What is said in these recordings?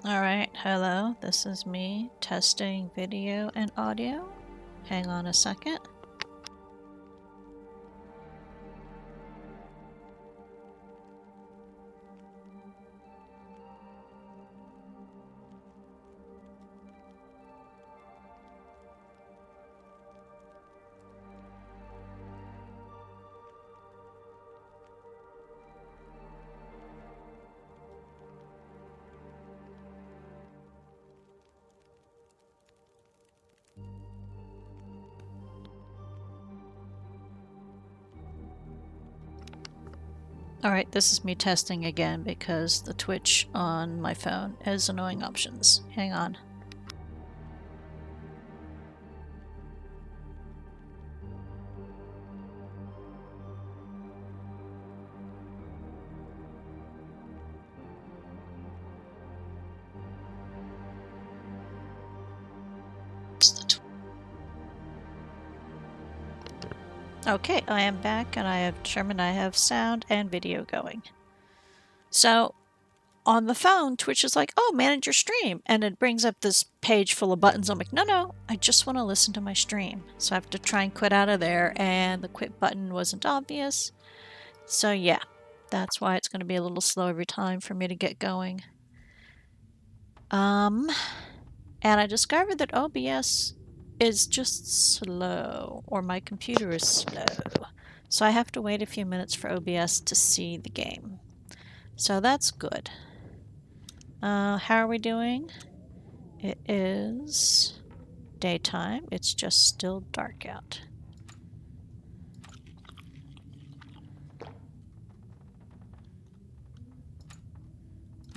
Alright, hello, this is me testing video and audio. Hang on a second. Alright, this is me testing again because the Twitch on my phone has annoying options. Hang on. Okay, I am back and I have determined I have sound and video going. So, on the phone, Twitch is like, oh, manage your stream. And it brings up this page full of buttons. I'm like, no, I just want to listen to my stream. So I have to try and quit out of there, and the quit button wasn't obvious. So yeah, that's why it's going to be a little slow every time for me to get going. And I discovered that OBS is just slow, or my computer is slow. So I have to wait a few minutes for OBS to see the game. So that's good. How are we doing? It is daytime. It's just still dark out.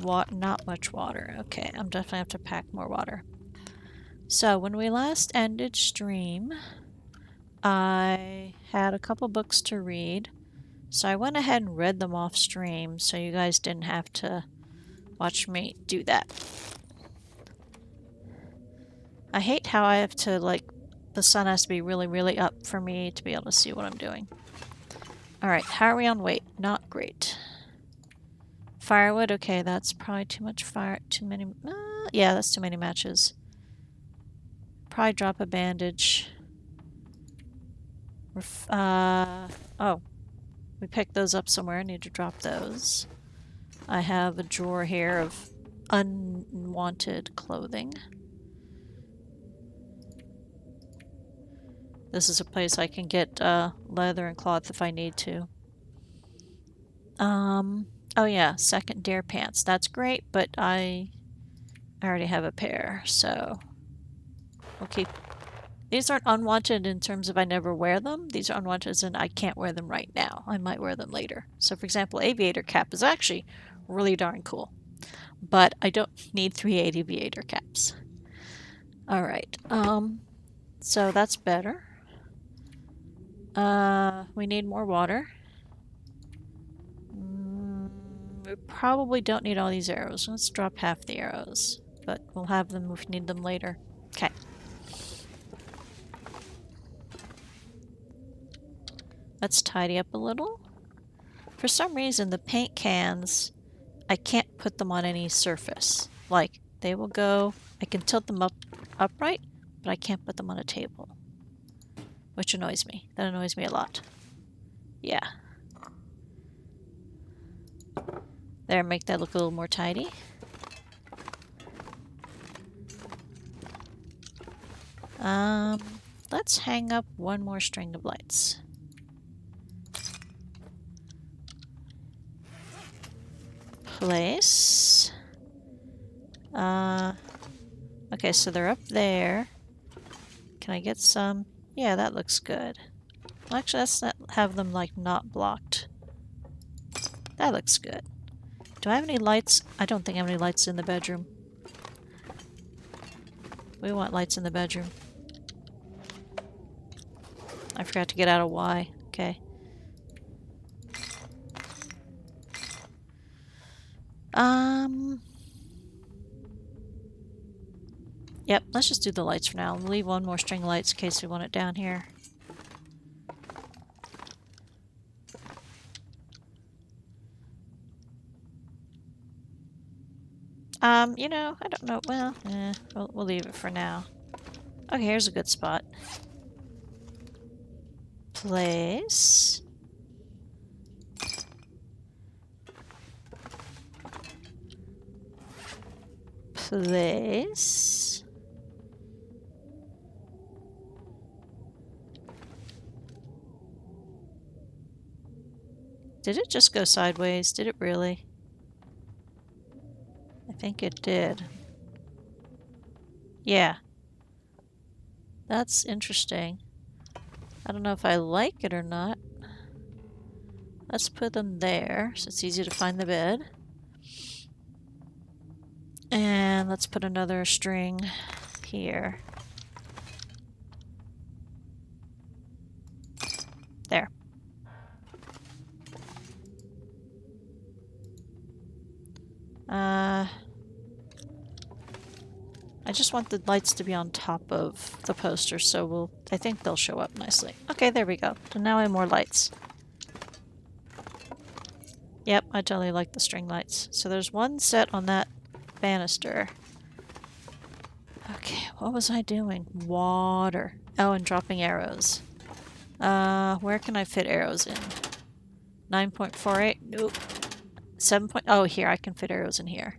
Not much water. Okay, I'm definitely have to pack more water. So when we last ended stream, I had a couple books to read. So I went ahead and read them off stream so you guys didn't have to watch me do that. I hate how I have to, like, the sun has to be really, really up for me to be able to see what I'm doing. Alright, how are we on weight? Not great. Firewood, okay, that's probably too much fire, too many, yeah, that's too many matches. Probably drop a bandage. Oh, we picked those up somewhere, I need to drop those. I have a drawer here of unwanted clothing. This is a place I can get leather and cloth if I need to. Oh yeah, second dare pants. That's great, but I already have a pair, so we'll keep... These aren't unwanted in terms of I never wear them. These are unwanted as in I can't wear them right now. I might wear them later. So for example, aviator cap is actually really darn cool. But I don't need 3 aviator caps. Alright, so that's better. We need more water. We probably don't need all these arrows. Let's drop half the arrows, but we'll have them if we need them later. Okay. Let's tidy up a little. For some reason, the paint cans, I can't put them on any surface. Like, they will go, I can tilt them upright, but I can't put them on a table. Which annoys me. That annoys me a lot. Yeah. There, make that look a little more tidy. Let's hang up one more string of lights. Place. Okay, so they're up there. Can I get some? Yeah, that looks good. Well, actually, let's not have them, like, not blocked. That looks good. Do I have any lights? I don't think I have any lights in the bedroom. We want lights in the bedroom. I forgot to get out of Y. Okay. Yep, let's just do the lights for now. We'll leave one more string of lights in case we want it down here. You know, I don't know. Well, we'll leave it for now. Okay, here's a good spot. Place. Place. Did it just go sideways? Did it really? I think it did. Yeah. That's interesting. I don't know if I like it or not. Let's put them there so it's easy to find the bed. And let's put another string here. There. I just want the lights to be on top of the poster, so I think they'll show up nicely. Okay, there we go. So now I have more lights. Yep, I totally like the string lights. So there's one set on that banister. Okay, what was I doing? Water. Oh, and dropping arrows. Where can I fit arrows in? 9.48? Nope. 7. Oh, here, I can fit arrows in here.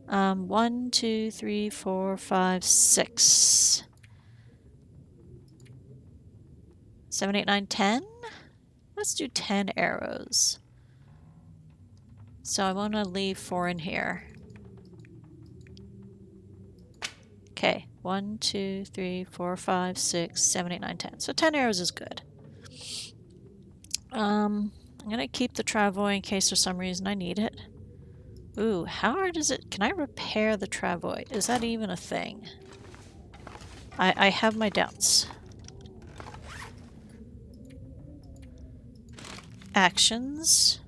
1, 2, 3, 4, 5, 6. 7, 8, 9, 10? Let's do 10 arrows. So I want to leave 4 in here. Okay, 1, 2, 3, 4, 5, 6, 7, 8, 9, 10. So 10 arrows is good. I'm gonna keep the travois in case for some reason I need it. Ooh, how hard is it? Can I repair the travois? Is that even a thing? I have my doubts. Actions.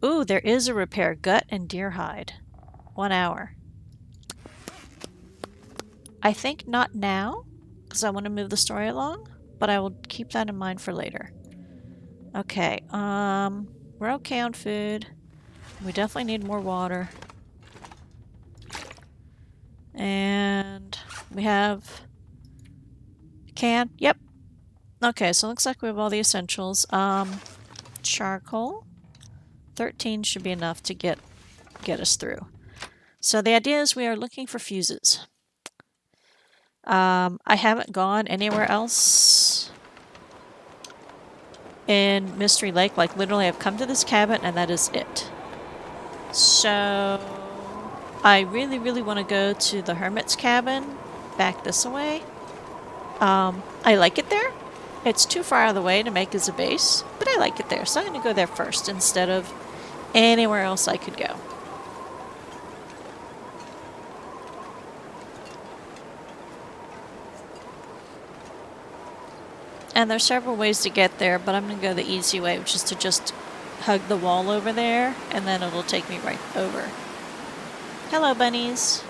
Ooh, there is a repair. Gut and deer hide. 1 hour. I think not now, because I want to move the story along, but I will keep that in mind for later. Okay, we're okay on food. We definitely need more water. And we have a can. Yep. Okay, so it looks like we have all the essentials. Charcoal. 13 should be enough to get us through. So the idea is we are looking for fuses. I haven't gone anywhere else in Mystery Lake. Like, literally, I've come to this cabin and that is it. So I really, really want to go to the Hermit's cabin back this way. I like it there. It's too far out of the way to make as a base, but I like it there. So I'm going to go there first instead of anywhere else I could go. And there's several ways to get there, but I'm going to go the easy way, which is to just hug the wall over there, and then it'll take me right over. Hello, bunnies.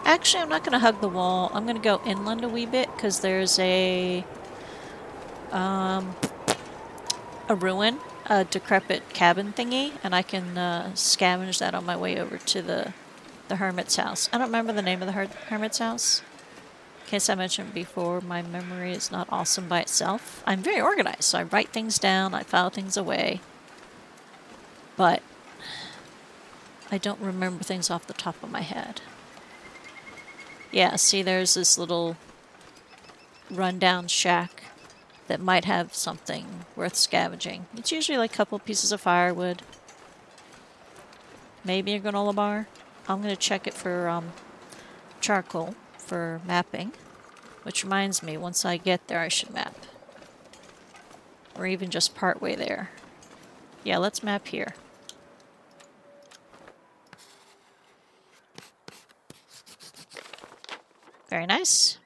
Actually, I'm not going to hug the wall. I'm going to go inland a wee bit, because there's a ruin, a decrepit cabin thingy, and I can scavenge that on my way over to the Hermit's house. I don't remember the name of the Hermit's house. In case I mentioned before, my memory is not awesome by itself. I'm very organized, so I write things down, I file things away, but I don't remember things off the top of my head. Yeah, see, there's this little rundown shack that might have something worth scavenging. It's usually like a couple pieces of firewood. Maybe a granola bar. I'm going to check it for charcoal for mapping. Which reminds me, once I get there I should map. Or even just part way there. Yeah, let's map here. Very nice.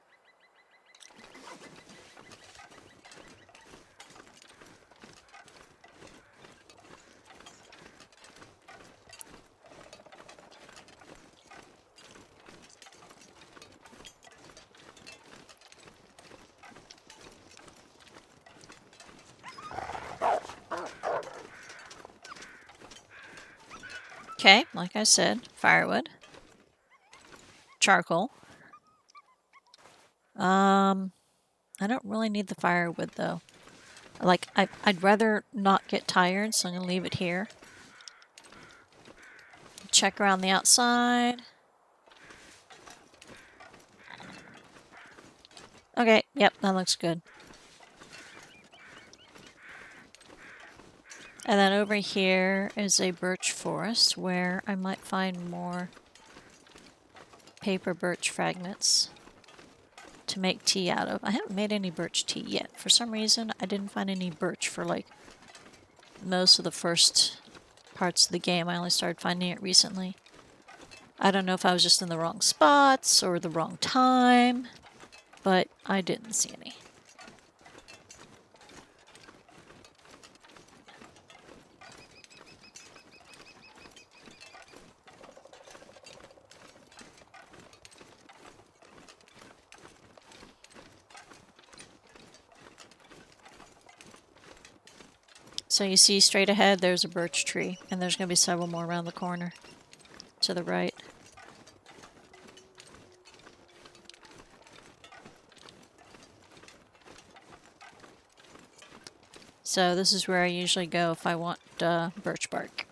Okay, like I said, firewood. Charcoal. I don't really need the firewood though. Like, I'd rather not get tired, so I'm gonna leave it here. Check around the outside. Okay, yep, that looks good. And then over here is a birch forest where I might find more paper birch fragments to make tea out of. I haven't made any birch tea yet. For some reason, I didn't find any birch for like most of the first parts of the game. I only started finding it recently. I don't know if I was just in the wrong spots or the wrong time, but I didn't see any. So you see straight ahead, there's a birch tree, and there's going to be several more around the corner to the right. So this is where I usually go if I want birch bark.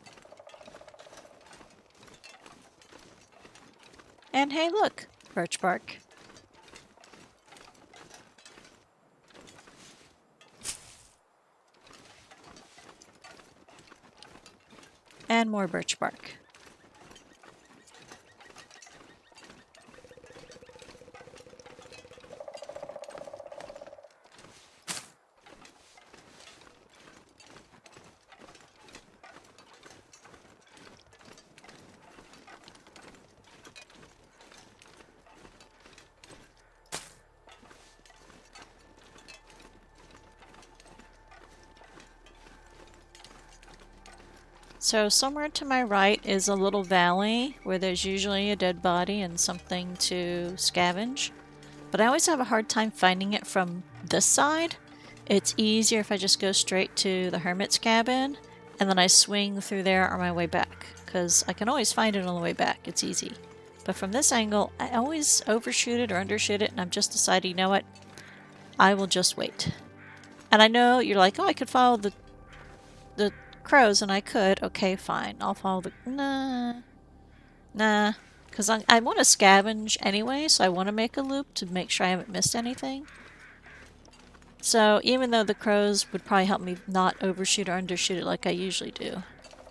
And hey, look, birch bark. And more birch bark. So somewhere to my right is a little valley where there's usually a dead body and something to scavenge. But I always have a hard time finding it from this side. It's easier if I just go straight to the hermit's cabin and then I swing through there on my way back, because I can always find it on the way back. It's easy. But from this angle, I always overshoot it or undershoot it, and I'm just deciding, you know what? I will just wait. And I know you're like, oh, I could follow the crows, and I could. Okay, fine. I'll follow the... Nah. Because I want to scavenge anyway, so I want to make a loop to make sure I haven't missed anything. So even though the crows would probably help me not overshoot or undershoot it like I usually do.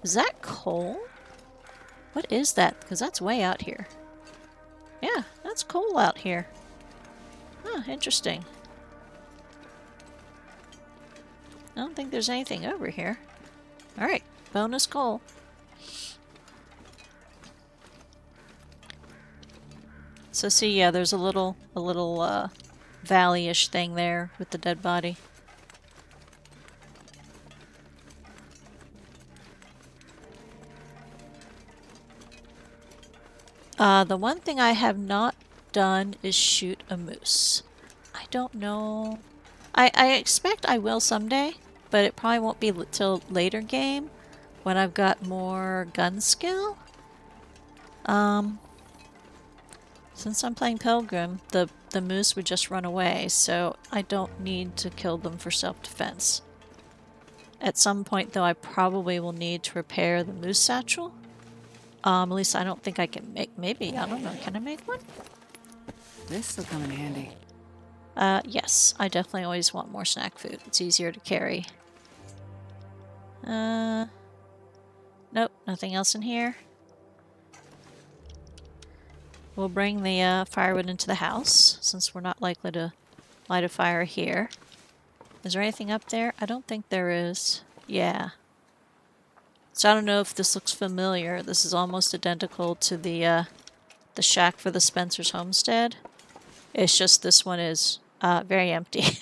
Is that coal? What is that? Because that's way out here. Yeah, that's coal out here. Huh, interesting. I don't think there's anything over here. Alright, bonus coal. So see, yeah, there's a little valley-ish thing there with the dead body. The one thing I have not done is shoot a moose. I don't know. I expect I will someday, but it probably won't be till later game when I've got more gun skill. Since I'm playing Pilgrim, the moose would just run away, so I don't need to kill them for self-defense. At some point, though, I probably will need to repair the moose satchel. At least I don't think I can make... Maybe, I don't know. Can I make one? This will come in handy. Yes. I definitely always want more snack food. It's easier to carry. Nope. Nothing else in here. We'll bring the firewood into the house, since we're not likely to light a fire here. Is there anything up there? I don't think there is. Yeah. So I don't know if this looks familiar. This is almost identical to the shack for the Spencer's homestead. It's just this one is very empty.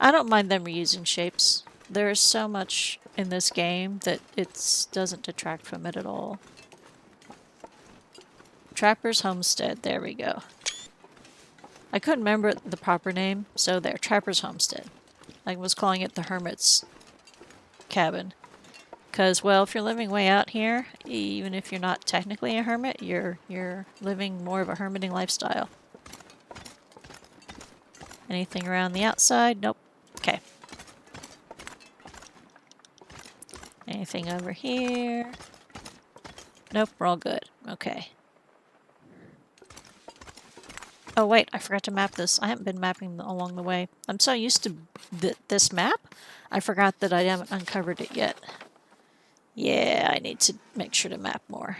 I don't mind them reusing shapes. There is so much in this game that it doesn't detract from it at all. Trapper's Homestead. There we go. I couldn't remember the proper name, so there. Trapper's Homestead. I was calling it the Hermit's cabin. Because, well, if you're living way out here, even if you're not technically a hermit, you're living more of a hermiting lifestyle. Anything around the outside? Nope. Okay. Anything over here? Nope, we're all good. Okay. Oh wait, I forgot to map this. I haven't been mapping along the way. I'm so used to this map, I forgot that I haven't uncovered it yet. Yeah, I need to make sure to map more.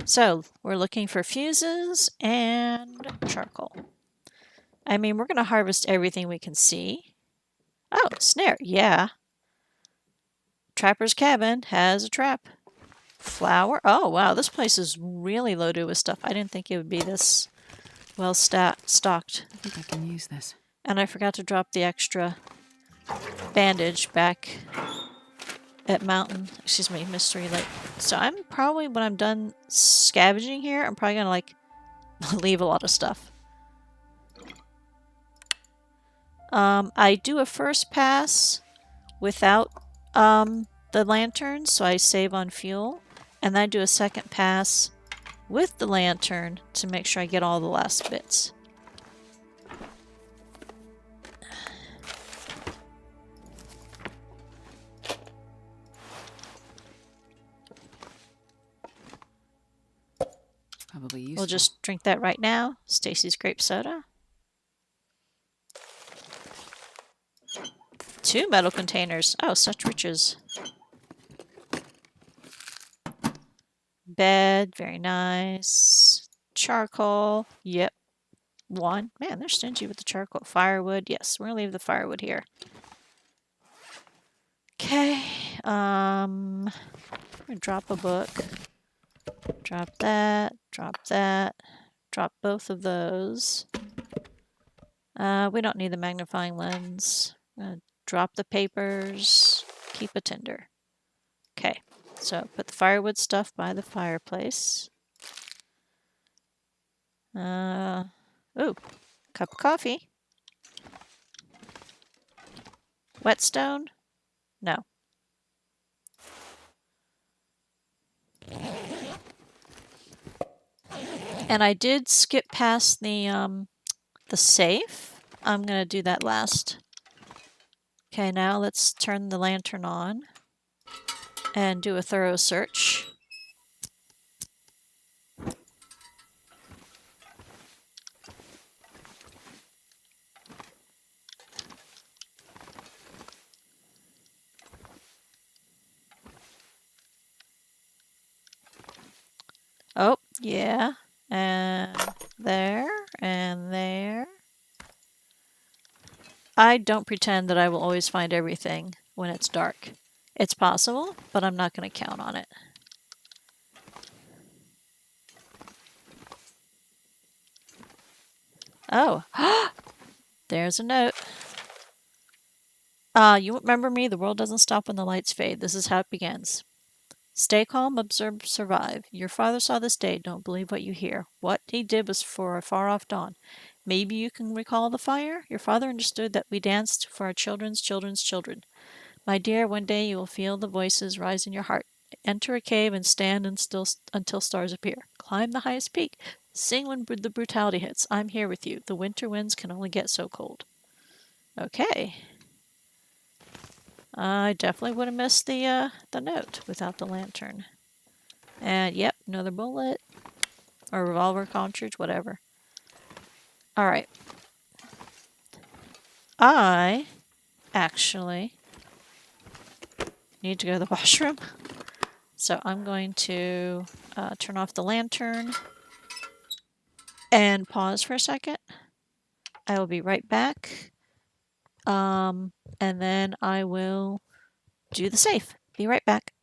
So, we're looking for fuses and charcoal. I mean, we're going to harvest everything we can see. Oh, snare. Yeah. Trapper's cabin has a trap. Flour. Oh, wow. This place is really loaded with stuff. I didn't think it would be this well stocked. I think I can use this. And I forgot to drop the extra bandage back at Mystery Lake. So I'm probably, when I'm done scavenging here, I'm probably going to, like, leave a lot of stuff. I do a first pass without the lantern, so I save on fuel. And then I do a second pass with the lantern to make sure I get all the last bits. Probably useful. We'll just drink that right now. Stacy's grape soda. 2 metal containers. Oh, such riches. Bed, very nice. Charcoal, yep. 1. Man, they're stingy with the charcoal. Firewood, yes, we're gonna leave the firewood here. Okay, I'm gonna drop a book. Drop that, drop both of those. We don't need the magnifying lens. Drop the papers, keep a tinder. Okay, so put the firewood stuff by the fireplace. Ooh, cup of coffee. Whetstone? No. And I did skip past the safe. I'm gonna do that last. Okay, now let's turn the lantern on and do a thorough search. Oh, yeah. And there, and there. I don't pretend that I will always find everything when it's dark. It's possible, but I'm not going to count on it. Oh, there's a note. You remember me? The world doesn't stop when the lights fade. This is how it begins. Stay calm, observe, survive. Your father saw this day. Don't believe what you hear. What he did was for a far-off dawn. Maybe you can recall the fire? Your father understood that we danced for our children's children's children. My dear, one day you will feel the voices rise in your heart. Enter a cave and stand until stars appear. Climb the highest peak. Sing when the brutality hits. I'm here with you. The winter winds can only get so cold. Okay. I definitely would have missed the note without the lantern. And yep, another bullet. Or revolver cartridge, whatever. Alright. I actually need to go to the washroom. So I'm going to turn off the lantern and pause for a second. I will be right back. And then I will do the safe. Be right back.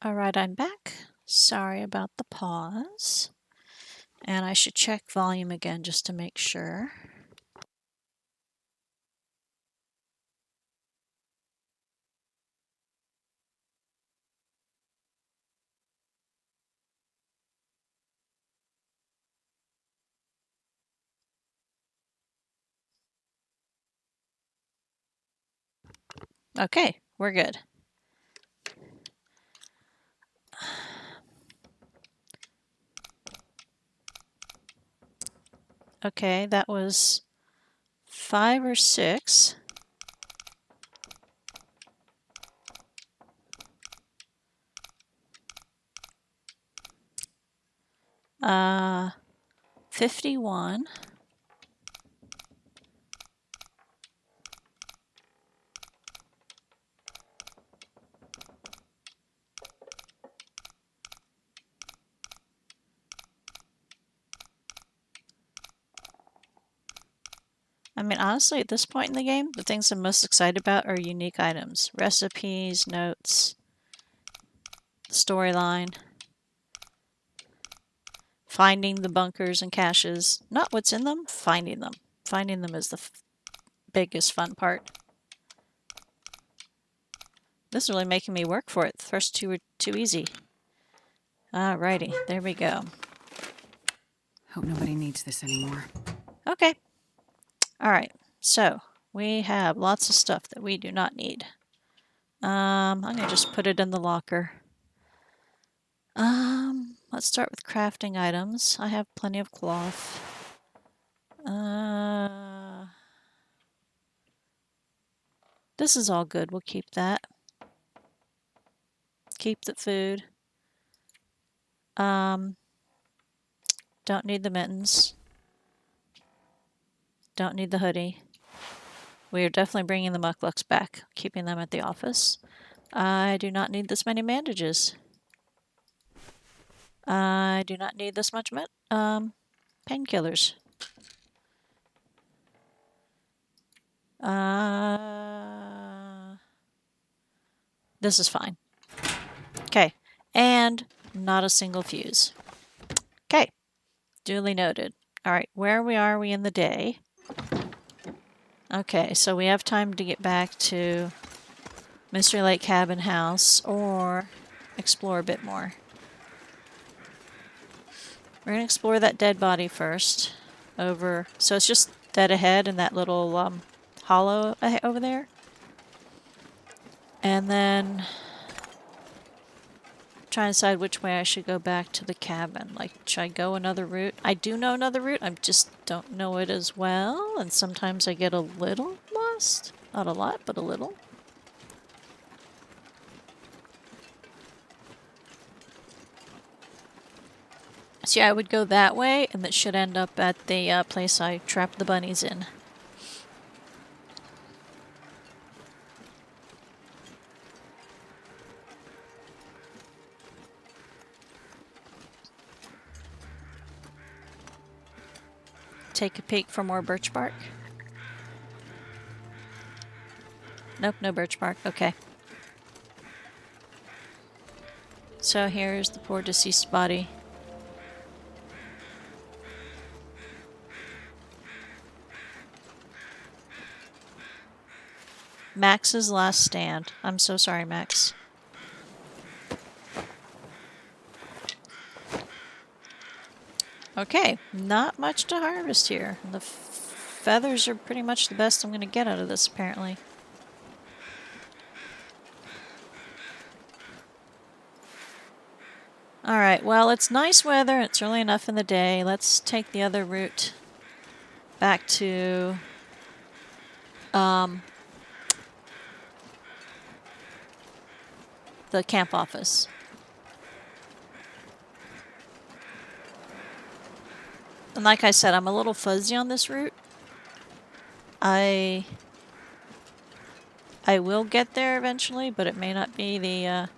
Alright, I'm back. Sorry about the pause. And I should check volume again just to make sure. Okay, we're good. Okay, that was 5 or 6. Uh, 51. I mean, honestly, at this point in the game, the things I'm most excited about are unique items. Recipes, notes, storyline, finding the bunkers and caches. Not what's in them, finding them. Finding them is the biggest fun part. This is really making me work for it. The first two were too easy. Alrighty, there we go. Hope nobody needs this anymore. Okay. Alright, so we have lots of stuff that we do not need. I'm going to just put it in the locker. Let's start with crafting items. I have plenty of cloth. This is all good. We'll keep that. Keep the food. Don't need the mittens. Don't need the hoodie. We are definitely bringing the mucklucks back, keeping them at the office. I do not need this many bandages. I do not need this much painkillers. This is fine. Okay, and not a single fuse. Okay, duly noted. All right, where are we in the day? Okay, so we have time to get back to Mystery Lake Cabin House or explore a bit more. We're going to explore that dead body first. So it's just dead ahead in that little hollow over there. And then try and decide which way I should go back to the cabin. Like, should I go another route? I do know another route, I just don't know it as well. And sometimes I get a little lost. Not a lot, but a little. So yeah, I would go that way, and that should end up at the place I trapped the bunnies in. Take a peek for more birch bark. Nope, no birch bark. Okay. So here's the poor deceased body. Max's last stand. I'm so sorry, Max. Okay, not much to harvest here. The feathers are pretty much the best I'm going to get out of this, apparently. Alright, well, it's nice weather. It's early enough in the day. Let's take the other route back to the camp office. And like I said, I'm a little fuzzy on this route. I will get there eventually, but it may not be the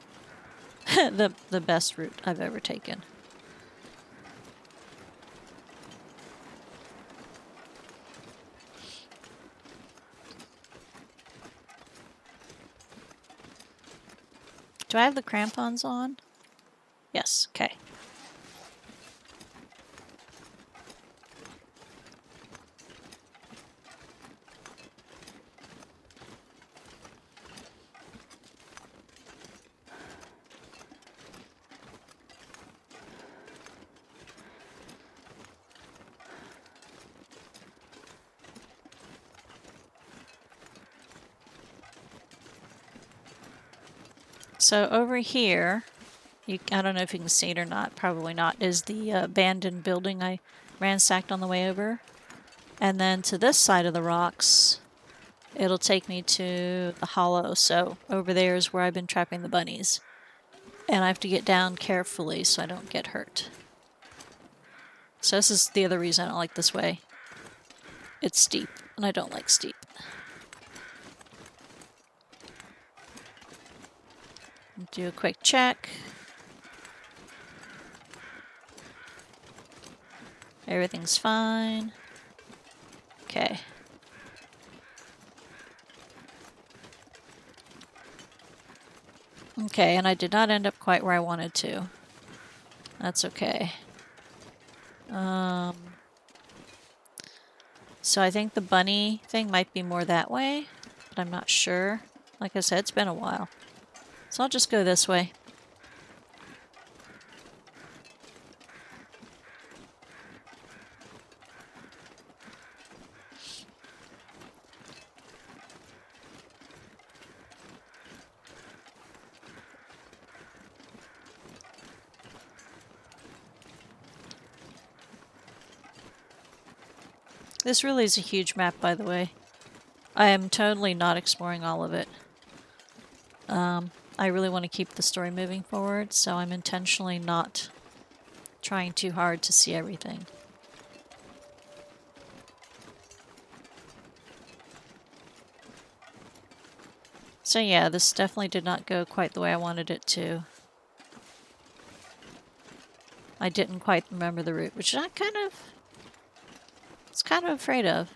the best route I've ever taken. Do Do I have the crampons on? Yes, okay. So over here, I don't know if you can see it or not, probably not, is the abandoned building I ransacked on the way over. And then to this side of the rocks, it'll take me to the hollow. So over there is where I've been trapping the bunnies. And I have to get down carefully so I don't get hurt. So this is the other reason I don't like this way. It's steep, and I don't like steep. Do a quick check. Everything's fine. Okay. Okay, and I did not end up quite where I wanted to. That's okay. So I think the bunny thing might be more that way, but I'm not sure. Like I said, it's been a while. So I'll just go this way. This really is a huge map, by the way. I am totally not exploring all of it. I really want to keep the story moving forward, so I'm intentionally not trying too hard to see everything. So yeah, this definitely did not go quite the way I wanted it to. I didn't quite remember the route, which I was kind of afraid of.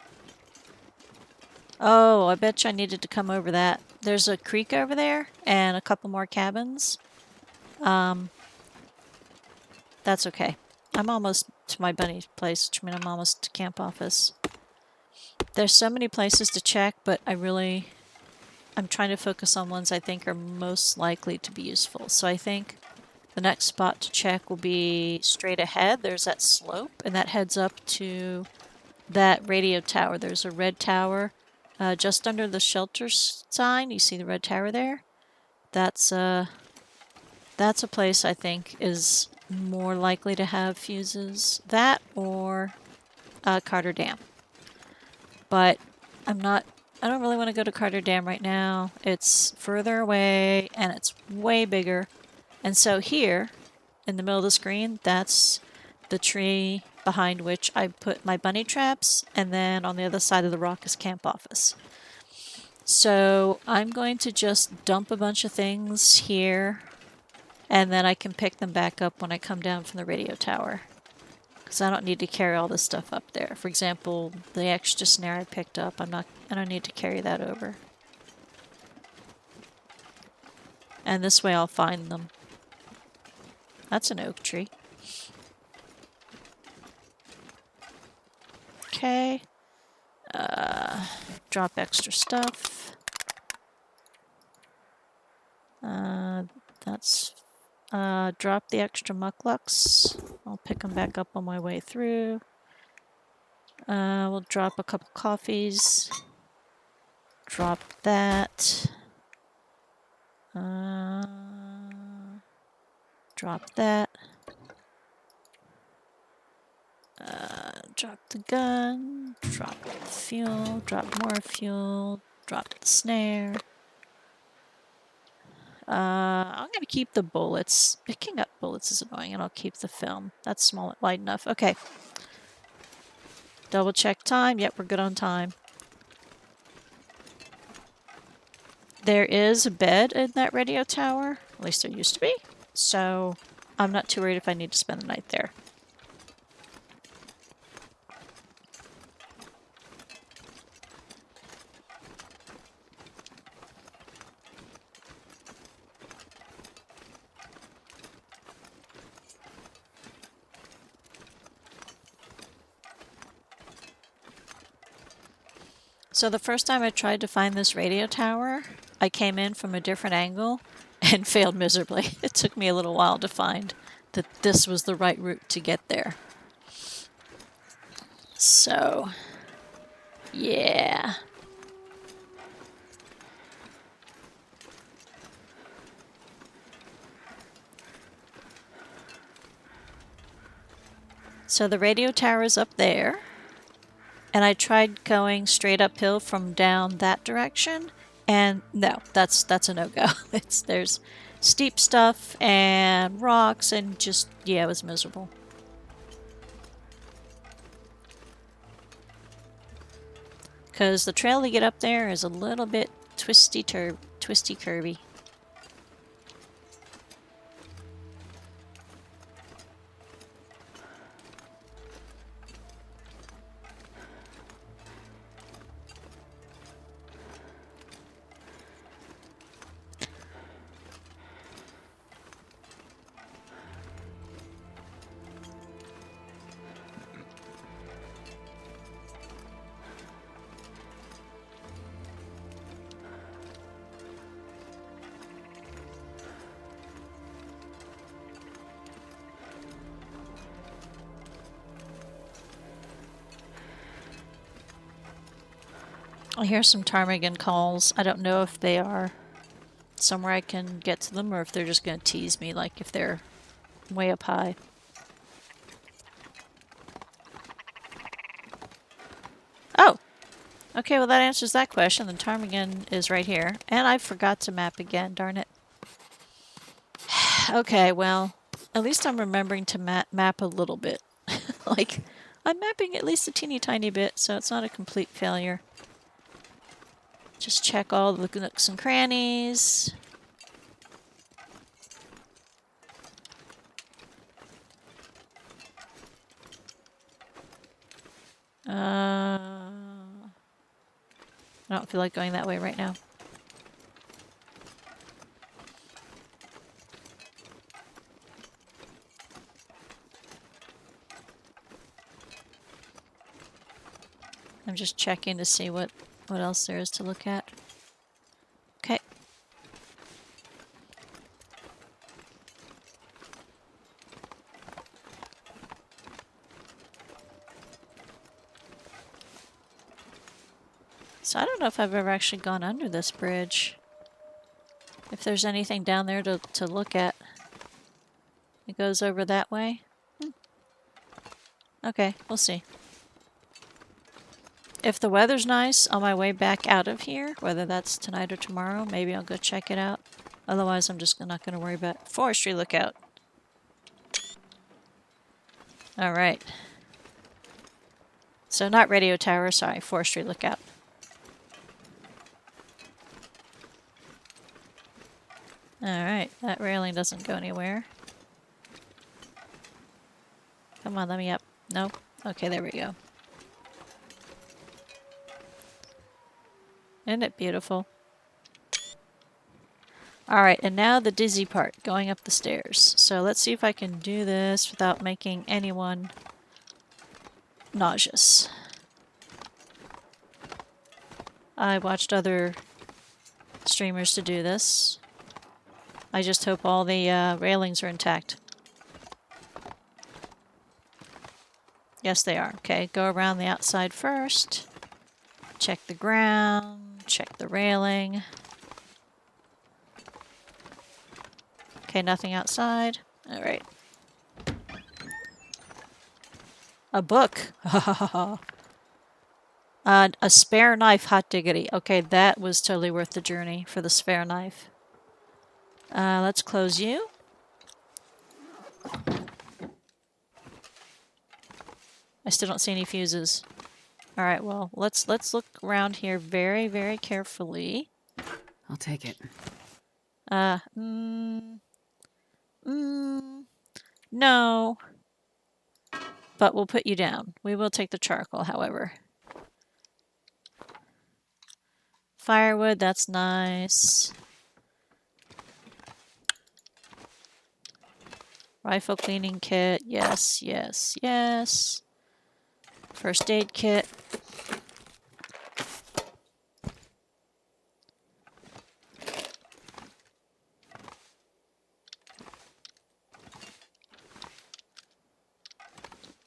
Oh, I bet you I needed to come over that. There's a creek over there and a couple more cabins. That's okay. I'm almost to my bunny place, which means I'm almost to camp office. There's so many places to check, but I'm trying to focus on ones I think are most likely to be useful. So I think the next spot to check will be straight ahead. There's that slope, and that heads up to that radio tower. There's a red tower just under the shelter sign. You see the red tower there? That's a place I think is more likely to have fuses. That or Carter Dam. But I don't really want to go to Carter Dam right now. It's further away and it's way bigger. And so here, in the middle of the screen, that's the tree behind which I put my bunny traps, and then on the other side of the rock is camp office. So I'm going to just dump a bunch of things here, and then I can pick them back up when I come down from the radio tower. Because I don't need to carry all this stuff up there. For example, the extra snare I picked up, I don't need to carry that over. And this way I'll find them. That's an oak tree. Okay. Drop extra stuff. Drop the extra mucklucks. I'll pick them back up on my way through. We'll drop a couple coffees. Drop that. Drop that. Drop the gun. Drop the fuel. Drop more fuel. Drop the snare. I'm gonna keep the bullets. Picking up bullets is annoying, and I'll keep the film. That's small, light enough. Okay. Double check time. Yep, we're good on time. There is a bed in that radio tower. At least there used to be. So I'm not too worried if I need to spend the night there. So the first time I tried to find this radio tower, I came in from a different angle and failed miserably. It took me a little while to find that this was the right route to get there. So, yeah. So the radio tower is up there. And I tried going straight uphill from down that direction, and no, that's a no-go. There's steep stuff and rocks and just, yeah, it was miserable. Because the trail to get up there is a little bit twisty curvy. I hear some ptarmigan calls. I don't know if they are somewhere I can get to them or if they're just going to tease me, like if they're way up high. Oh! Okay, well that answers that question. The ptarmigan is right here. And I forgot to map again, darn it. Okay, well, at least I'm remembering to map a little bit. Like, I'm mapping at least a teeny tiny bit, so it's not a complete failure. Just check all the nooks and crannies. I don't feel like going that way right now. I'm just checking to see what else there is to look at. Okay. So I don't know if I've ever actually gone under this bridge. If there's anything down there to look at. It goes over that way. Okay, we'll see. If the weather's nice on my way back out of here, whether that's tonight or tomorrow, maybe I'll go check it out. Otherwise, I'm just not going to worry about it. Forestry lookout. All right. So not radio tower, sorry, forestry lookout. All right, that railing doesn't go anywhere. Come on, let me up. Nope. Okay, there we go. Isn't it beautiful? Alright, and now the dizzy part, going up the stairs. So let's see if I can do this without making anyone nauseous. I watched other streamers to do this. I just hope all the railings are intact. Yes, they are. Okay, go around the outside first. Check the ground. Check the railing. Okay, nothing outside. All right. A book. A spare knife, hot diggity. Okay, that was totally worth the journey for the spare knife. Let's close you. I still don't see any fuses. All right, well, let's look around here very, very carefully. I'll take it. No. But we'll put you down. We will take the charcoal, however. Firewood, that's nice. Rifle cleaning kit, yes, yes, yes. First aid kit.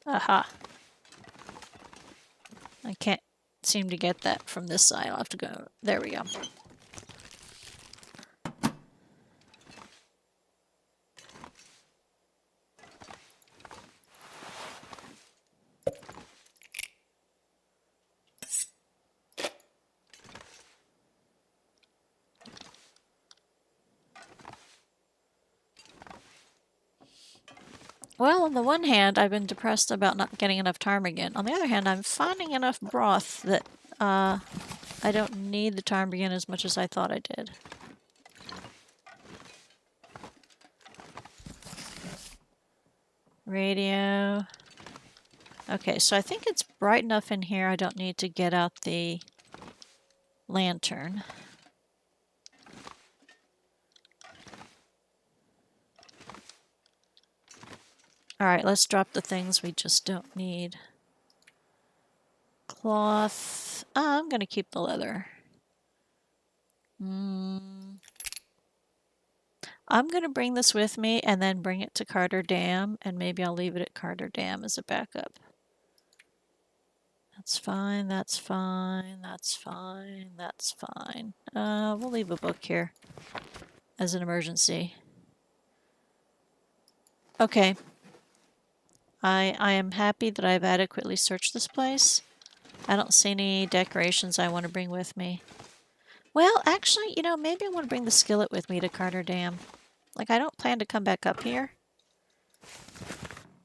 Aha. I can't seem to get that from this side. I'll have to go. There we go. Well, on the one hand, I've been depressed about not getting enough ptarmigan. On the other hand, I'm finding enough broth that I don't need the ptarmigan as much as I thought I did. Radio. Okay, so I think it's bright enough in here I don't need to get out the lantern. Alright, let's drop the things we just don't need. Cloth. I'm gonna keep the leather. I'm gonna bring this with me and then bring it to Carter Dam, and maybe I'll leave it at Carter Dam as a backup. That's fine, that's fine, that's fine, that's fine. We'll leave a book here as an emergency. Okay. I am happy that I've adequately searched this place. I don't see any decorations I want to bring with me. Well, actually, you know, maybe I want to bring the skillet with me to Carter Dam. Like, I don't plan to come back up here.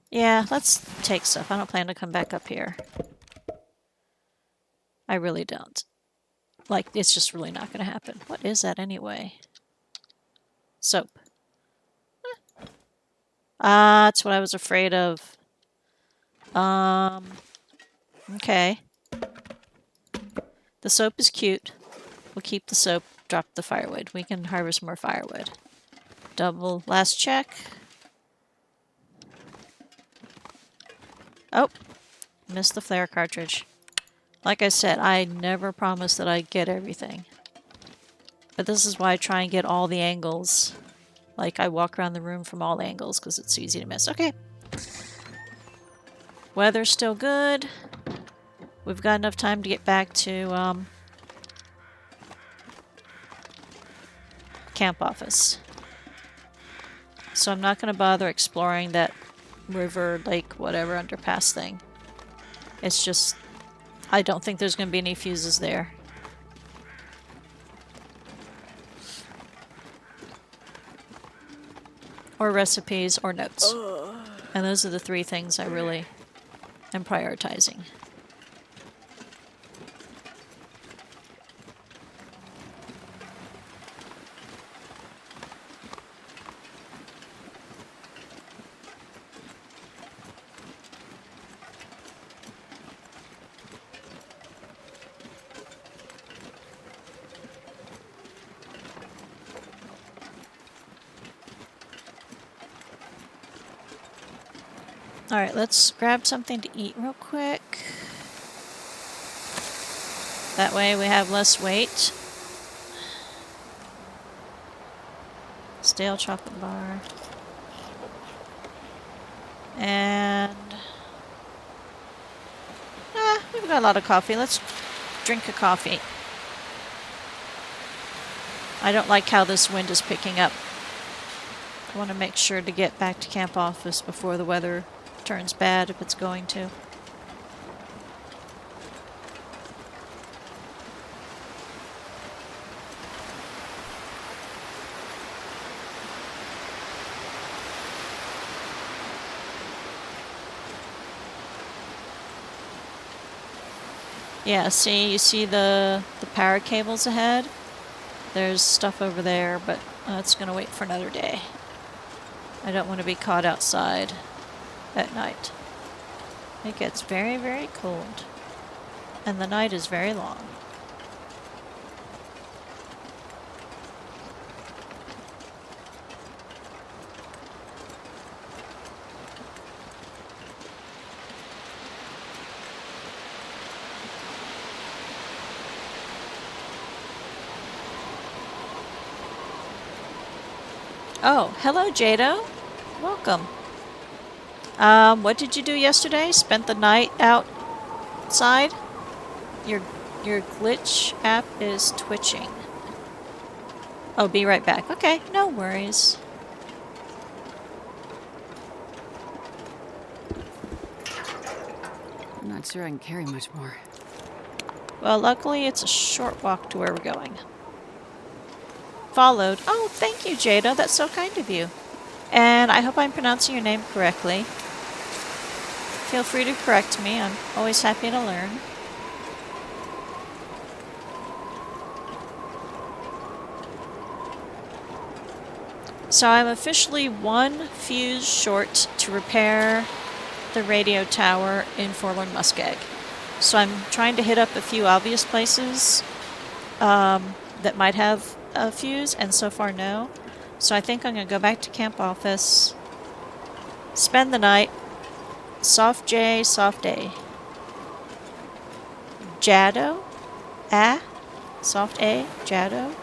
Yeah, let's take stuff. I don't plan to come back up here. I really don't. Like, it's just really not going to happen. What is that anyway? Soap. Ah, that's what I was afraid of. Okay. The soap is cute. We'll keep the soap, drop the firewood. We can harvest more firewood. Double last check. Oh, missed the flare cartridge. Like I said, I never promised that I'd get everything. But this is why I try and get all the angles. Like, I walk around the room from all angles because it's easy to miss. Okay. Weather's still good. We've got enough time to get back to camp office. So I'm not going to bother exploring that river, lake, whatever underpass thing. It's just, I don't think there's going to be any fuses there. Or recipes or notes. And those are the three things I really am prioritizing. Alright, let's grab something to eat real quick. That way we have less weight. Stale chocolate bar. And... we've got a lot of coffee. Let's drink a coffee. I don't like how this wind is picking up. I want to make sure to get back to camp office before the weather turns bad, if it's going to. Yeah, see, you see the power cables ahead? There's stuff over there, but it's going to wait for another day. I don't want to be caught outside at night. It gets very, very cold. And the night is very long. Oh, hello, Jado. Welcome. What did you do yesterday? Spent the night outside? Your glitch app is twitching. Oh, be right back. Okay, no worries. I'm not sure I can carry much more. Well, luckily it's a short walk to where we're going. Followed. Oh, thank you, Jada. That's so kind of you. And I hope I'm pronouncing your name correctly. Feel free to correct me. I'm always happy to learn. So I'm officially one fuse short to repair the radio tower in Forlorn Muskeg. So I'm trying to hit up a few obvious places that might have a fuse, and so far no. So I think I'm going to go back to camp office, spend the night, soft J, soft A. Jado? Ah? Soft A? Jado?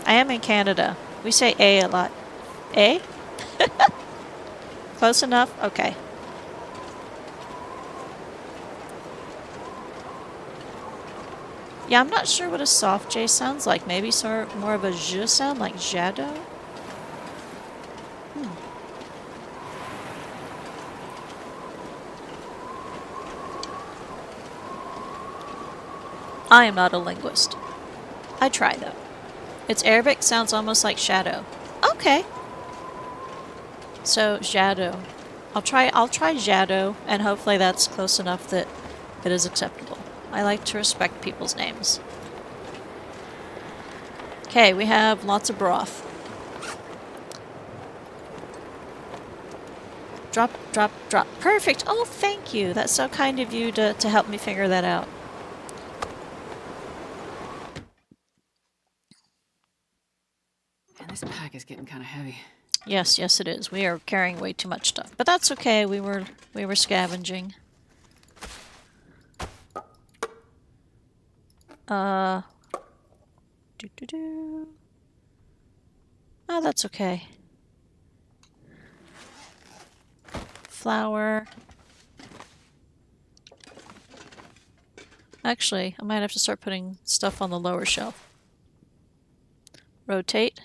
I am in Canada. We say A a lot. A? Close enough? Okay. Yeah, I'm not sure what a soft J sounds like. Maybe sort more of a J sound, like Jado? I am not a linguist. I try, though. Its Arabic sounds almost like shadow. Okay. So, Jado. I'll try Jado, and hopefully that's close enough that it is acceptable. I like to respect people's names. Okay, we have lots of broth. Drop, drop, drop. Perfect! Oh, thank you! That's so kind of you to help me figure that out. And this pack is getting kind of heavy. Yes, yes it is. We are carrying way too much stuff. But that's okay, we were scavenging. Doo-doo-doo. Oh, that's okay. Flour. Actually, I might have to start putting stuff on the lower shelf. Rotate.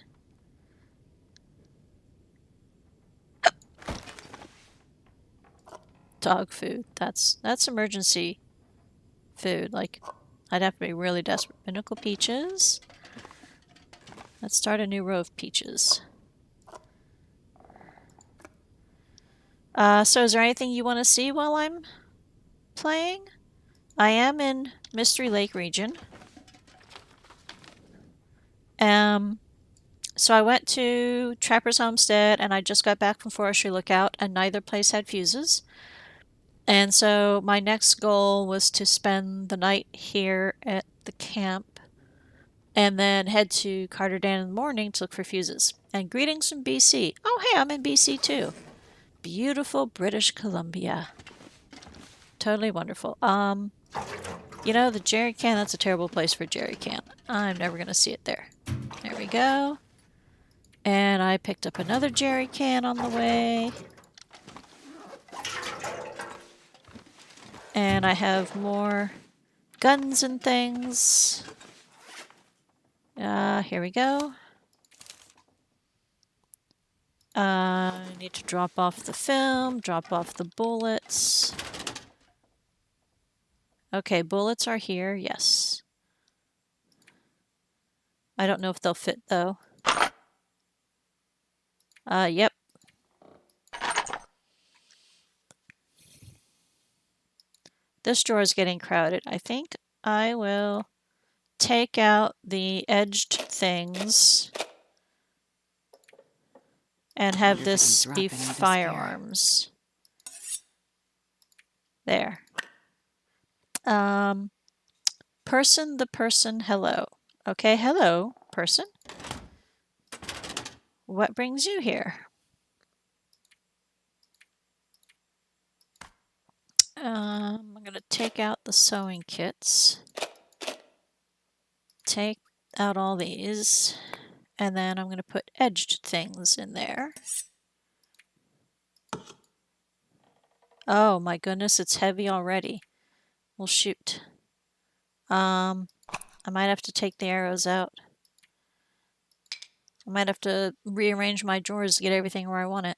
Dog food. That's emergency food. Like, I'd have to be really desperate. Pinnacle peaches. Let's start a new row of peaches. So is there anything you want to see while I'm playing? I am in Mystery Lake region. So I went to Trapper's Homestead and I just got back from Forestry Lookout and neither place had fuses. And so my next goal was to spend the night here at the camp and then head to Carterdan in the morning to look for fuses. And greetings from BC. Oh, hey, I'm in BC too. Beautiful British Columbia. Totally wonderful. You know, the jerry can, that's a terrible place for a jerry can. I'm never going to see it there. There we go. And I picked up another jerry can on the way. And I have more guns and things. Here we go. I need to drop off the film, drop off the bullets. Okay, bullets are here, yes. I don't know if they'll fit though. Yep. This drawer is getting crowded. I think I will take out the edged things and have this be firearms. There. Person, the person, hello. Okay, hello, person. What brings you here? I'm going to take out the sewing kits. take out all these, and then I'm going to put edged things in there. Oh my goodness, it's heavy already. Well, shoot. I might have to take the arrows out. I might have to rearrange my drawers to get everything where I want it.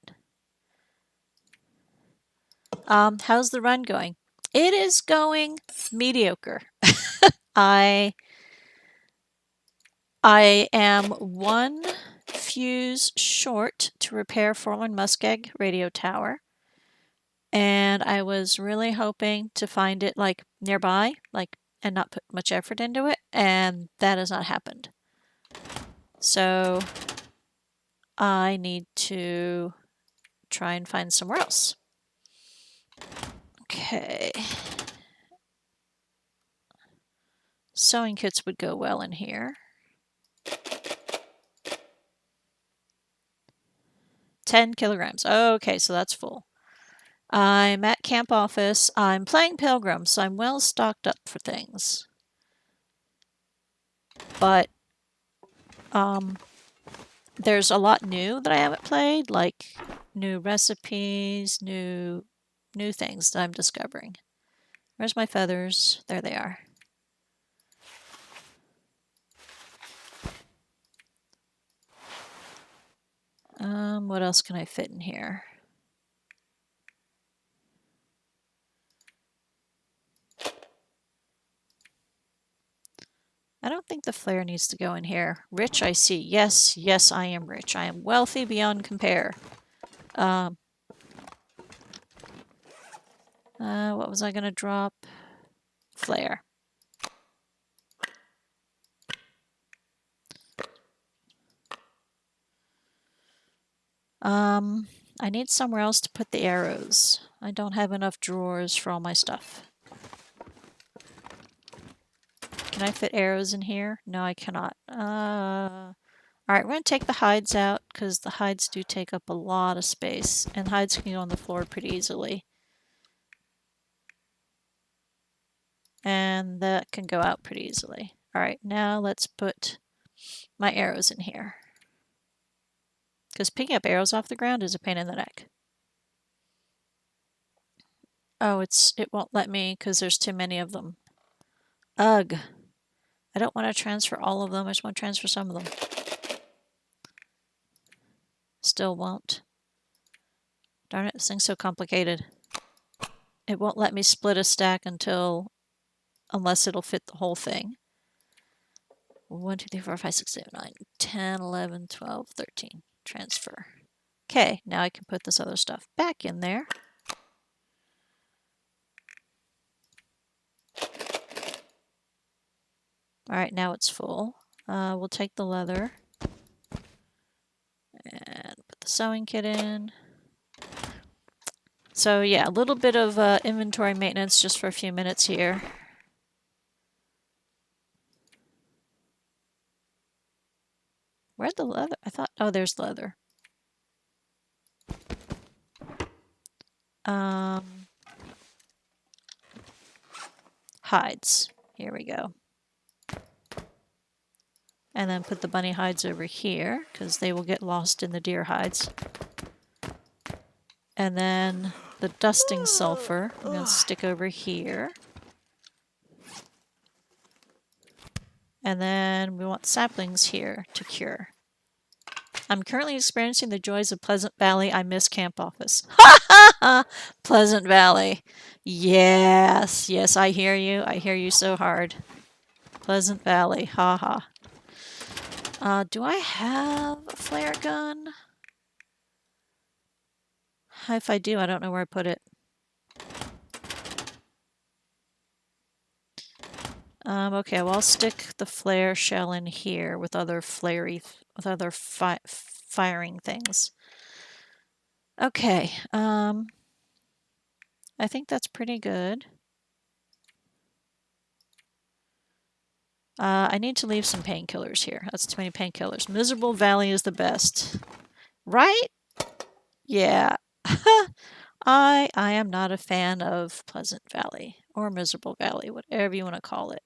How's the run going? It is going mediocre. I am one fuse short to repair Fallen Muskeg radio tower. And I was really hoping to find it like nearby, and not put much effort into it, and that has not happened. So I need to try and find somewhere else. Okay. Sewing kits would go well in here. 10 kilograms. Okay, so that's full. I'm at camp office. I'm playing Pilgrim, so I'm well stocked up for things. But there's a lot new that I haven't played, like new recipes, new things that I'm discovering. Where's my feathers? There they are. What else can I fit in here? I don't think the flare needs to go in here. Rich, I see. Yes, yes, I am rich. I am wealthy beyond compare. What was I going to drop? Flare. I need somewhere else to put the arrows. I don't have enough drawers for all my stuff. Can I fit arrows in here? No, I cannot. Alright, we're going to take the hides out because the hides do take up a lot of space, and hides can go on the floor pretty easily. And that can go out pretty easily. Alright, now let's put my arrows in here. Because picking up arrows off the ground is a pain in the neck. Oh, it won't let me because there's too many of them. Ugh. I don't want to transfer all of them. I just want to transfer some of them. Still won't. Darn it, this thing's so complicated. It won't let me split a stack unless it'll fit the whole thing. 1, 2, 3, 4, 5, 6, 7, 9, 10, 11, 12, 13. Transfer. Okay, now I can put this other stuff back in there. Alright, now it's full. We'll take the leather and put the sewing kit in. So yeah, a little bit of inventory maintenance just for a few minutes here. Where'd the leather? I thought, oh, there's leather. Hides. Here we go. And then put the bunny hides over here because they will get lost in the deer hides. And then the dusting sulfur I'm going to stick over here. And then we want saplings here to cure. I'm currently experiencing the joys of Pleasant Valley. I miss camp office. Pleasant Valley. Yes, yes, I hear you. I hear you so hard. Pleasant Valley. Ha ha. Do I have a flare gun? If I do, I don't know where I put it. Okay, well, I'll stick the flare shell in here with other firing things. Okay, I think that's pretty good. I need to leave some painkillers here. That's too many painkillers. Miserable Valley is the best. Right? Yeah. I am not a fan of Pleasant Valley or Miserable Valley, whatever you want to call it.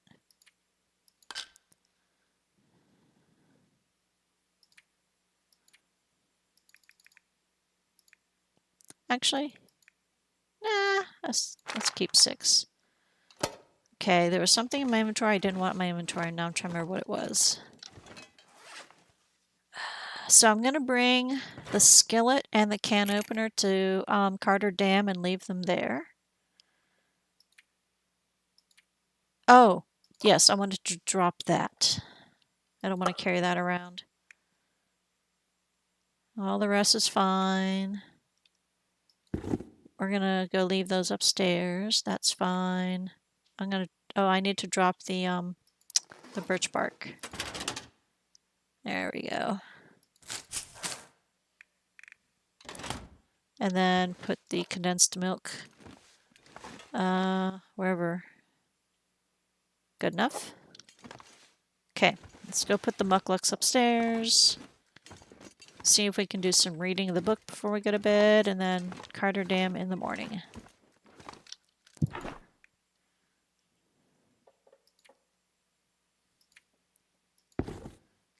actually. Nah, let's keep 6. Okay, there was something in my inventory I didn't want in my inventory, and now I'm trying to remember what it was. So I'm going to bring the skillet and the can opener to Carter Dam and leave them there. Oh, yes, I wanted to drop that. I don't want to carry that around. All the rest is fine. We're going to go leave those upstairs. That's fine. I'm going to... Oh, I need to drop the birch bark. There we go. And then put the condensed milk wherever. Good enough? Okay, let's go put the mucklucks upstairs. See if we can do some reading of the book before we go to bed, and then Carter Dam in the morning.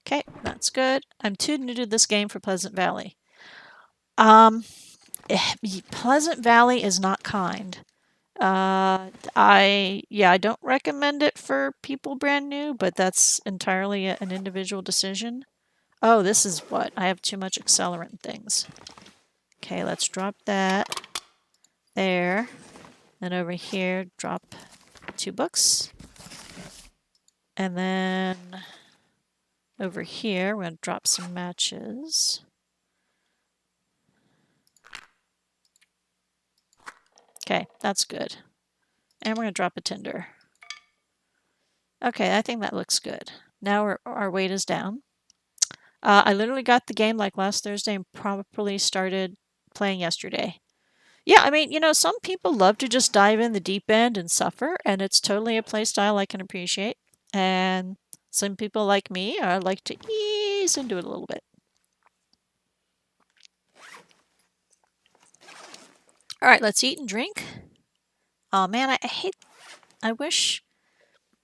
Okay, that's good. I'm too new to this game for Pleasant Valley. Pleasant Valley is not kind. I don't recommend it for people brand new, but that's entirely an individual decision. Oh, this is what? I have too much accelerant things. Okay, let's drop that there. Then over here, drop 2 books. And then over here, we're going to drop some matches. Okay, that's good. And we're going to drop a tinder. Okay, I think that looks good. Now our weight is down. I literally got the game like last Thursday and probably started playing yesterday. Yeah, I mean, some people love to just dive in the deep end and suffer, and it's totally a play style I can appreciate. And some people like me like to ease into it a little bit. All right, let's eat and drink. Oh man, I wish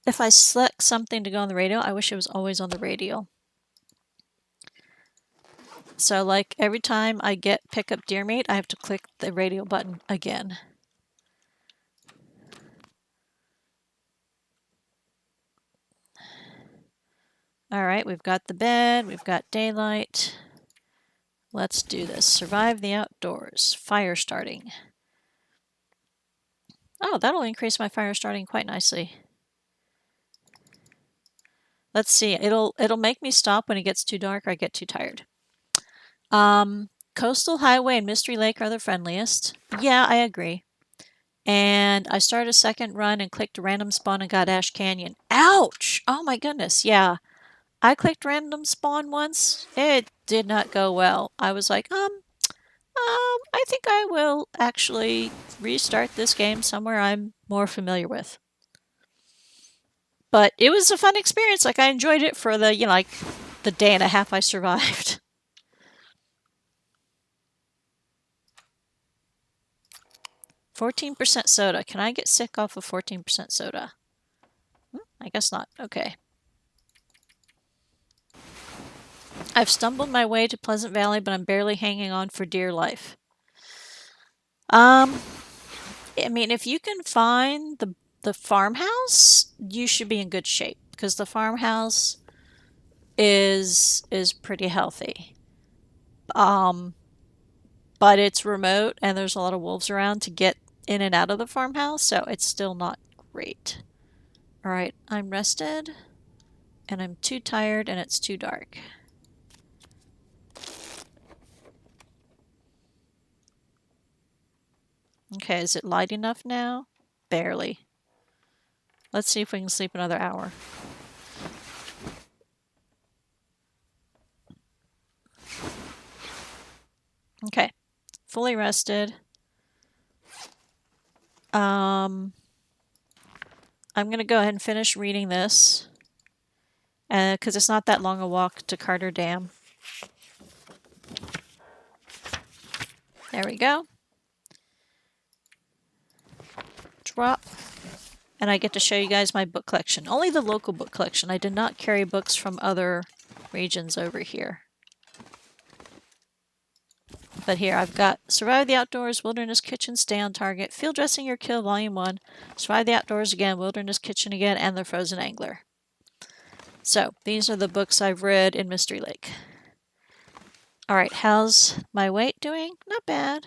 if I select something to go on the radio, I wish it was always on the radio. So like every time I pick up deer meat, I have to click the radio button again. All right, we've got the bed, we've got daylight. Let's do this. Survive the outdoors. Fire starting. Oh, that'll increase my fire starting quite nicely. Let's see. It'll make me stop when it gets too dark or I get too tired. Coastal Highway and Mystery Lake are the friendliest. Yeah, I agree. And I started a second run and clicked random spawn and got Ash Canyon. Ouch! Oh my goodness, yeah. I clicked random spawn once. It did not go well. I was like, I think I will actually restart this game somewhere I'm more familiar with. But it was a fun experience. Like, I enjoyed it for the, like, the day and a half I survived. %14 soda. Can I get sick off of 14% soda? I guess not. Okay. I've stumbled my way to Pleasant Valley, but I'm barely hanging on for dear life. I mean, if you can find the farmhouse, you should be in good shape because the farmhouse is pretty healthy. But it's remote and there's a lot of wolves around to get in and out of the farmhouse, so it's still not great. All right, I'm rested and I'm too tired and it's too dark. Okay, is it light enough now? Barely. Let's see if we can sleep another hour. Okay, fully rested. I'm going to go ahead and finish reading this because it's not that long a walk to Carter Dam. There we go. Drop. And I get to show you guys my book collection. Only the local book collection. I did not carry books from other regions over here. But here, I've got Survive the Outdoors, Wilderness Kitchen, Stay on Target, Field Dressing Your Kill, Volume 1, Survive the Outdoors again, Wilderness Kitchen again, and The Frozen Angler. So, these are the books I've read in Mystery Lake. Alright, how's my weight doing? Not bad.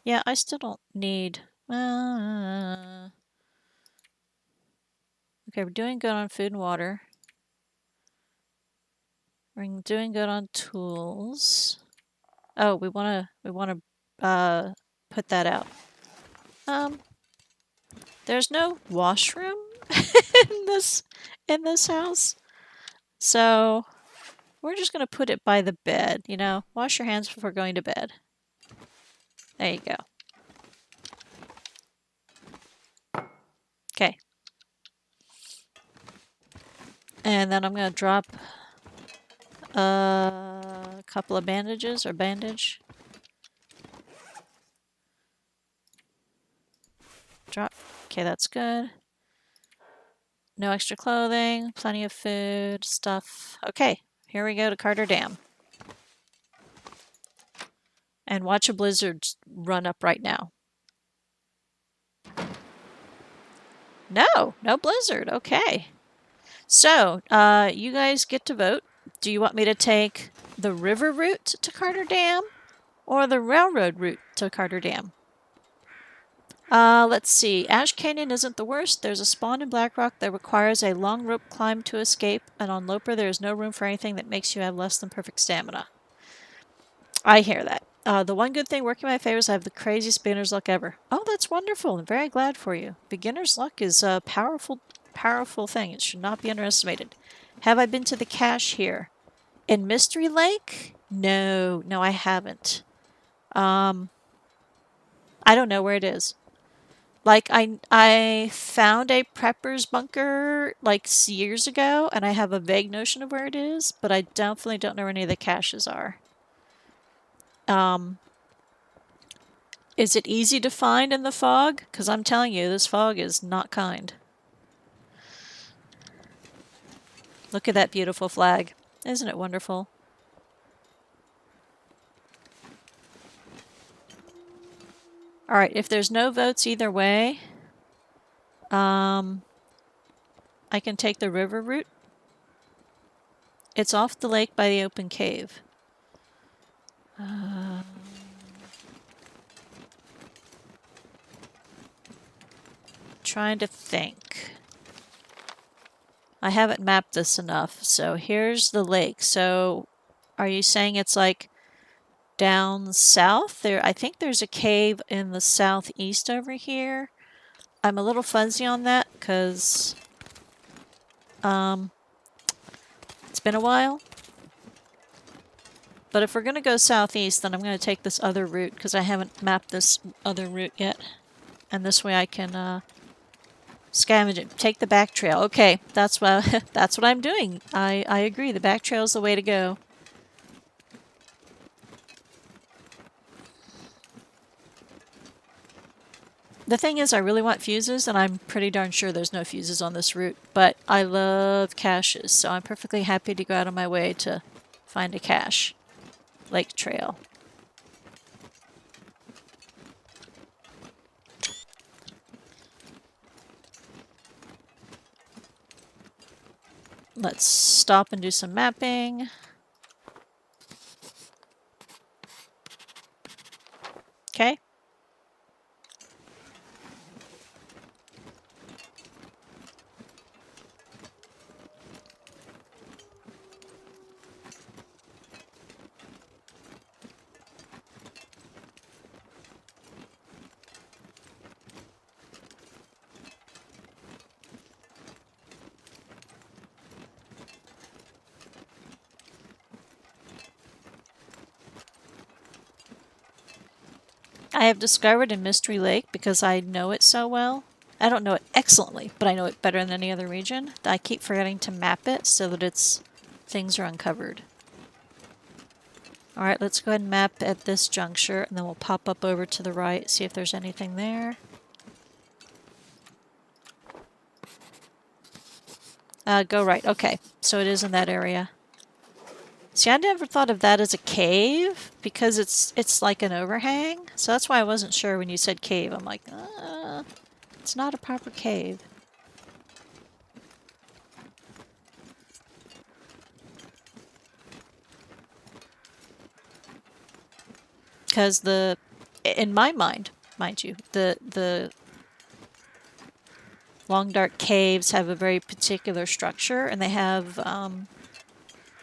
Yeah, I still don't need... okay, we're doing good on food and water. We're doing good on tools. Oh, we wanna put that out. There's no washroom in this house. So we're just gonna put it by the bed, you know. Wash your hands before going to bed. There you go. Okay. And then I'm gonna drop a couple of bandages or bandage. Drop. Okay, that's good. No extra clothing, plenty of food, stuff. Okay, here we go to Carter Dam. And watch a blizzard run up right now. No blizzard. Okay. So, you guys get to vote. Do you want me to take the river route to Carter Dam or the railroad route to Carter Dam? Let's see. Ash Canyon isn't the worst. There's a spawn in Black Rock that requires a long rope climb to escape, and on Loper there is no room for anything that makes you have less than perfect stamina. I hear that. The one good thing working in my favor is I have the craziest beginner's luck ever. Oh, that's wonderful. I'm very glad for you. Beginner's luck is a powerful thing. It should not be underestimated. Have I been to the cache here? In Mystery Lake? No, I haven't. I don't know where it is. Like, I found a prepper's bunker, like, years ago, and I have a vague notion of where it is, but I definitely don't know where any of the caches are. Is it easy to find in the fog? Because I'm telling you, this fog is not kind. Look at that beautiful flag. Isn't it wonderful? Alright, if there's no votes either way, I can take the river route. It's off the lake by the open cave. Trying to think. I haven't mapped this enough. So here's the lake. So are you saying it's like down south? I think there's a cave in the southeast over here. I'm a little fuzzy on that because it's been a while. But if we're going to go southeast, then I'm going to take this other route because I haven't mapped this other route yet. And this way I can scavenge it. Take the back trail. Okay, that's what that's what I'm doing. I agree. The back trail is the way to go. The thing is, I really want fuses, and I'm pretty darn sure there's no fuses on this route. But I love caches, so I'm perfectly happy to go out of my way to find a cache. Lake trail. Let's stop and do some mapping. Okay. I have discovered in Mystery Lake, because I know it so well, I don't know it excellently, but I know it better than any other region, that I keep forgetting to map it so that things are uncovered. Alright, let's go ahead and map at this juncture, and then we'll pop up over to the right, see if there's anything there. Go right. Okay, so it is in that area. See, I never thought of that as a cave because it's like an overhang. So that's why I wasn't sure when you said cave. I'm like, it's not a proper cave. Because in my mind you, the long dark caves have a very particular structure, and they have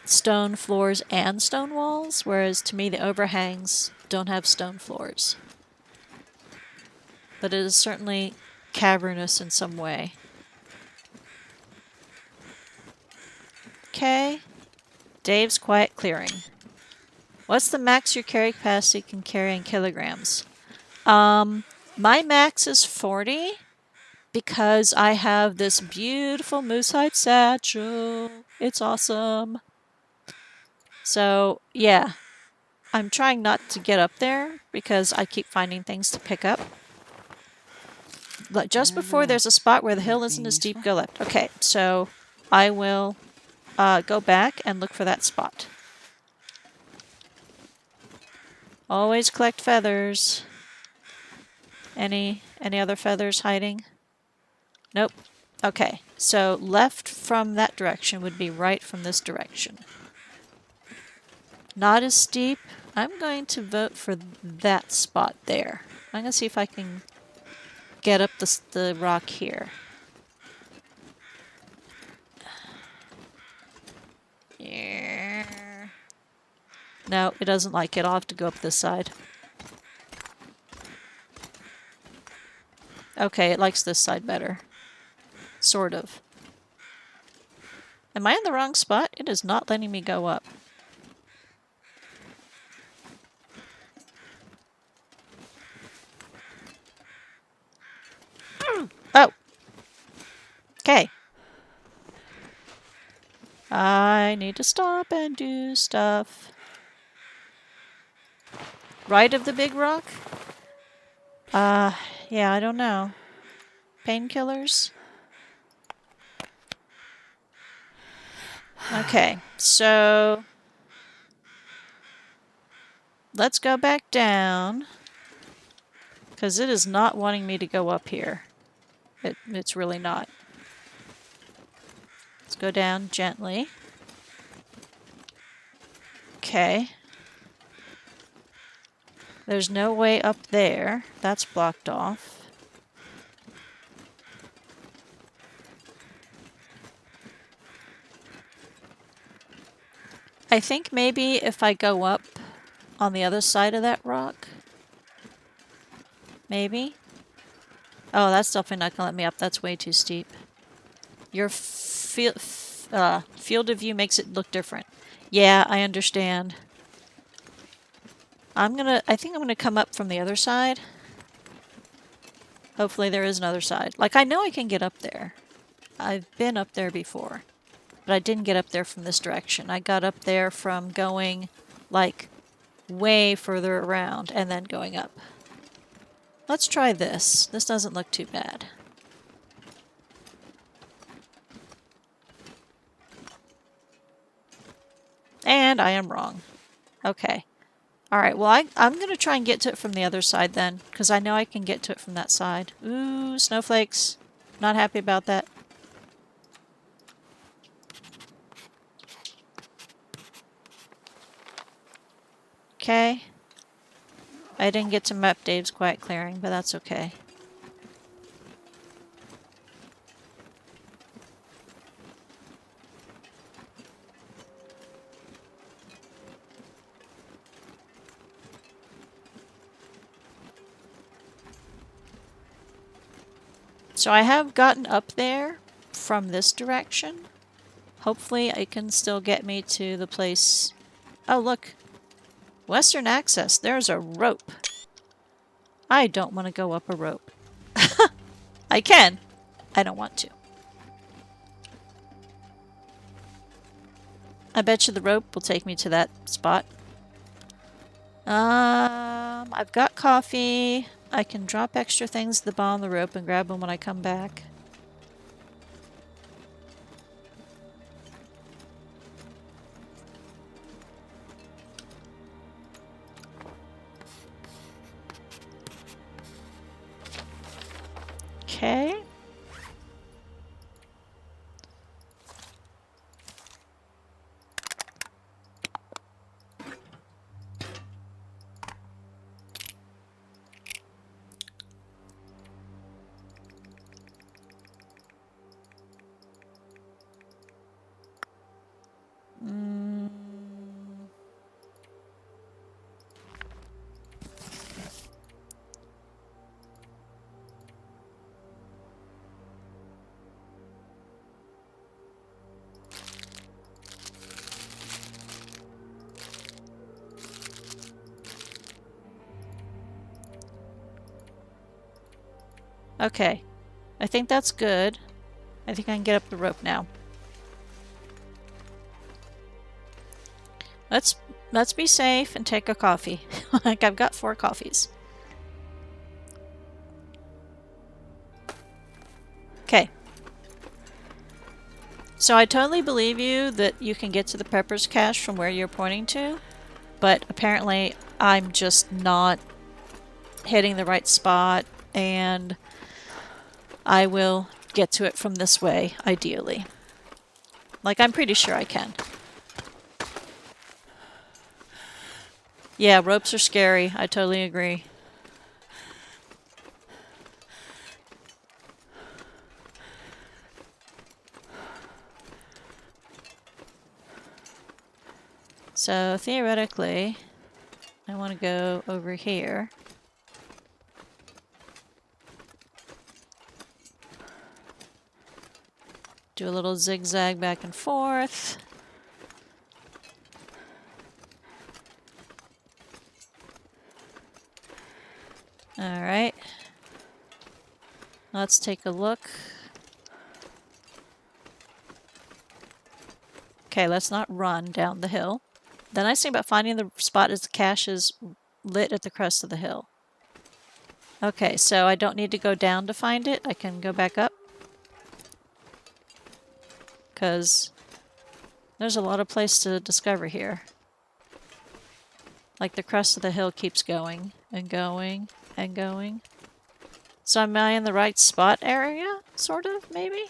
stone floors and stone walls, whereas to me the overhangs don't have stone floors. But it is certainly cavernous in some way. Okay. Dave's quiet clearing. What's the max your carry capacity can carry in kilograms? My max is 40 because I have this beautiful moose hide satchel. It's awesome. So, yeah. I'm trying not to get up there because I keep finding things to pick up. But just before there's a spot where the hill isn't as steep, go left. Okay, so I will go back and look for that spot. Always collect feathers. Any other feathers hiding? Nope. Okay, so left from that direction would be right from this direction. Not as steep. I'm going to vote for that spot there. I'm going to see if I can get up the rock here. Yeah. No, it doesn't like it. I'll have to go up this side. Okay, it likes this side better. Sort of. Am I in the wrong spot? It is not letting me go up. Oh! Okay. I need to stop and do stuff. Right of the big rock? Yeah, I don't know. Painkillers? Okay, so let's go back down. Because it is not wanting me to go up here. It's really not. Let's go down gently. Okay. There's no way up there. That's blocked off. I think maybe if I go up on the other side of that rock. Maybe. Oh, that's definitely not going to let me up. That's way too steep. Your field of view makes it look different. Yeah, I understand. I think I'm gonna come up from the other side. Hopefully there is another side. Like, I know I can get up there. I've been up there before. But I didn't get up there from this direction. I got up there from going, like, way further around and then going up. Let's try this. This doesn't look too bad. And I am wrong. Okay. Alright, well, I'm going to try and get to it from the other side then, because I know I can get to it from that side. Ooh, snowflakes. Not happy about that. Okay. I didn't get to map Dave's quiet clearing, but that's okay. So I have gotten up there from this direction. Hopefully it can still get me to the place... Oh, look. Western access. There's a rope. I don't want to go up a rope. I can. I don't want to. I bet you the rope will take me to that spot. I've got coffee. I can drop extra things at the bottom of the rope and grab them when I come back. Okay. Okay. I think that's good. I think I can get up the rope now. Let's be safe and take a coffee. Like I've got 4 coffees. Okay. So I totally believe you that you can get to the Pepper's cache from where you're pointing to, but apparently I'm just not hitting the right spot, and I will get to it from this way, ideally. Like, I'm pretty sure I can. Yeah, ropes are scary. I totally agree. So, theoretically, I want to go over here. Do a little zigzag back and forth. Alright. Let's take a look. Okay, let's not run down the hill. The nice thing about finding the spot is the cache is lit at the crest of the hill. Okay, so I don't need to go down to find it. I can go back up. Because there's a lot of place to discover here. Like the crest of the hill keeps going and going and going. So am I in the right spot area? Sort of, maybe?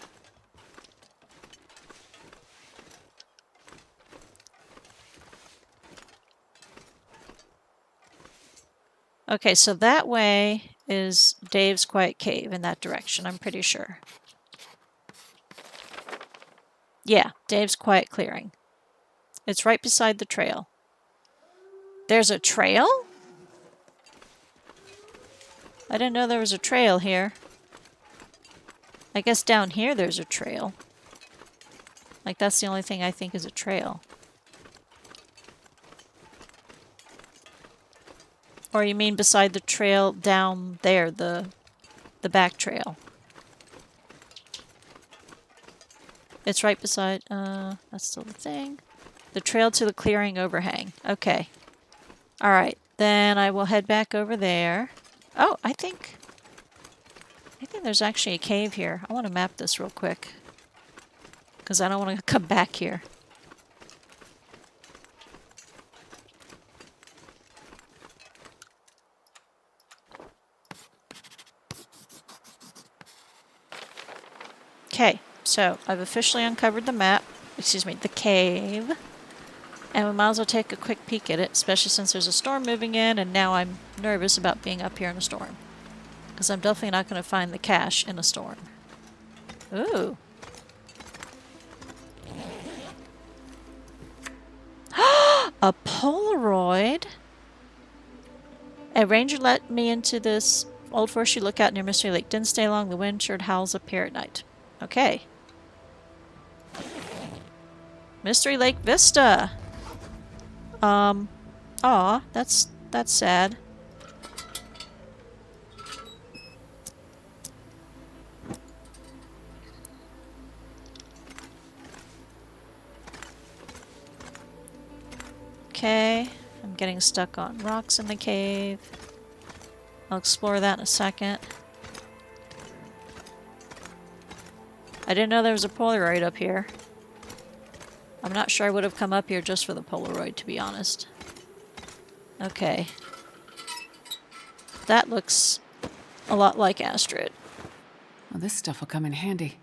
Okay, so that way is Dave's Quiet Cave in that direction, I'm pretty sure. Yeah, Dave's Quiet Clearing. It's right beside the trail. There's a trail? I didn't know there was a trail here. I guess down here there's a trail. Like, that's the only thing I think is a trail. Or you mean beside the trail down there, the back trail? It's right beside, that's still the thing. The trail to the clearing overhang. Okay. Alright, then I will head back over there. Oh, I think there's actually a cave here. I want to map this real quick. Because I don't want to come back here. Okay, so I've officially uncovered the map. Excuse me, the cave. And we might as well take a quick peek at it, especially since there's a storm moving in, and now I'm nervous about being up here in a storm. Because I'm definitely not going to find the cache in a storm. Ooh. A Polaroid? A ranger let me into this old forestry lookout near Mystery Lake. Didn't stay long. The wind sure howls up here at night. Okay. Mystery Lake Vista. Aw, that's sad. Okay, I'm getting stuck on rocks in the cave. I'll explore that in a second. I didn't know there was a Polaroid up here. I'm not sure I would have come up here just for the Polaroid, to be honest. Okay. That looks a lot like Astrid. Well, this stuff will come in handy.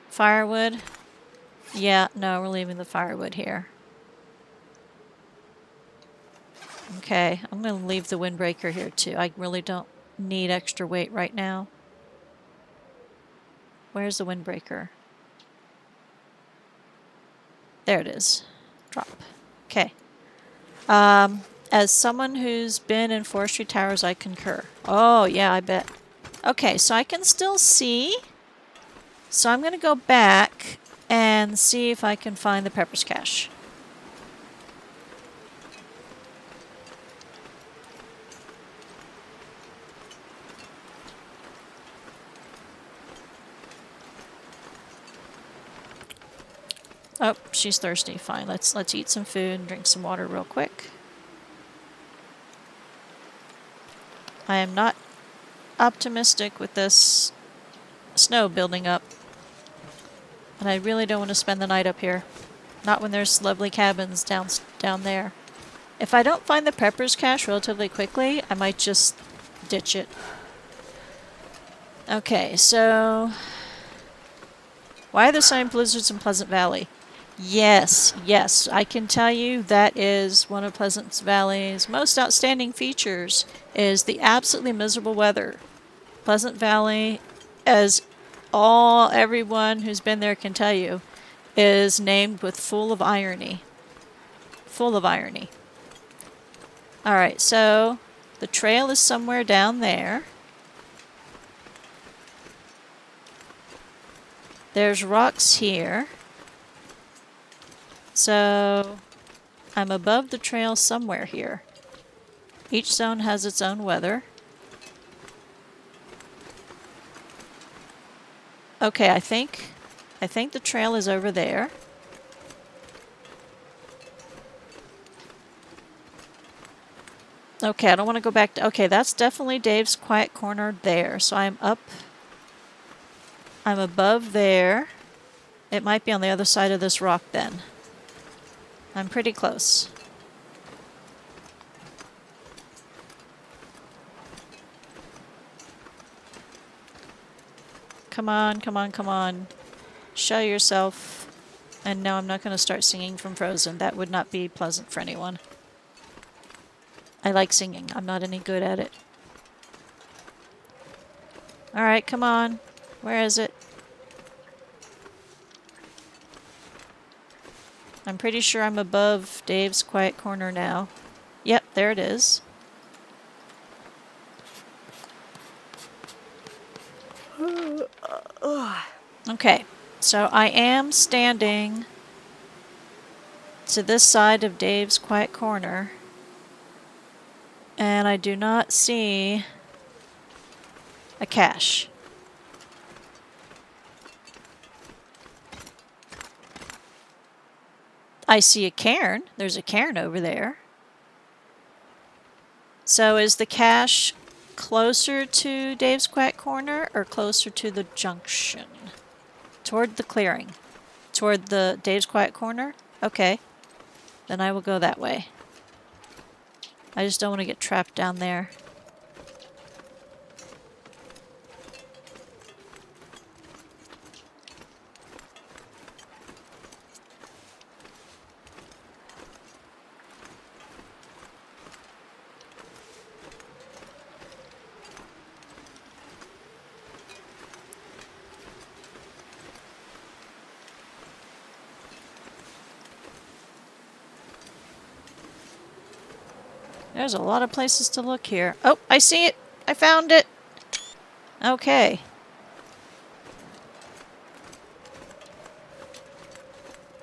Firewood? Yeah, no, we're leaving the firewood here. Okay, I'm going to leave the windbreaker here too. I really don't need extra weight right now. Where's the windbreaker? There it is. Drop. Okay. As someone who's been in forestry towers, I concur. Oh, yeah, I bet. Okay, so I can still see. So I'm going to go back and see if I can find the Pepper's cache. Oh, she's thirsty. Fine. Let's eat some food and drink some water real quick. I am not optimistic with this snow building up. And I really don't want to spend the night up here. Not when there's lovely cabins down there. If I don't find the Pepper's cache relatively quickly, I might just ditch it. Okay, so why are there so many blizzards in Pleasant Valley? Yes, I can tell you that is one of Pleasant Valley's most outstanding features is the absolutely miserable weather. Pleasant Valley, as everyone who's been there can tell you, is named with full of irony. Full of irony. Alright, so the trail is somewhere down there. There's rocks here. So I'm above the trail somewhere here. Each zone has its own weather. Okay, I think the trail is over there. Okay, I don't want to go back to... Okay, that's definitely Dave's quiet corner there. So I'm above there. It might be on the other side of this rock then. I'm pretty close. Come on, come on, come on. Show yourself. And no, I'm not going to start singing from Frozen. That would not be pleasant for anyone. I like singing. I'm not any good at it. Alright, come on. Where is it? I'm pretty sure I'm above Dave's quiet corner now. Yep, there it is. Okay, so I am standing to this side of Dave's quiet corner, and I do not see a cache. I see a cairn. There's a cairn over there. So is the cache closer to Dave's quiet corner or closer to the junction? Toward the clearing. Toward the Dave's quiet corner? Okay. Then I will go that way. I just don't want to get trapped down there. There's a lot of places to look here. Oh, I see it! I found it! Okay.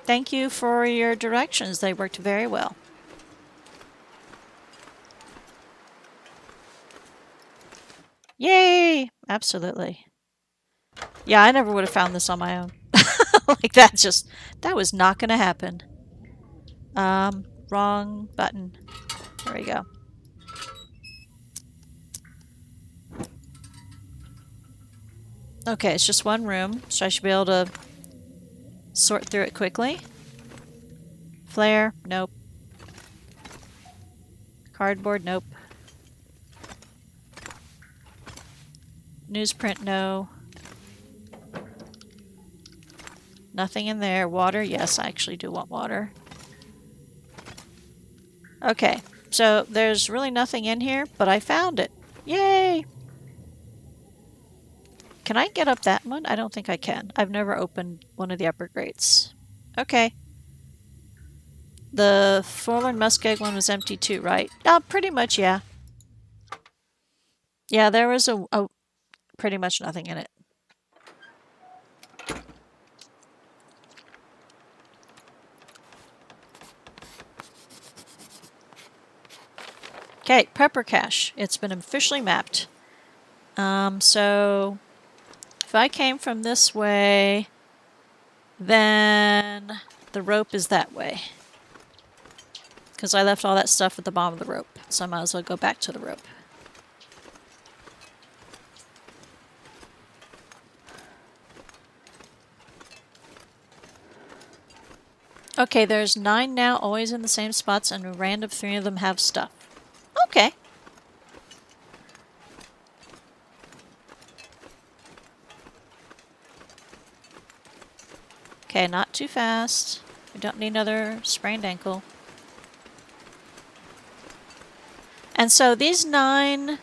Thank you for your directions. They worked very well. Yay! Absolutely. Yeah, I never would have found this on my own. Like that was not gonna happen. Wrong button. There we go. Okay, it's just one room, so I should be able to sort through it quickly. Flare, nope. Cardboard, nope. Newsprint, no. Nothing in there. Water, yes, I actually do want water. Okay, so there's really nothing in here, but I found it. Yay! Can I get up that one? I don't think I can. I've never opened one of the upper grates. Okay. The forlorn muskeg one was empty too, right? Pretty much, yeah. Yeah, there was a pretty much nothing in it. Okay, prepper cache. It's been officially mapped. So if I came from this way, then the rope is that way. Because I left all that stuff at the bottom of the rope, so I might as well go back to the rope. Okay, there's 9 now, always in the same spots, and a random 3 of them have stuff. Okay. Okay, not too fast. We don't need another sprained ankle. And so these 9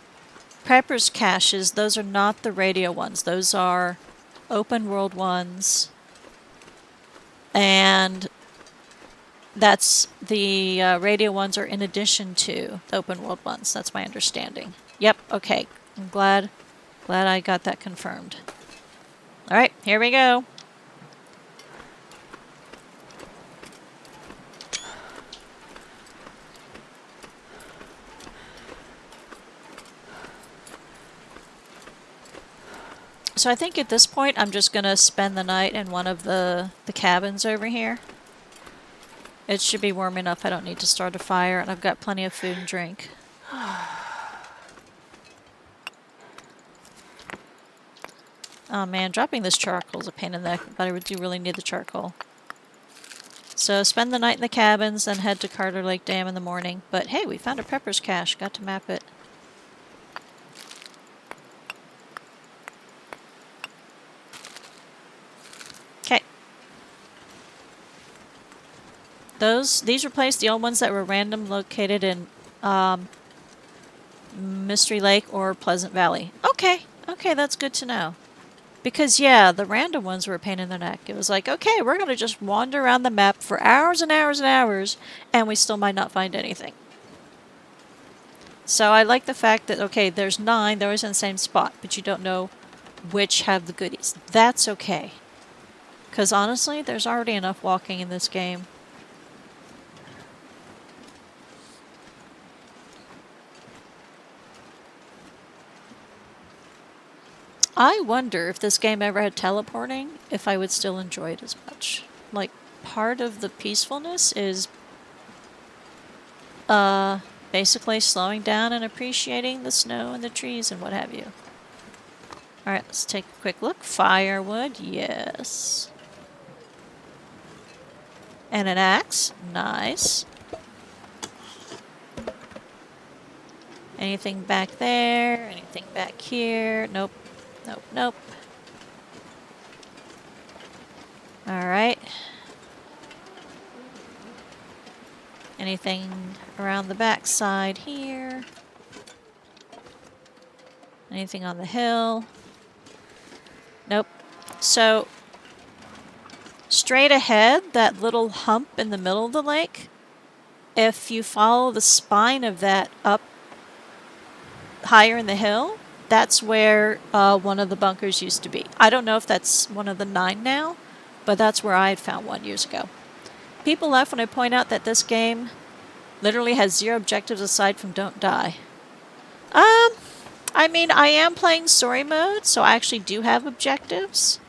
preppers caches, those are not the radio ones. Those are open world ones. And that's the radio ones are in addition to the open world ones. That's my understanding. Yep, okay. I'm glad I got that confirmed. All right, here we go. So I think at this point I'm just going to spend the night in one of the cabins over here. It should be warm enough I don't need to start a fire, and I've got plenty of food and drink. Oh man, dropping this charcoal is a pain in the neck, but I do really need the charcoal. So spend the night in the cabins, then head to Carter Lake Dam in the morning. But hey, we found a prepper's cache. Got to map it. Okay. These replaced the old ones that were random located in Mystery Lake or Pleasant Valley. Okay, that's good to know. Because, yeah, the random ones were a pain in the neck. It was like, okay, we're going to just wander around the map for hours and hours and hours, and we still might not find anything. So I like the fact that, okay, there's 9, they're always in the same spot, but you don't know which have the goodies. That's okay. Because, honestly, there's already enough walking in this game. I wonder if this game ever had teleporting, if I would still enjoy it as much. Like, part of the peacefulness is basically slowing down and appreciating the snow and the trees and what have you. Alright, let's take a quick look. Firewood, yes. And an axe, nice. Anything back there? Anything back here? Nope. Nope. Alright. Anything around the back side here? Anything on the hill? Nope. So, straight ahead, that little hump in the middle of the lake, if you follow the spine of that up higher in the hill, that's where one of the bunkers used to be. I don't know if that's one of the 9 now, but that's where I had found one years ago. People laugh when I point out that this game literally has 0 objectives aside from don't die. I mean, I am playing story mode, so I actually do have objectives.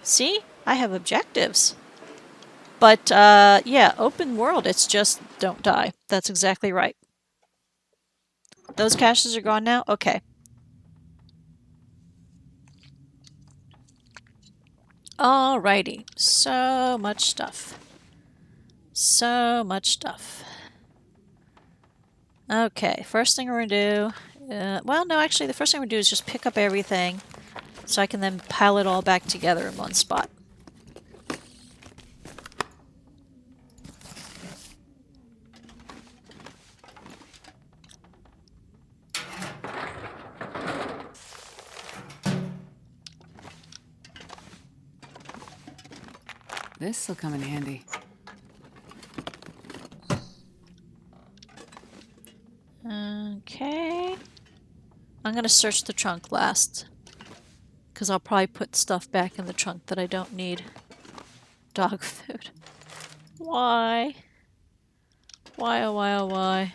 See? I have objectives. But, yeah, open world, it's just don't die. That's exactly right. Those caches are gone now? Okay. Alrighty, so much stuff. Okay, first thing we're gonna do Well, no, actually, the first thing we do is just pick up everything so I can then pile it all back together in one spot. This'll come in handy. Okay. I'm going to search the trunk last, because I'll probably put stuff back in the trunk that I don't need. Dog food. Why? Why, oh why, oh why?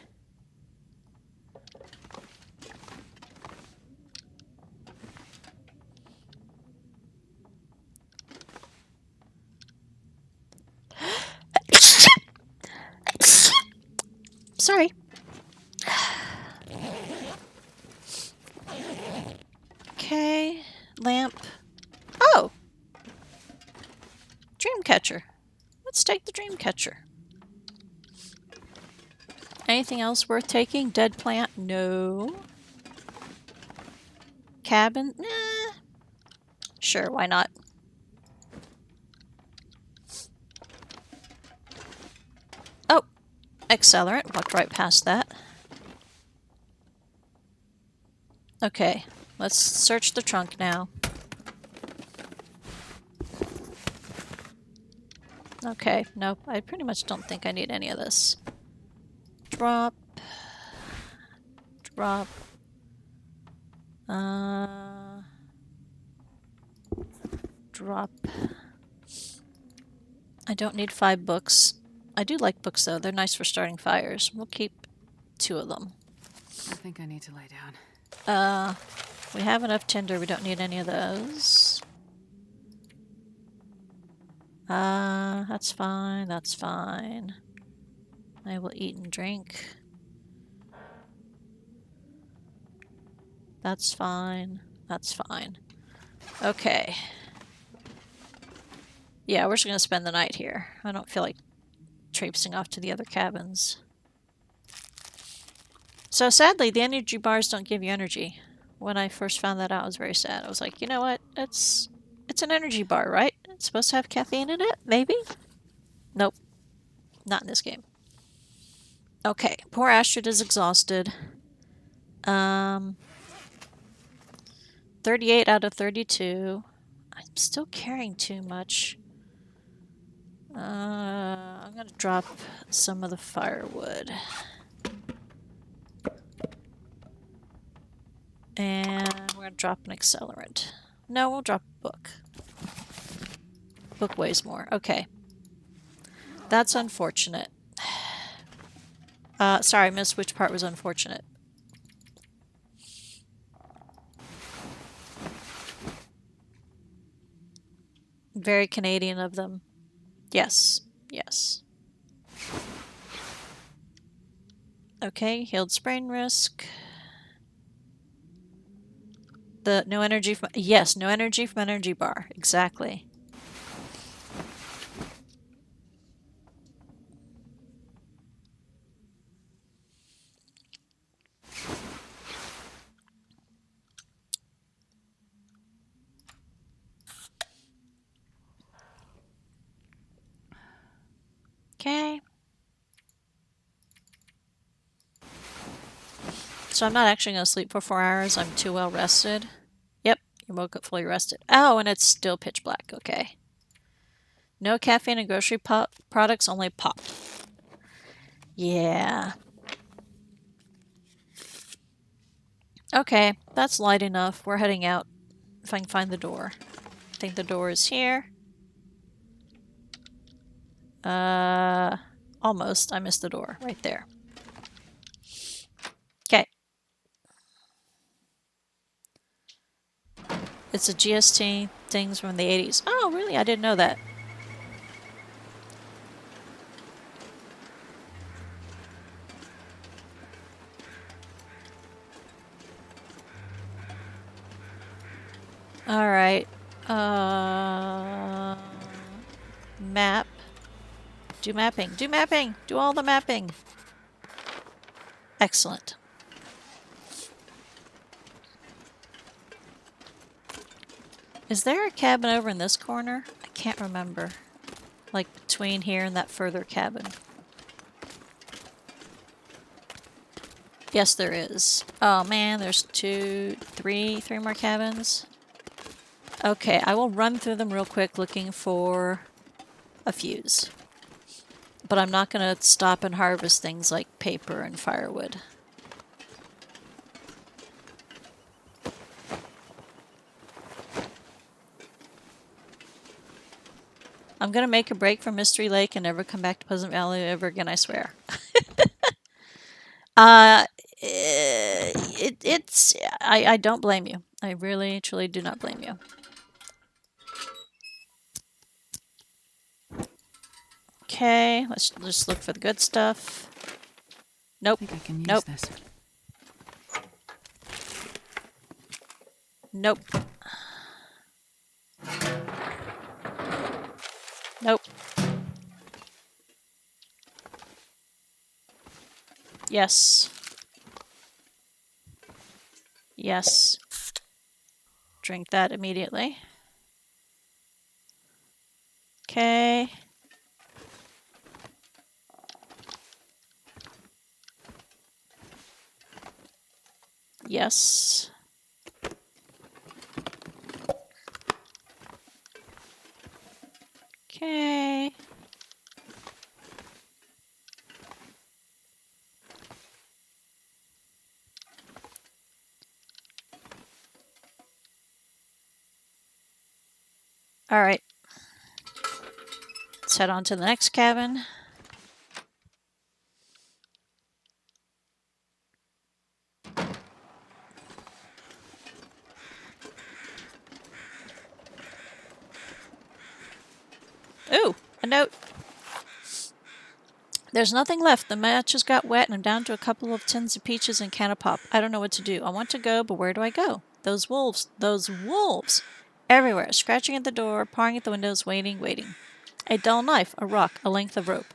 Sorry. Okay. Lamp. Oh! Dreamcatcher. Let's take the Dreamcatcher. Anything else worth taking? Dead plant? No. Cabin? Nah. Sure, why not? Oh! Accelerant. Walked right past that. Okay. Let's search the trunk now. Okay, nope. I pretty much don't think I need any of this. Drop. Drop. Drop. I don't need 5 books. I do like books, though. They're nice for starting fires. We'll keep 2 of them. I think I need to lay down. We have enough tinder. We don't need any of those. That's fine. That's fine. I will eat and drink. That's fine. That's fine. Okay. Yeah, we're just gonna spend the night here. I don't feel like traipsing off to the other cabins. So sadly, the energy bars don't give you energy. When I first found that out, I was very sad. I was like, you know what? It's an energy bar, right? It's supposed to have caffeine in it? Maybe? Nope. Not in this game. Okay, poor Astrid is exhausted. 38 out of 32. I'm still carrying too much. I'm gonna drop some of the firewood. And we're gonna drop an accelerant. No, we'll drop a book. Book weighs more. Okay. That's unfortunate. Sorry, I missed which part was unfortunate. Very Canadian of them. Yes. Yes. Okay, healed sprain risk. The no energy from... Yes, no energy from energy bar. Exactly. Okay. So I'm not actually going to sleep for 4 hours. I'm too well rested. Yep, you woke up fully rested. Oh, and it's still pitch black. Okay. No caffeine and grocery products, only pop. Yeah. Okay, that's light enough. We're heading out. If I can find the door. I think the door is here. Almost. I missed the door. Right there. Okay. It's a GST things from the 80s. Oh, really? I didn't know that. Alright. Map. Do mapping. Do mapping! Do all the mapping! Excellent. Is there a cabin over in this corner? I can't remember. Like between here and that further cabin. Yes, there is. Oh man, there's three more cabins. Okay, I will run through them real quick looking for a fuse. But I'm not going to stop and harvest things like paper and firewood. I'm going to make a break from Mystery Lake and never come back to Pleasant Valley ever again, I swear. I don't blame you. I really, truly do not blame you. Okay, let's just look for the good stuff. Nope. I think I can use Nope. this. Nope. Nope. Yes. Yes. Drink that immediately. Okay. Yes. Okay. All right. Let's head on to the next cabin. Ooh, a note. There's nothing left. The matches got wet and I'm down to a couple of tins of peaches and can of pop. I don't know what to do. I want to go, but where do I go? Those wolves. Everywhere, scratching at the door, pawing at the windows, waiting. A dull knife, a rock, a length of rope.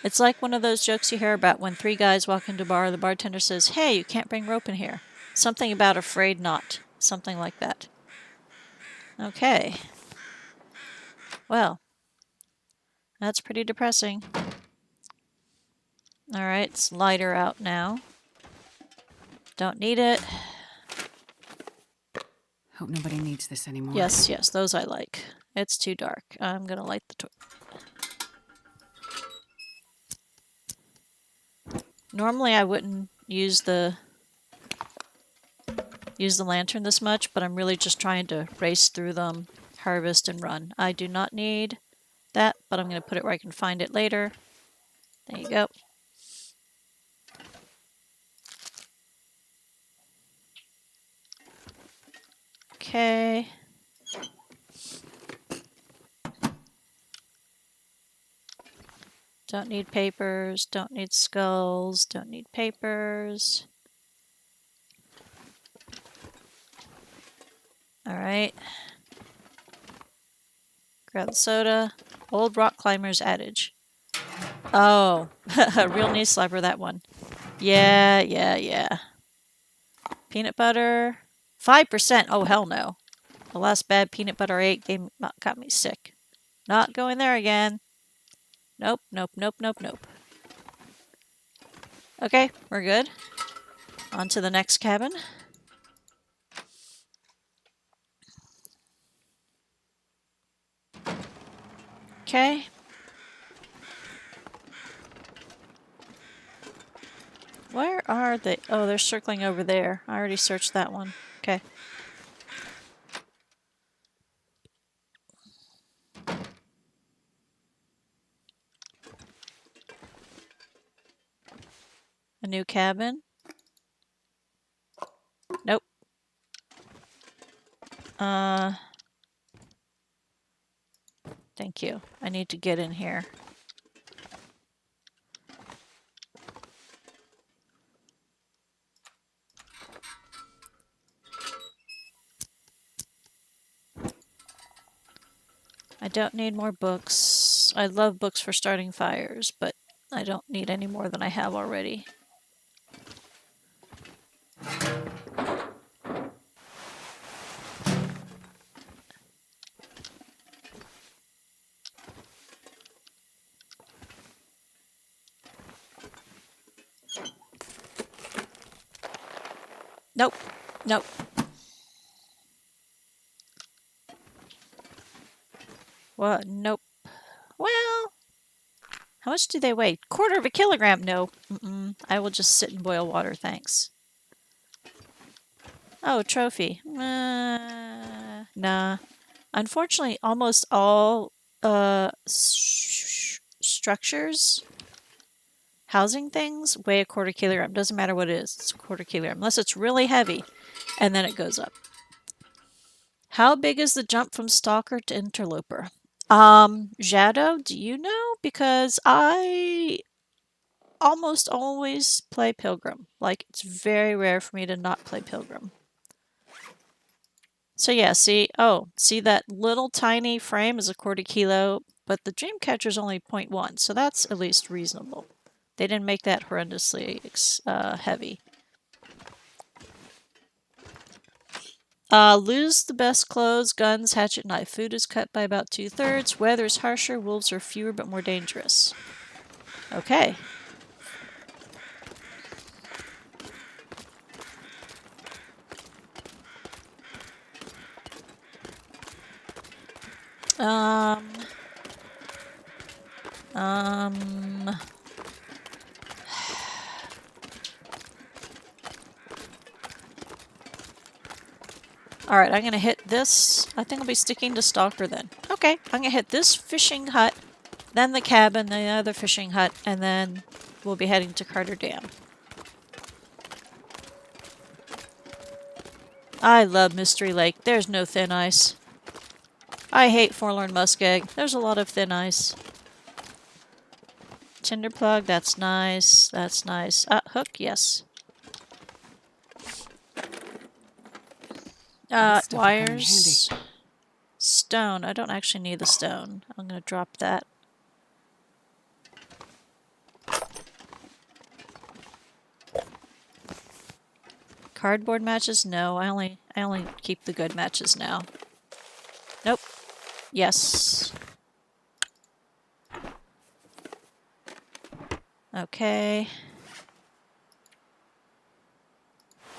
It's like one of those jokes you hear about when three guys walk into a bar. The bartender says, "Hey, you can't bring rope in here." Something about afraid not. Something like that. Okay. Well, that's pretty depressing. Alright, it's lighter out now. Don't need it. Hope nobody needs this anymore. Yes, those I like. It's too dark. I'm gonna light the torch. Normally I wouldn't use the lantern this much, but I'm really just trying to race through them, harvest and run. I do not need that, but I'm gonna put it where I can find it later. There you go. Okay. Don't need papers, don't need skulls, don't need papers. Alright. Grab the soda. Old rock climber's adage. Oh, a real knee slapper, that one. Yeah. Peanut butter. 5%. Oh, hell no. The last bad peanut butter I ate got me sick. Not going there again. Nope. Okay, we're good. On to the next cabin. Okay. Where are they? Oh, they're circling over there. I already searched that one. Okay. A new cabin. Nope. Thank you. I need to get in here. I don't need more books. I love books for starting fires, but I don't need any more than I have already. Nope. Nope. What? Nope. Well, how much do they weigh? Quarter of a kilogram? No. I will just sit and boil water, thanks. Oh, trophy. Nah. Unfortunately, almost all structures, housing things, weigh a quarter kilogram. Doesn't matter what it is, it's a quarter kilogram. Unless it's really heavy, and then it goes up. How big is the jump from stalker to interloper? Jado, do you know? Because I almost always play Pilgrim. Like, it's very rare for me to not play Pilgrim. So yeah, see that little tiny frame is a quarter kilo, but the Dreamcatcher is only 0.1, so that's at least reasonable. They didn't make that horrendously heavy. Lose the best clothes, guns, hatchet, knife. Food is cut by about 2/3. Weather is harsher. Wolves are fewer but more dangerous. Okay. Alright, I'm gonna hit this. I think I'll be sticking to Stalker then. Okay, I'm gonna hit this fishing hut, then the cabin, the other fishing hut, and then we'll be heading to Carter Dam. I love Mystery Lake. There's no thin ice. I hate Forlorn Muskeg. There's a lot of thin ice. Tinder plug, that's nice. That's nice. Hook, yes. Wires. Stone. I don't actually need the stone. I'm gonna drop that. Cardboard matches? No, I only keep the good matches now. Nope. Yes. Okay.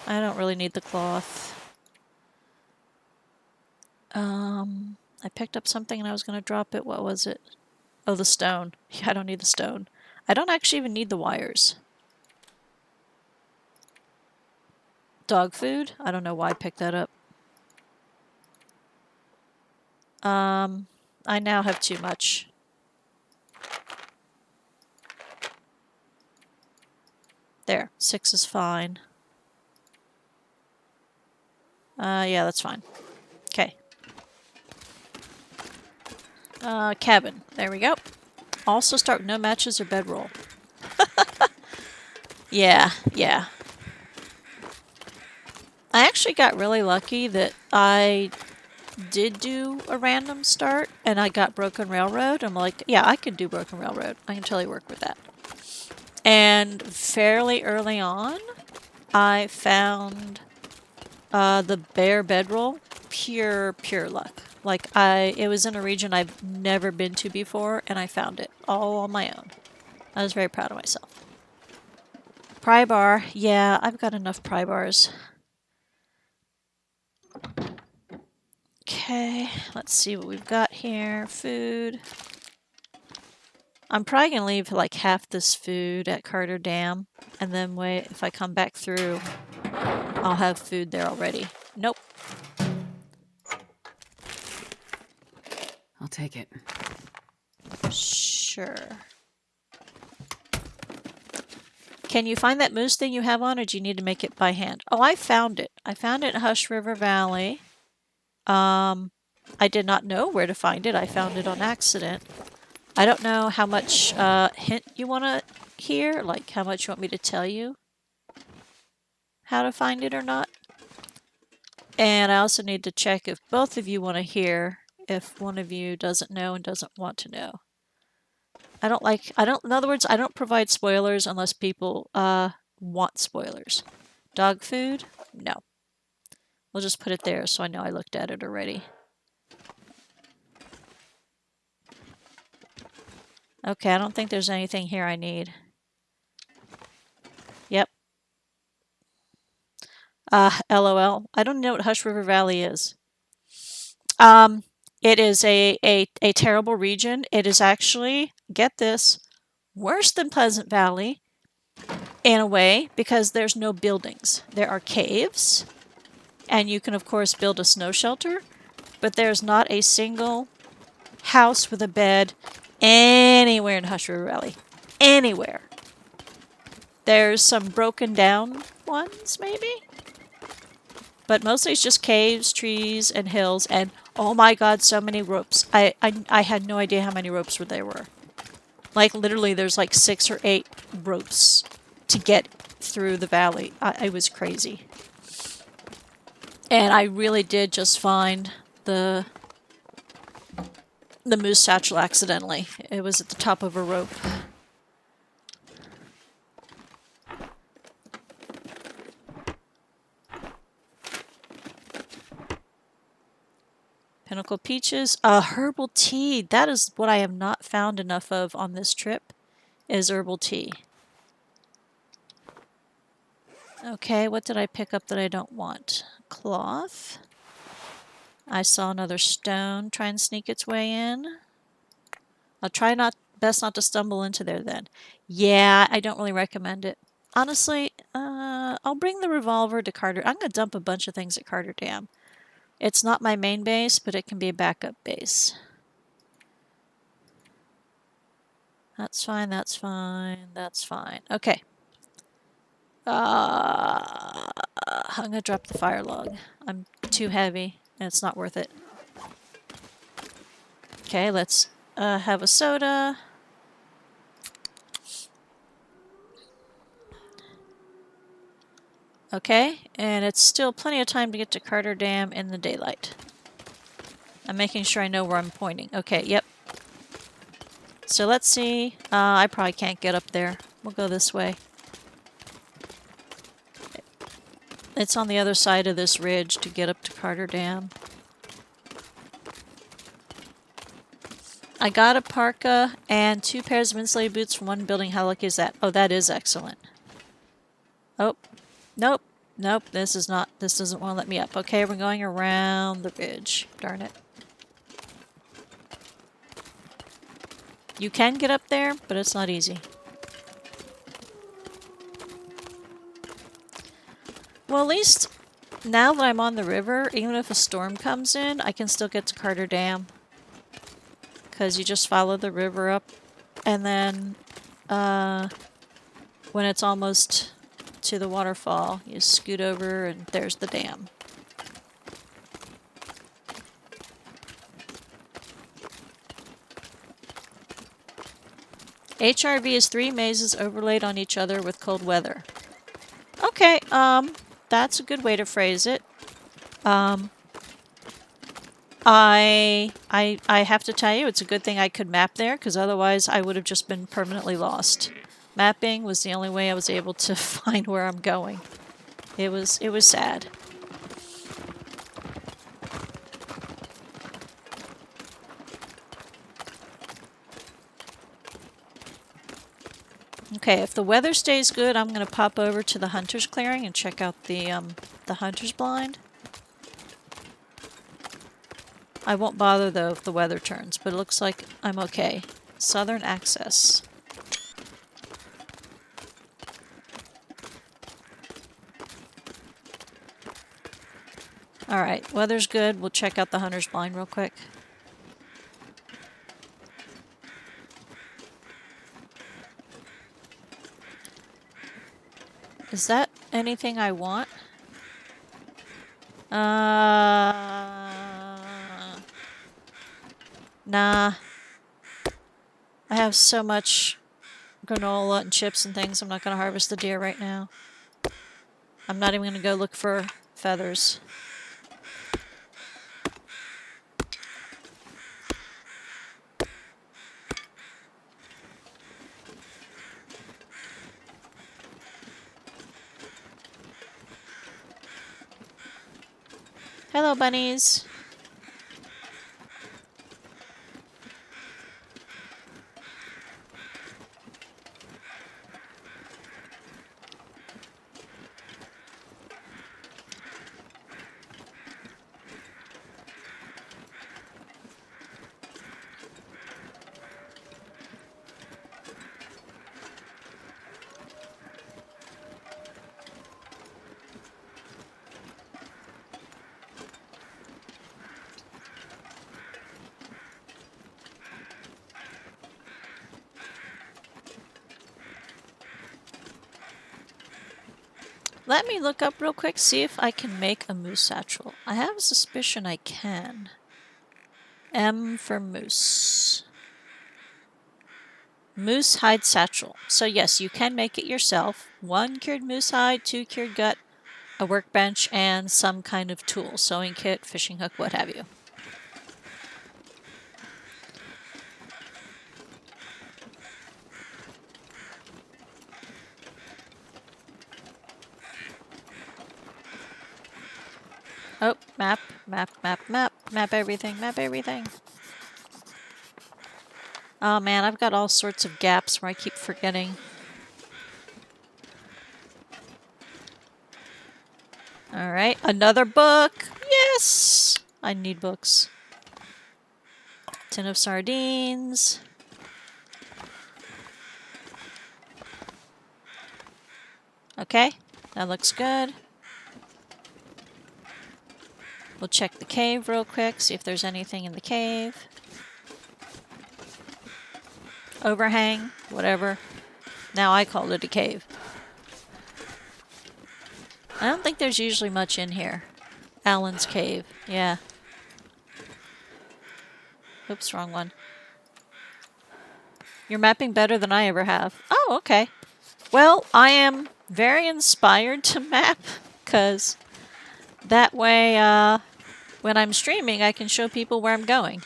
I don't really need the cloth. I picked up something and I was gonna drop it. What was it? Oh, the stone. Yeah, I don't need the stone. I don't actually even need the wires. Dog food? I don't know why I picked that up. I now have too much. There, 6 is fine. Yeah, that's fine. Okay. Cabin. There we go. Also start with no matches or bedroll. Yeah. I actually got really lucky that I did do a random start and I got Broken Railroad. I'm like, yeah, I can do Broken Railroad. I can totally work with that. And fairly early on, I found the bare bedroll. Pure luck. Like, it was in a region I've never been to before, and I found it all on my own. I was very proud of myself. Pry bar. Yeah, I've got enough pry bars. Okay, let's see what we've got here. Food. I'm probably going to leave like half this food at Carter Dam, and then wait, if I come back through, I'll have food there already. Nope. I'll take it. Sure. Can you find that moose thing you have on, or do you need to make it by hand? Oh, I found it. I found it in Hush River Valley. I did not know where to find it. I found it on accident. I don't know how much hint you want to hear, like how much you want me to tell you how to find it or not. And I also need to check if both of you want to hear, if one of you doesn't know and doesn't want to know. in other words, I don't provide spoilers unless people want spoilers. Dog food? No. We'll just put it there so I know I looked at it already. Okay, I don't think there's anything here I need. Yep. LOL. I don't know what Hush River Valley is. Um, it is a terrible region. It is actually, get this, worse than Pleasant Valley in a way because there's no buildings. There are caves, and you can, of course, build a snow shelter, but there's not a single house with a bed anywhere in Hush River Valley. Anywhere. There's some broken down ones, maybe? But mostly it's just caves, trees, and hills, and oh my god, so many ropes. I had no idea how many ropes there were. Like, literally, there's like 6 or 8 ropes to get through the valley. It was crazy. And I really did just find the moose satchel accidentally. It was at the top of a rope. Pinnacle peaches. Herbal tea. That is what I have not found enough of on this trip, is herbal tea. Okay, what did I pick up that I don't want? Cloth. I saw another stone try and sneak its way in. I'll try best not to stumble into there then. Yeah, I don't really recommend it. Honestly, I'll bring the revolver to Carter. I'm going to dump a bunch of things at Carter Dam. It's not my main base, but it can be a backup base. That's fine, that's fine, that's fine. Okay. I'm going to drop the fire log. I'm too heavy, and it's not worth it. Okay, let's have a soda. Okay, and it's still plenty of time to get to Carter Dam in the daylight. I'm making sure I know where I'm pointing. Okay, yep. So let's see. I probably can't get up there. We'll go this way. It's on the other side of this ridge to get up to Carter Dam. I got a parka and 2 pairs of insulated boots from one building. How lucky is that? Oh, that is excellent. Oh, nope. Nope, this doesn't want to let me up. Okay, we're going around the ridge. Darn it. You can get up there, but it's not easy. Well, at least now that I'm on the river, even if a storm comes in, I can still get to Carter Dam. Because you just follow the river up, and then when it's almost to the waterfall, you scoot over and there's the dam. HRV is 3 mazes overlaid on each other with cold weather. Okay, that's a good way to phrase it. I have to tell you, it's a good thing I could map there, because otherwise I would have just been permanently lost. Mapping was the only way I was able to find where I'm going. It was sad. Okay, if the weather stays good, I'm going to pop over to the hunter's clearing and check out the hunter's blind. I won't bother, though, if the weather turns, but it looks like I'm okay. Southern access. Alright, weather's good. We'll check out the hunter's blind real quick. Is that anything I want? Nah. I have so much granola and chips and things, I'm not going to harvest the deer right now. I'm not even going to go look for feathers. Hello, bunnies. let me look up real quick, see if I can make a moose satchel. I have a suspicion I can. M for moose. Moose hide satchel. So yes, you can make it yourself. 1 cured moose hide, 2 cured gut, a workbench, and some kind of tool. Sewing kit, fishing hook, what have you. Oh, map, map, map, map, map everything, map everything. Oh man, I've got all sorts of gaps where I keep forgetting. Alright, another book! Yes! I need books. Tin of sardines. Okay, that looks good. We'll check the cave real quick, see if there's anything in the cave. Overhang, whatever. Now I called it a cave. I don't think there's usually much in here. Alan's cave, yeah. Oops, wrong one. You're mapping better than I ever have. Oh, okay. Well, I am very inspired to map, because that way, when I'm streaming, I can show people where I'm going.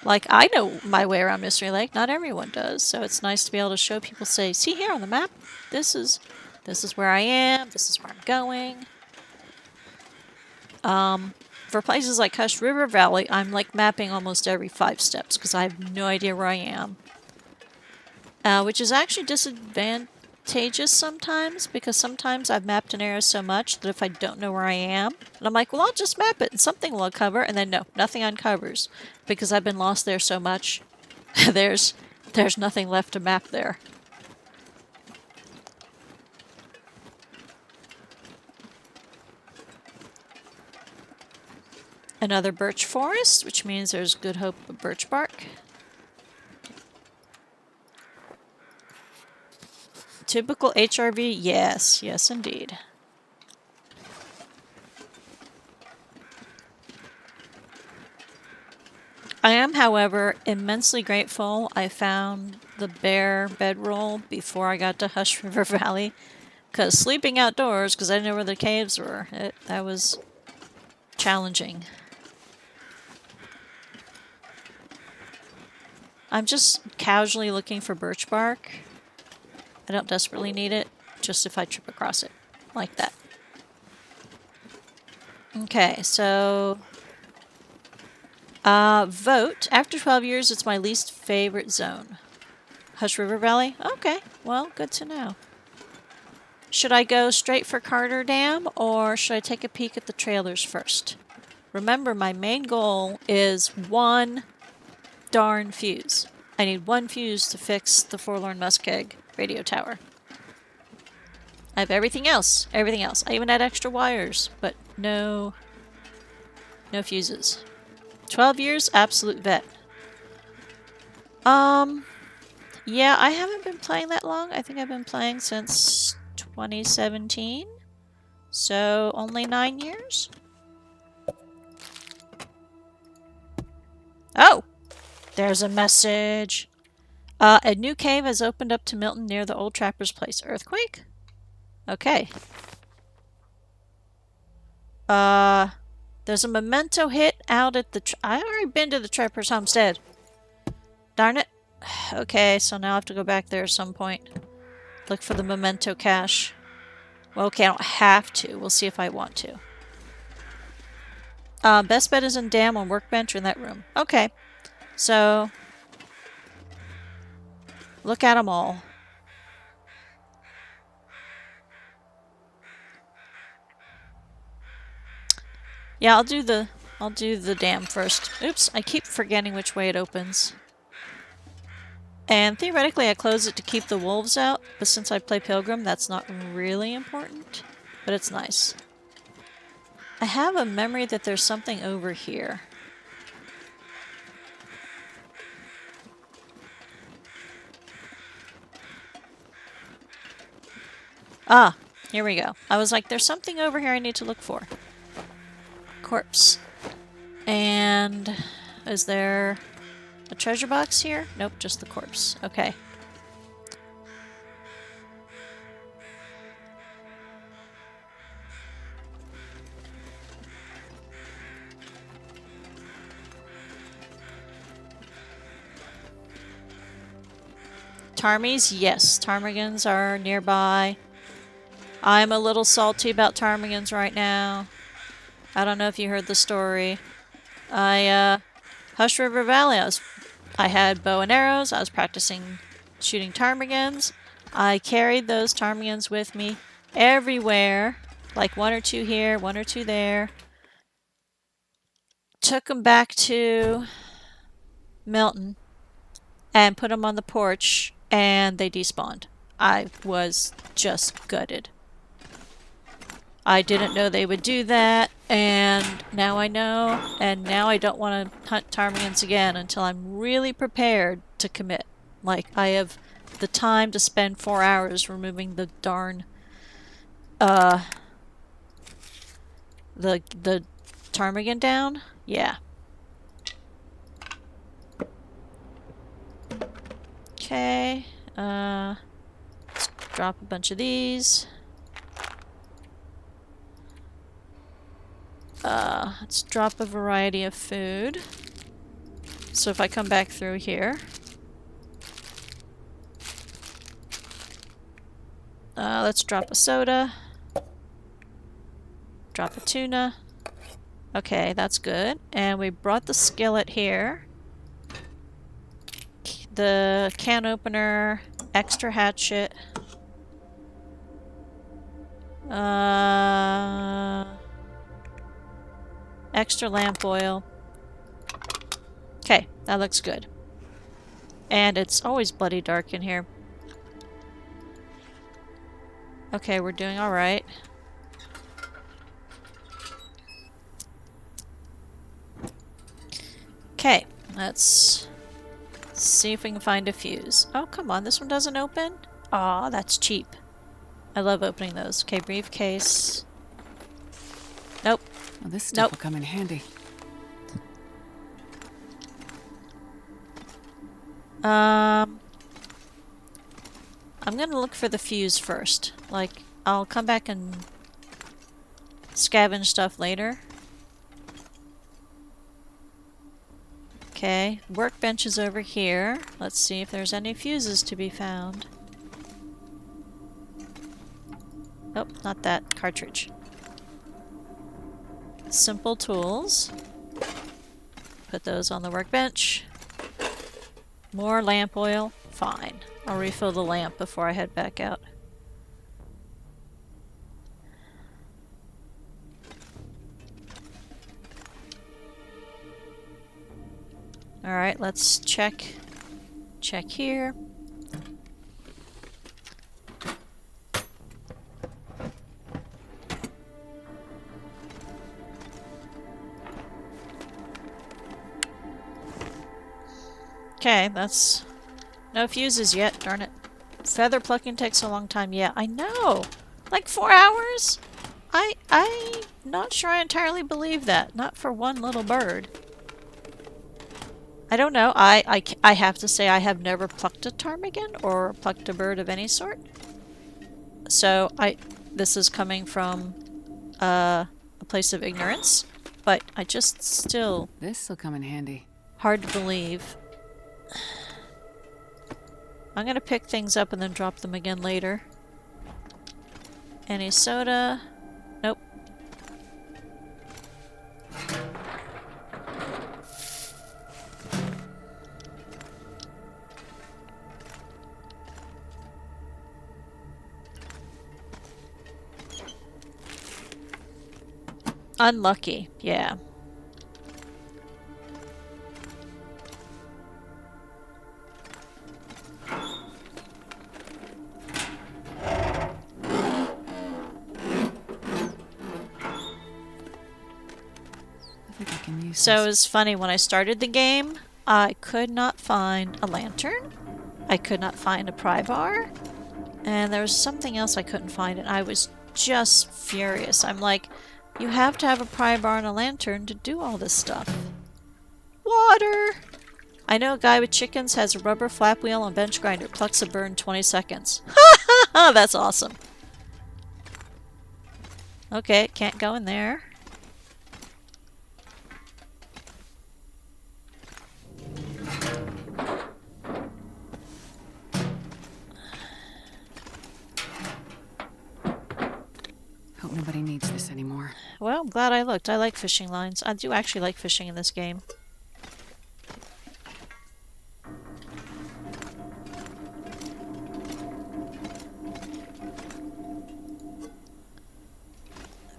Like, I know my way around Mystery Lake. Not everyone does. So it's nice to be able to show people, say, see here on the map, this is where I am, this is where I'm going. For places like Hush River Valley, I'm like mapping almost every 5 steps because I have no idea where I am. Which is actually disadvantageous sometimes, because sometimes I've mapped an area so much that if I don't know where I am, and I'm like, well, I'll just map it and something will uncover, and then no, nothing uncovers because I've been lost there so much. there's nothing left to map there. Another birch forest, which means there's good hope of birch bark. Typical HRV, yes, yes indeed. I am, however, immensely grateful I found the bear bedroll before I got to Hush River Valley, because sleeping outdoors, because I didn't know where the caves were, that was challenging. I'm just casually looking for birch bark. I don't desperately need it, just if I trip across it, like that. Okay, so vote. After 12 years, it's my least favorite zone. Hush River Valley? Okay, well, good to know. Should I go straight for Carter Dam, or should I take a peek at the trailers first? Remember, my main goal is 1 darn fuse. I need 1 fuse to fix the Forlorn Muskeg radio tower. I have everything else. Everything else. I even had extra wires, but no fuses. 12 years, absolute vet. Yeah, I haven't been playing that long. I think I've been playing since 2017. So, only 9 years? Oh! There's a message. A new cave has opened up to Milton near the old trapper's place. Earthquake? Okay. There's a memento hit out at the... I already been to the trapper's homestead. Darn it. Okay, so now I have to go back there at some point. Look for the memento cache. Well, okay, I don't have to. We'll see if I want to. Best bet is in dam on workbench in that room. Okay. So, look at them all. Yeah, I'll do the dam first. Oops, I keep forgetting which way it opens. And theoretically I close it to keep the wolves out, but since I play Pilgrim, that's not really important. But it's nice. I have a memory that there's something over here. Ah, Here we go. I was like, there's something over here I need to look for. Corpse. And is there a treasure box here? Nope, just the corpse. Okay. Ptarmies, yes. Ptarmigans are nearby. I'm a little salty about ptarmigans right now. I don't know if you heard the story. Hush River Valley, I had bow and arrows. I was practicing shooting ptarmigans. I carried those ptarmigans with me everywhere. Like 1 or 2 here, 1 or 2 there. Took them back to Milton and put them on the porch, and they despawned. I was just gutted. I didn't know they would do that, and now I know, and now I don't want to hunt ptarmigans again until I'm really prepared to commit. Like, I have the time to spend 4 hours removing the darn, the ptarmigan down? Yeah. Okay, let's drop a bunch of these. Let's drop a variety of food. So if I come back through here, let's drop a soda. Drop a tuna. Okay, that's good. And we brought the skillet here. The can opener, extra hatchet. Extra lamp oil. Okay, that looks good. And it's always bloody dark in here. Okay, we're doing alright. Okay, let's see if we can find a fuse. Oh, come on, this one doesn't open? Aw, that's cheap. I love opening those. Okay, briefcase. Nope. Well, this stuff will come in handy. I'm gonna look for the fuse first. Like, I'll come back and scavenge stuff later. Okay, workbench is over here. Let's see if there's any fuses to be found. Nope, not that cartridge. Simple tools. Put those on the workbench. More lamp oil. Fine. I'll refill the lamp before I head back out. Alright, let's check here. Okay, that's no fuses yet, darn it. Feather plucking takes a long time. Yeah, I know. Like 4 hours? I'm not sure I entirely believe that. Not for one little bird. I don't know. I have to say I have never plucked a ptarmigan or plucked a bird of any sort. So this is coming from a place of ignorance, but I just still... This'll come in handy. Hard to believe. I'm gonna pick things up and then drop them again later. Any soda? Nope. Unlucky, yeah. So it was funny, when I started the game, I could not find a lantern, I could not find a pry bar, and there was something else I couldn't find, and I was just furious. I'm like, you have to have a pry bar and a lantern to do all this stuff. Water! I know a guy with chickens has a rubber flap wheel and bench grinder. Plucks a bird in 20 seconds. Ha! That's awesome. Okay, can't go in there. Hope nobody needs this anymore. Well, I'm glad I looked. I like fishing lines. I do actually like fishing in this game.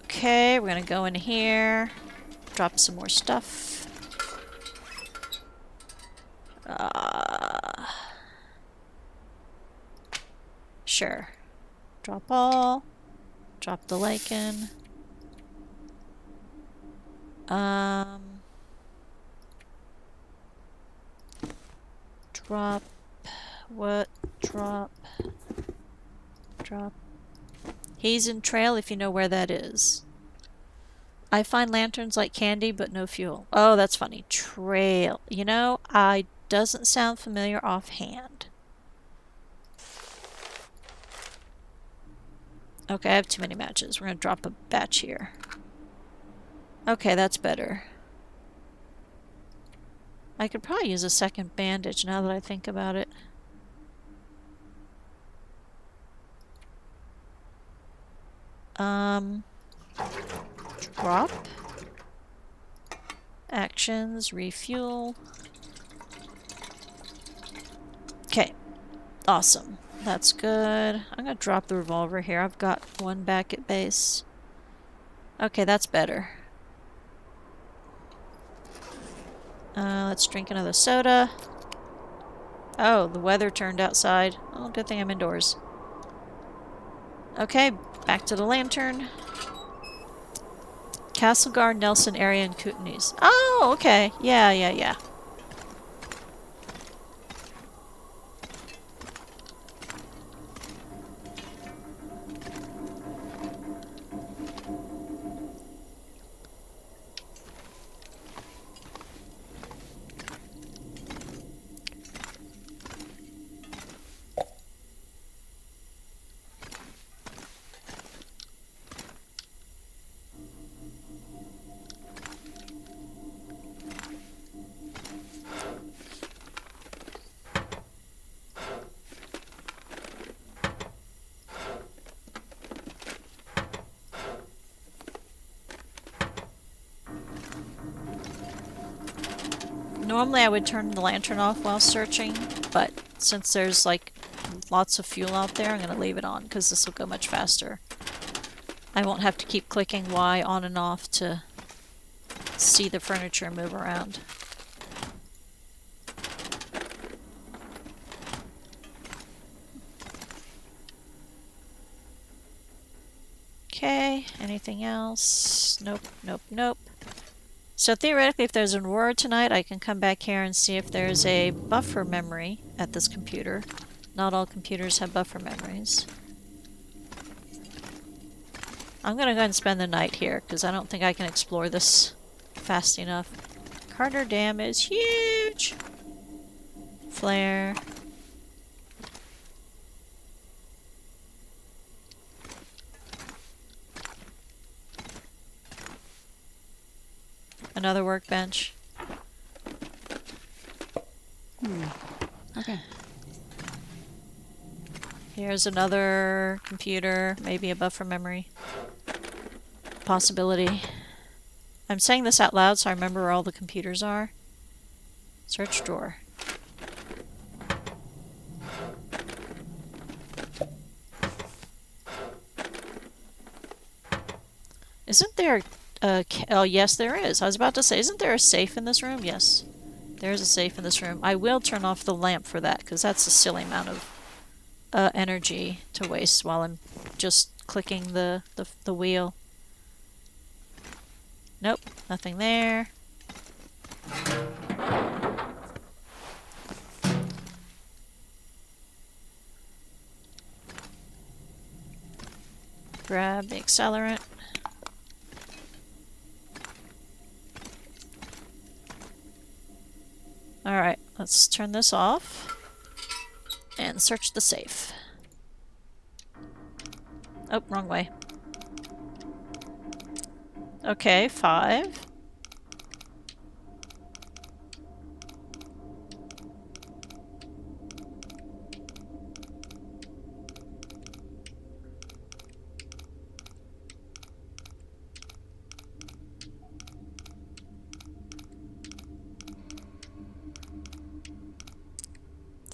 Okay, we're gonna go in here, drop some more stuff. Sure. Drop all. Drop the lichen. Drop. What? Drop. Drop. Hazen Trail, if you know where that is. I find lanterns like candy, but no fuel. Oh, that's funny. Trail. You know, I doesn't sound familiar offhand. Okay, I have too many matches. We're gonna drop a batch here. Okay, that's better. I could probably use a second bandage now that I think about it. Drop. Actions, refuel. Okay, awesome. That's good. I'm gonna drop the revolver here. I've got one back at base. Okay, that's better. Let's drink another soda. Oh, the weather turned outside. Oh, good thing I'm indoors. Okay, back to the lantern. Castlegar, Nelson area, and Kootenays. Oh, okay. Yeah. Normally I would turn the lantern off while searching, but since there's like lots of fuel out there, I'm going to leave it on because this will go much faster. I won't have to keep clicking Y on and off to see the furniture move around. Okay, anything else? Nope. So theoretically, if there's an Aurora tonight, I can come back here and see if there's a buffer memory at this computer. Not all computers have buffer memories. I'm gonna go ahead and spend the night here, because I don't think I can explore this fast enough. Carter Dam is huge! Flare. Another workbench. Okay. Here's another computer, maybe a buffer memory. Possibility. I'm saying this out loud so I remember where all the computers are. Search drawer. Isn't there oh, yes, there is. I was about to say, isn't there a safe in this room? Yes, there's a safe in this room. I will turn off the lamp for that, because that's a silly amount of energy to waste while I'm just clicking the wheel. Nope, nothing there. Grab the accelerant. Alright, let's turn this off and search the safe. Oh, wrong way. Okay, 5.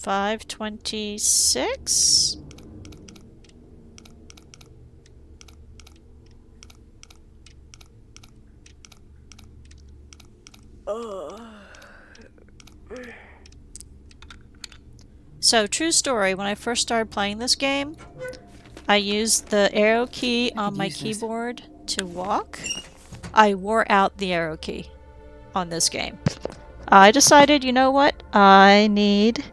$5.26. So, true story, when I first started playing this game, I used the arrow key on my keyboard to walk. I wore out the arrow key on this game. I decided, you know what? I need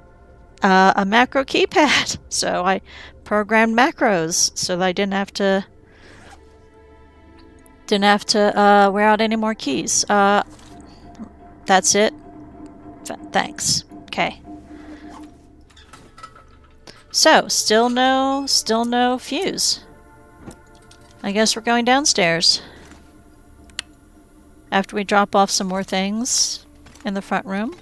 a macro keypad. So I programmed macros so that I didn't have to wear out any more keys. That's it. Thanks. Okay. So, still no fuse. I guess we're going downstairs. After we drop off some more things in the front room.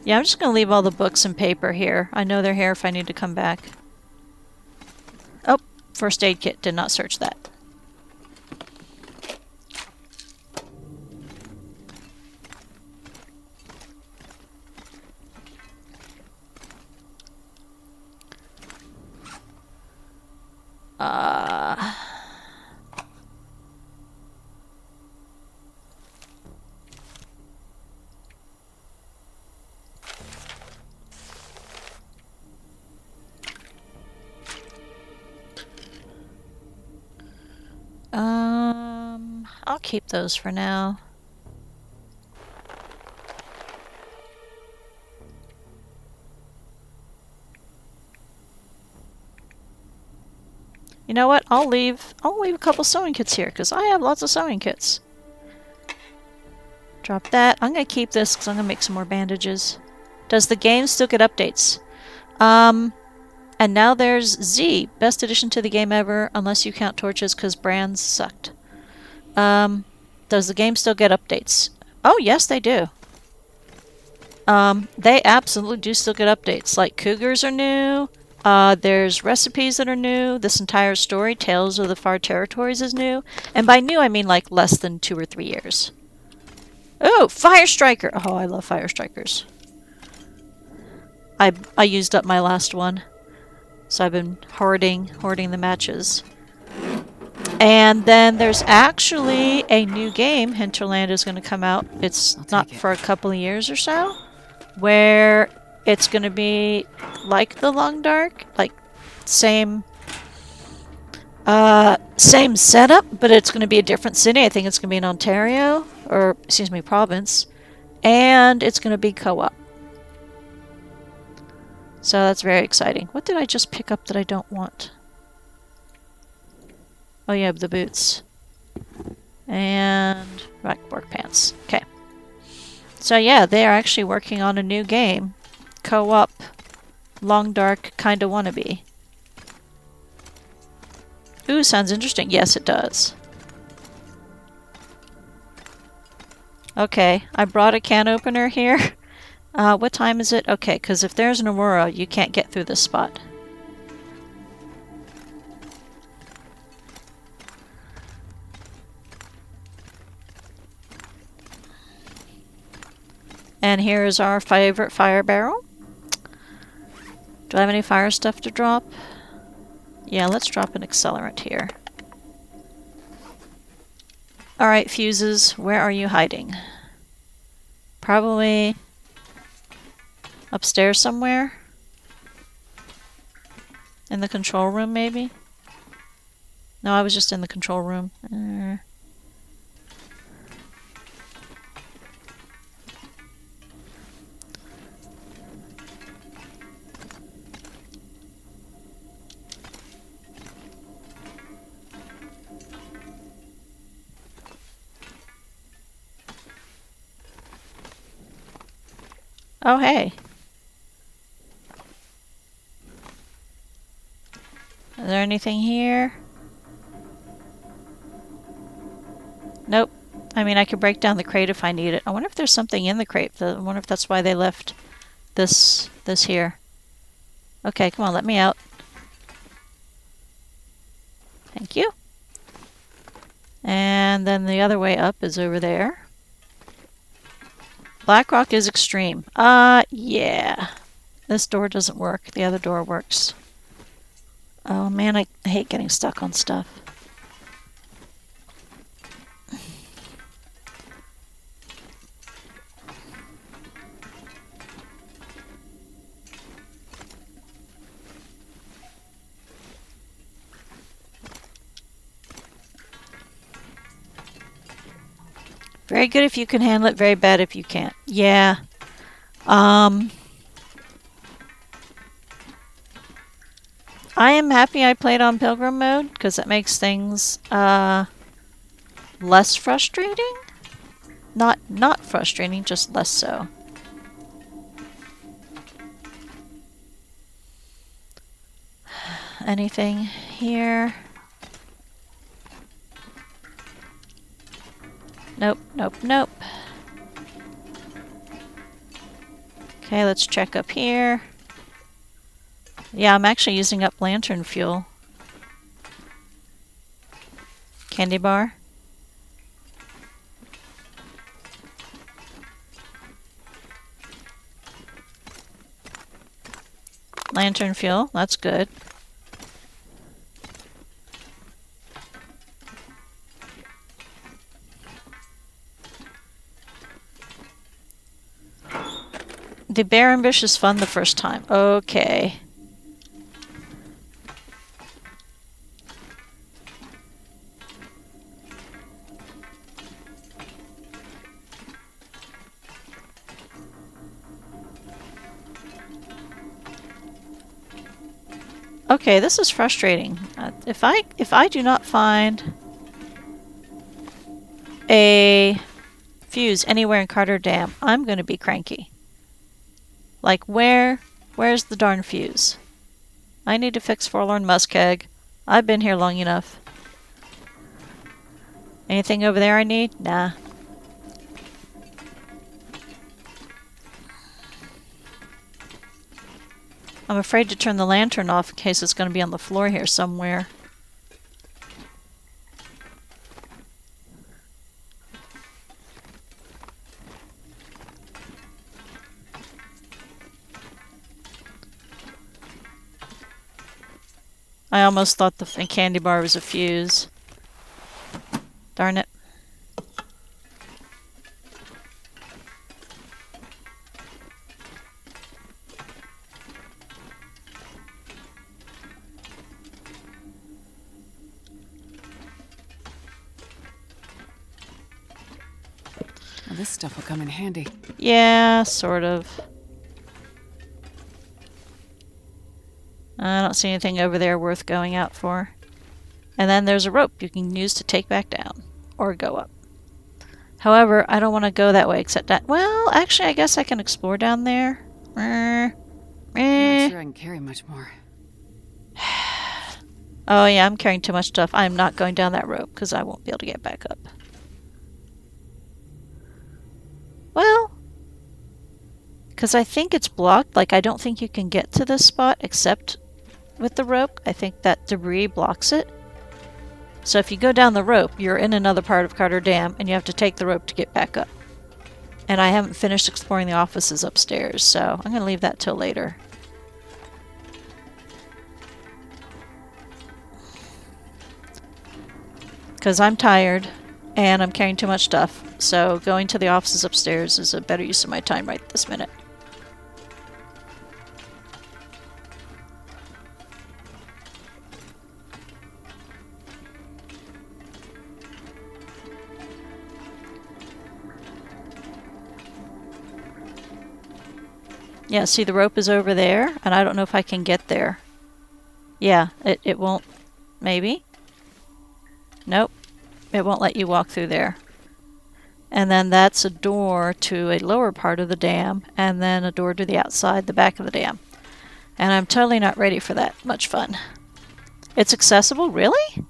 Yeah, I'm just going to leave all the books and paper here. I know they're here if I need to come back. Oh, first aid kit. Did not search that. I'll keep those for now. You know what? I'll leave a couple sewing kits here because I have lots of sewing kits. Drop that. I'm gonna keep this because I'm gonna make some more bandages. Does the game still get updates? And now there's Z, best addition to the game ever, unless you count torches because brands sucked. Does the game still get updates? Oh, yes, they do. They absolutely do still get updates. Like, cougars are new. There's recipes that are new. This entire story, Tales of the Far Territories, is new. And by new, I mean like less than 2 or 3 years. Oh, Fire Striker! Oh, I love Fire Strikers. I used up my last one. So I've been hoarding the matches. And then there's actually a new game, Hinterland, is going to come out. It's not for a couple of years or so, where it's going to be like the Long Dark, like same setup, but it's going to be a different city. I think it's going to be in Ontario, or excuse me, province, and it's going to be co-op. So that's very exciting. What did I just pick up that I don't want? Oh yeah, the boots. And work pants. Okay. So yeah, they are actually working on a new game. Co-op, Long Dark, kinda wannabe. Ooh, sounds interesting. Yes, it does. Okay, I brought a can opener here. What time is it? Okay, because if there's an Aurora, you can't get through this spot. And here is our favorite fire barrel. Do I have any fire stuff to drop? Yeah, let's drop an accelerant here. Alright, fuses, where are you hiding? Probably upstairs somewhere? In the control room, maybe? No, I was just in the control room. Oh, hey. Is there anything here? Nope. I mean, I could break down the crate if I need it. I wonder if there's something in the crate. I wonder if that's why they left this here. Okay, come on, let me out. Thank you. And then the other way up is over there. Blackrock is extreme. Yeah. This door doesn't work. The other door works. Oh man, I hate getting stuck on stuff. Very good if you can handle it, very bad if you can't. Yeah. I am happy I played on Pilgrim mode, because that makes things, less frustrating? Not frustrating, just less so. Anything here? Nope, nope, nope. Okay, let's check up here. Yeah, I'm actually using up lantern fuel. Candy bar. Lantern fuel, that's good. The bear ambush is fun the first time. Okay. Okay, this is frustrating. If I do not find a fuse anywhere in Carter Dam, I'm going to be cranky. Like, where's the darn fuse? I need to fix Forlorn Muskeg. I've been here long enough. Anything over there I need? Nah. I'm afraid to turn the lantern off in case it's going to be on the floor here somewhere. I almost thought the candy bar was a fuse. Darn it. Well, this stuff will come in handy. Yeah, sort of. I don't see anything over there worth going out for. And then there's a rope you can use to take back down. Or go up. However, I don't want to go that way except that... Well, actually, I guess I can explore down there. I'm not sure I can carry much more. Oh yeah, I'm carrying too much stuff. I'm not going down that rope because I won't be able to get back up. Well, because I think it's blocked. Like, I don't think you can get to this spot except with the rope. I think that debris blocks it. So if you go down the rope, you're in another part of Carter Dam, and you have to take the rope to get back up. And I haven't finished exploring the offices upstairs, so I'm going to leave that till later. Because I'm tired, and I'm carrying too much stuff, so going to the offices upstairs is a better use of my time right this minute. Yeah, see the rope is over there, and I don't know if I can get there. Yeah, it won't... Maybe? Nope. It won't let you walk through there. And then that's a door to a lower part of the dam, and then a door to the outside, the back of the dam. And I'm totally not ready for that much fun. It's accessible? Really?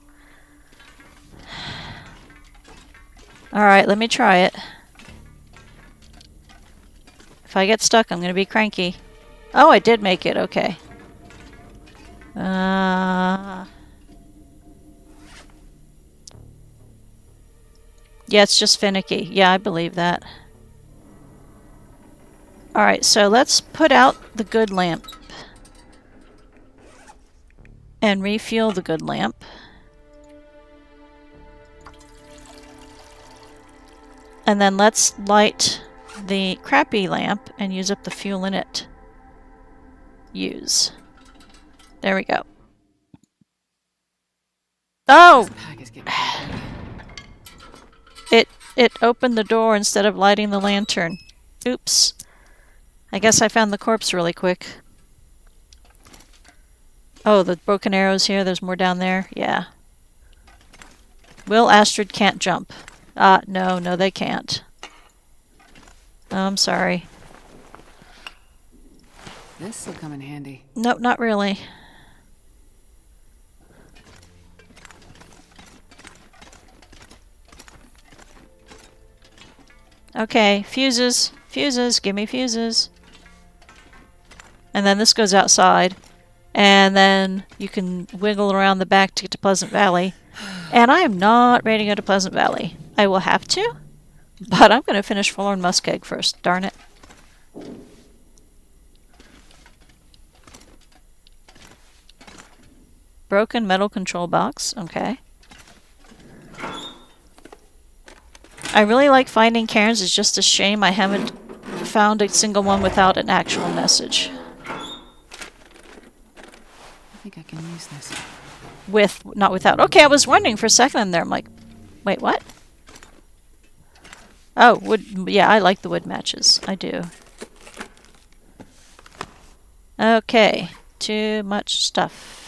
Alright, let me try it. If I get stuck, I'm going to be cranky. Oh, I did make it. Okay. Yeah, it's just finicky. Yeah, I believe that. Alright, so let's put out the good lamp. And refuel the good lamp. And then let's light the crappy lamp and use up the fuel in it. Use. There we go. Oh! It opened the door instead of lighting the lantern. Oops. I guess I found the corpse really quick. Oh, the broken arrows here. There's more down there. Yeah. Will Astrid can't jump. No, they can't. Oh, I'm sorry. This'll come in handy. Nope, not really. Okay, fuses. Fuses, give me fuses. And then this goes outside. And then you can wiggle around the back to get to Pleasant Valley. And I am not ready to go to Pleasant Valley. I will have to, but I'm going to finish Forlorn Muskeg first. Darn it. Broken metal control box. Okay. I really like finding cairns. It's just a shame I haven't found a single one without an actual message. I think I can use this. With, not without. Okay, I was wondering for a second in there. I'm like, wait, what? Oh, wood. Yeah, I like the wood matches. I do. Okay, too much stuff.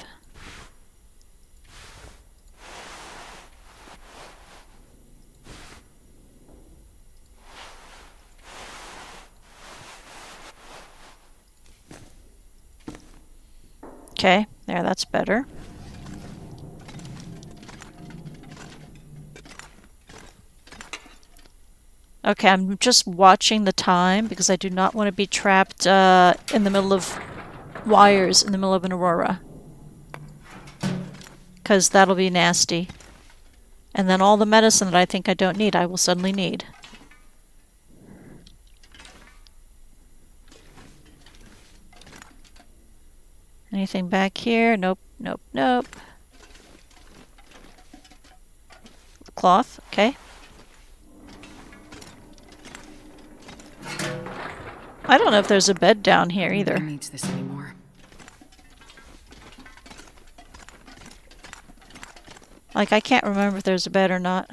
Okay, there, that's better. Okay, I'm just watching the time because I do not want to be trapped in the middle of wires in the middle of an aurora. Because that'll be nasty. And then all the medicine that I think I don't need, I will suddenly need. Anything back here? Nope, nope, nope. Cloth, okay. I don't know if there's a bed down here either. Nobody needs this anymore. Like, I can't remember if there's a bed or not.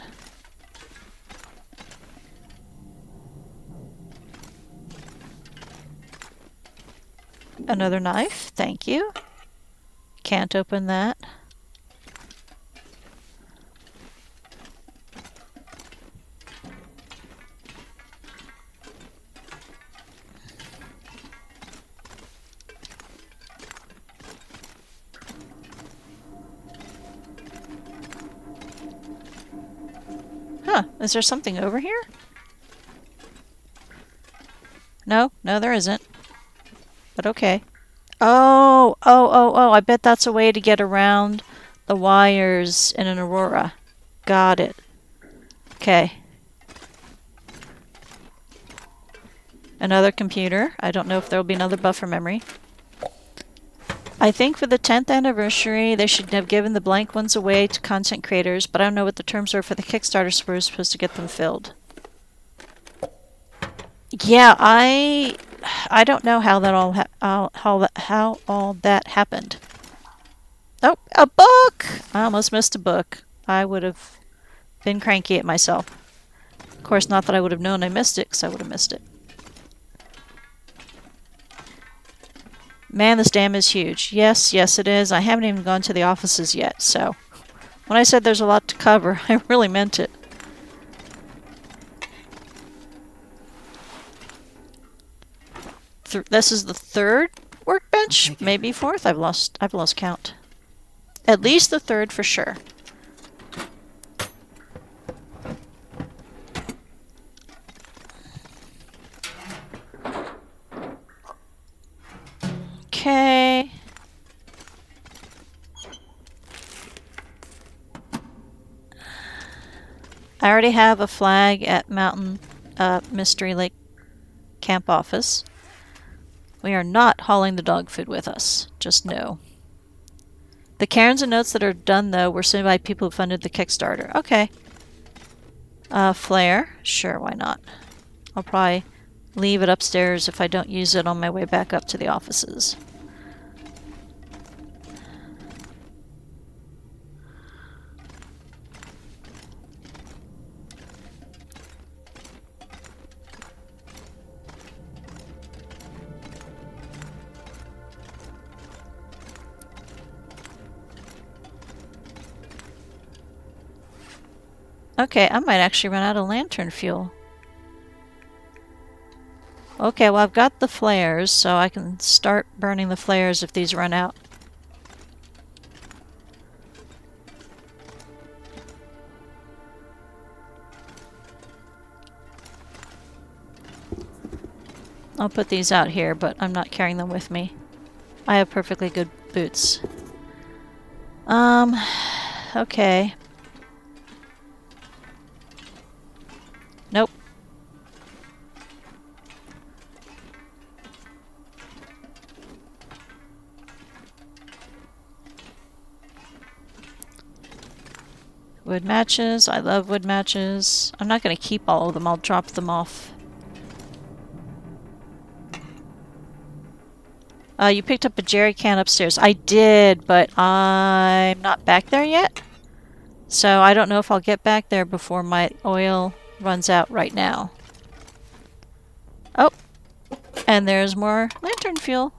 Another knife, thank you. Can't open that. Huh, is there something over here? No, there isn't. But okay. Oh, I bet that's a way to get around the wires in an aurora. Got it. Okay. Another computer. I don't know if there'll be another buffer memory. I think for the 10th anniversary, they should have given the blank ones away to content creators, but I don't know what the terms were for the Kickstarter, so we're supposed to get them filled. Yeah, I don't know how that how all that happened. Oh, a book! I almost missed a book. I would have been cranky at myself. Of course, not that I would have known I missed it, because I would have missed it. Man, this dam is huge. Yes, it is. I haven't even gone to the offices yet, so when I said there's a lot to cover, I really meant it. this is the third workbench, Take it. maybe fourth. I've lost count. At least the third for sure. Okay. I already have a flag at Mountain Mystery Lake Camp Office. We are not hauling the dog food with us. Just no. The cairns and notes that are done, though, were sent by people who funded the Kickstarter. Okay. Flare? Sure, why not? I'll probably leave it upstairs if I don't use it on my way back up to the offices. Okay, I might actually run out of lantern fuel. Okay, well I've got the flares, so I can start burning the flares if these run out. I'll put these out here, but I'm not carrying them with me. I have perfectly good boots. Okay. Nope. Wood matches. I love wood matches. I'm not going to keep all of them. I'll drop them off. You picked up a jerry can upstairs. I did, but I'm not back there yet. So I don't know if I'll get back there before my oil runs out right now. Oh, and there's more lantern fuel.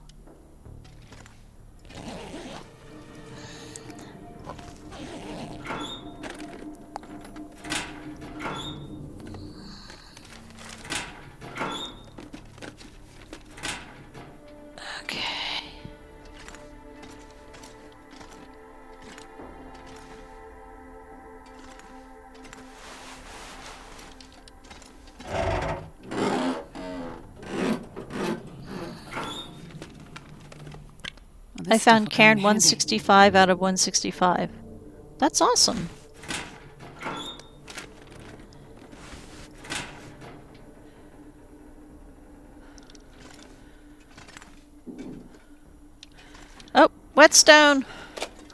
Okay. I found cairn 165 out of 165. That's awesome. Oh, whetstone!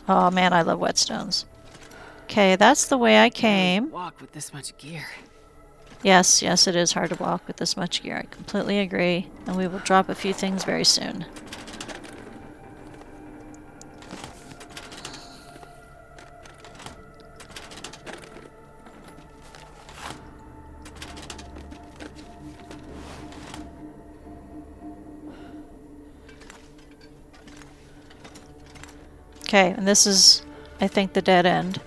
Oh man, I love whetstones. Okay, that's the way I came. Walk with this much gear. Yes, yes, it is hard to walk with this much gear. I completely agree. And we will drop a few things very soon. Okay, and this is, I think, the dead end.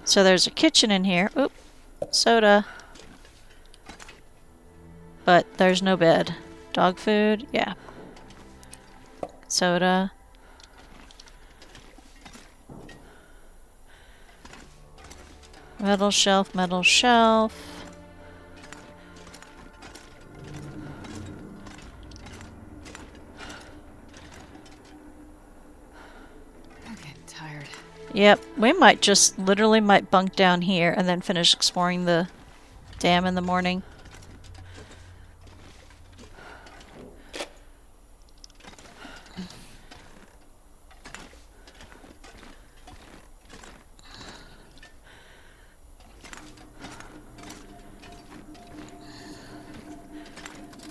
So there's a kitchen in here. Oop, soda. But there's no bed. Dog food, yeah. Soda. Metal shelf, metal shelf. Yep, we might just literally might bunk down here and then finish exploring the dam in the morning.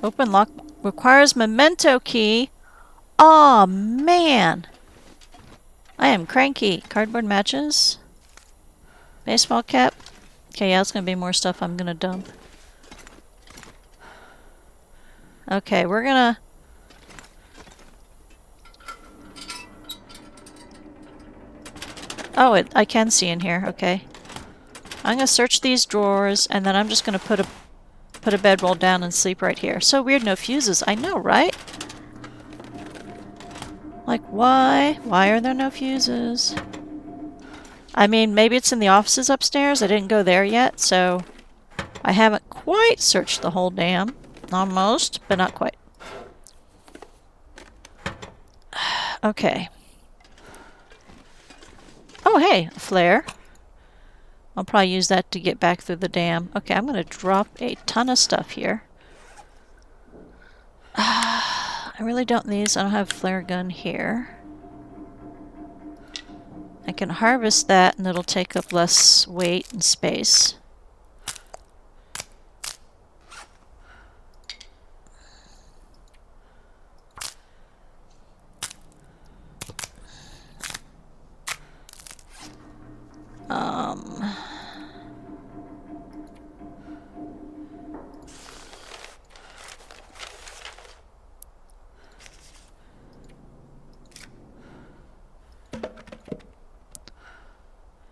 Open lock requires memento key. Aw, man! I am cranky. Cardboard matches. Baseball cap. Okay, yeah, it's gonna be more stuff I'm gonna dump. Okay, we're gonna... Oh, I can see in here. Okay. I'm gonna search these drawers, and then I'm just gonna put a put a bedroll down and sleep right here. So weird, no fuses. I know, right? Like, why? Why are there no fuses? I mean, maybe it's in the offices upstairs. I didn't go there yet, so I haven't quite searched the whole dam. Almost, but not quite. Okay. Oh, hey, a flare. I'll probably use that to get back through the dam. Okay, I'm going to drop a ton of stuff here. I really don't need these. I don't have a flare gun here. I can harvest that and it'll take up less weight and space.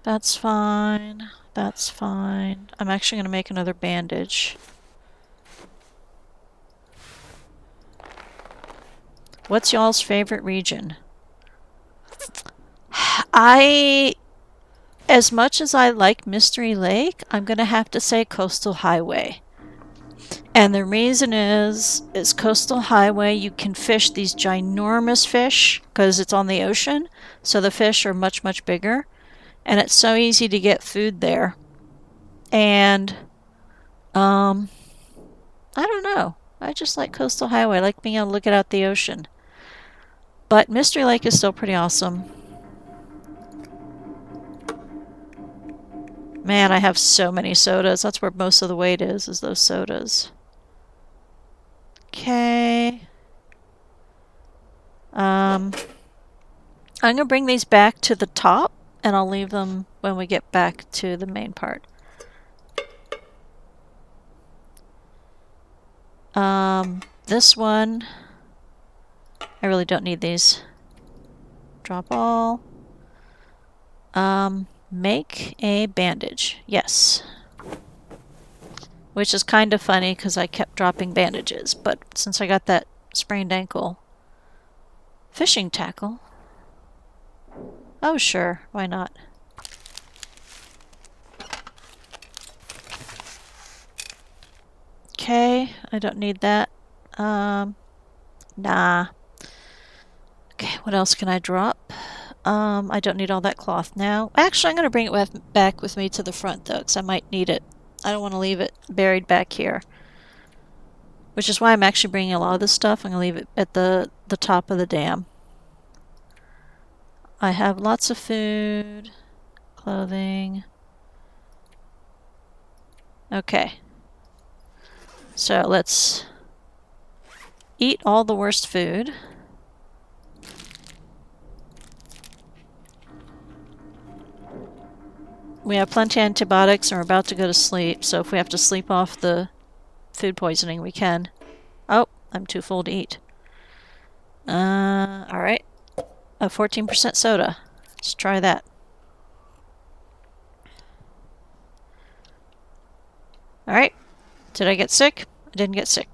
That's fine. That's fine. I'm actually going to make another bandage. What's y'all's favorite region? As much as I like Mystery Lake, I'm going to have to say Coastal Highway. And the reason is Coastal Highway, you can fish these ginormous fish because it's on the ocean. So the fish are much, much bigger. And it's so easy to get food there. And, I don't know. I just like Coastal Highway. I like being able to look out the ocean. But Mystery Lake is still pretty awesome. Man, I have so many sodas. That's where most of the weight is those sodas. Okay. I'm going to bring these back to the top, and I'll leave them when we get back to the main part. This one, I really don't need these. Drop all. Make a bandage. Yes. Which is kind of funny because I kept dropping bandages, but since I got that sprained ankle. Fishing tackle? Oh, sure. Why not? Okay, I don't need that. Nah. Okay, what else can I drop? I don't need all that cloth now. Actually, I'm going to bring it back with me to the front, though, because I might need it. I don't want to leave it buried back here. Which is why I'm actually bringing a lot of this stuff. I'm going to leave it at the top of the dam. I have lots of food, clothing. Okay. So let's eat all the worst food. We have plenty of antibiotics and we're about to go to sleep, so if we have to sleep off the food poisoning, we can. Oh, I'm too full to eat. Alright. A 14% soda. Let's try that. Alright. Did I get sick? I didn't get sick.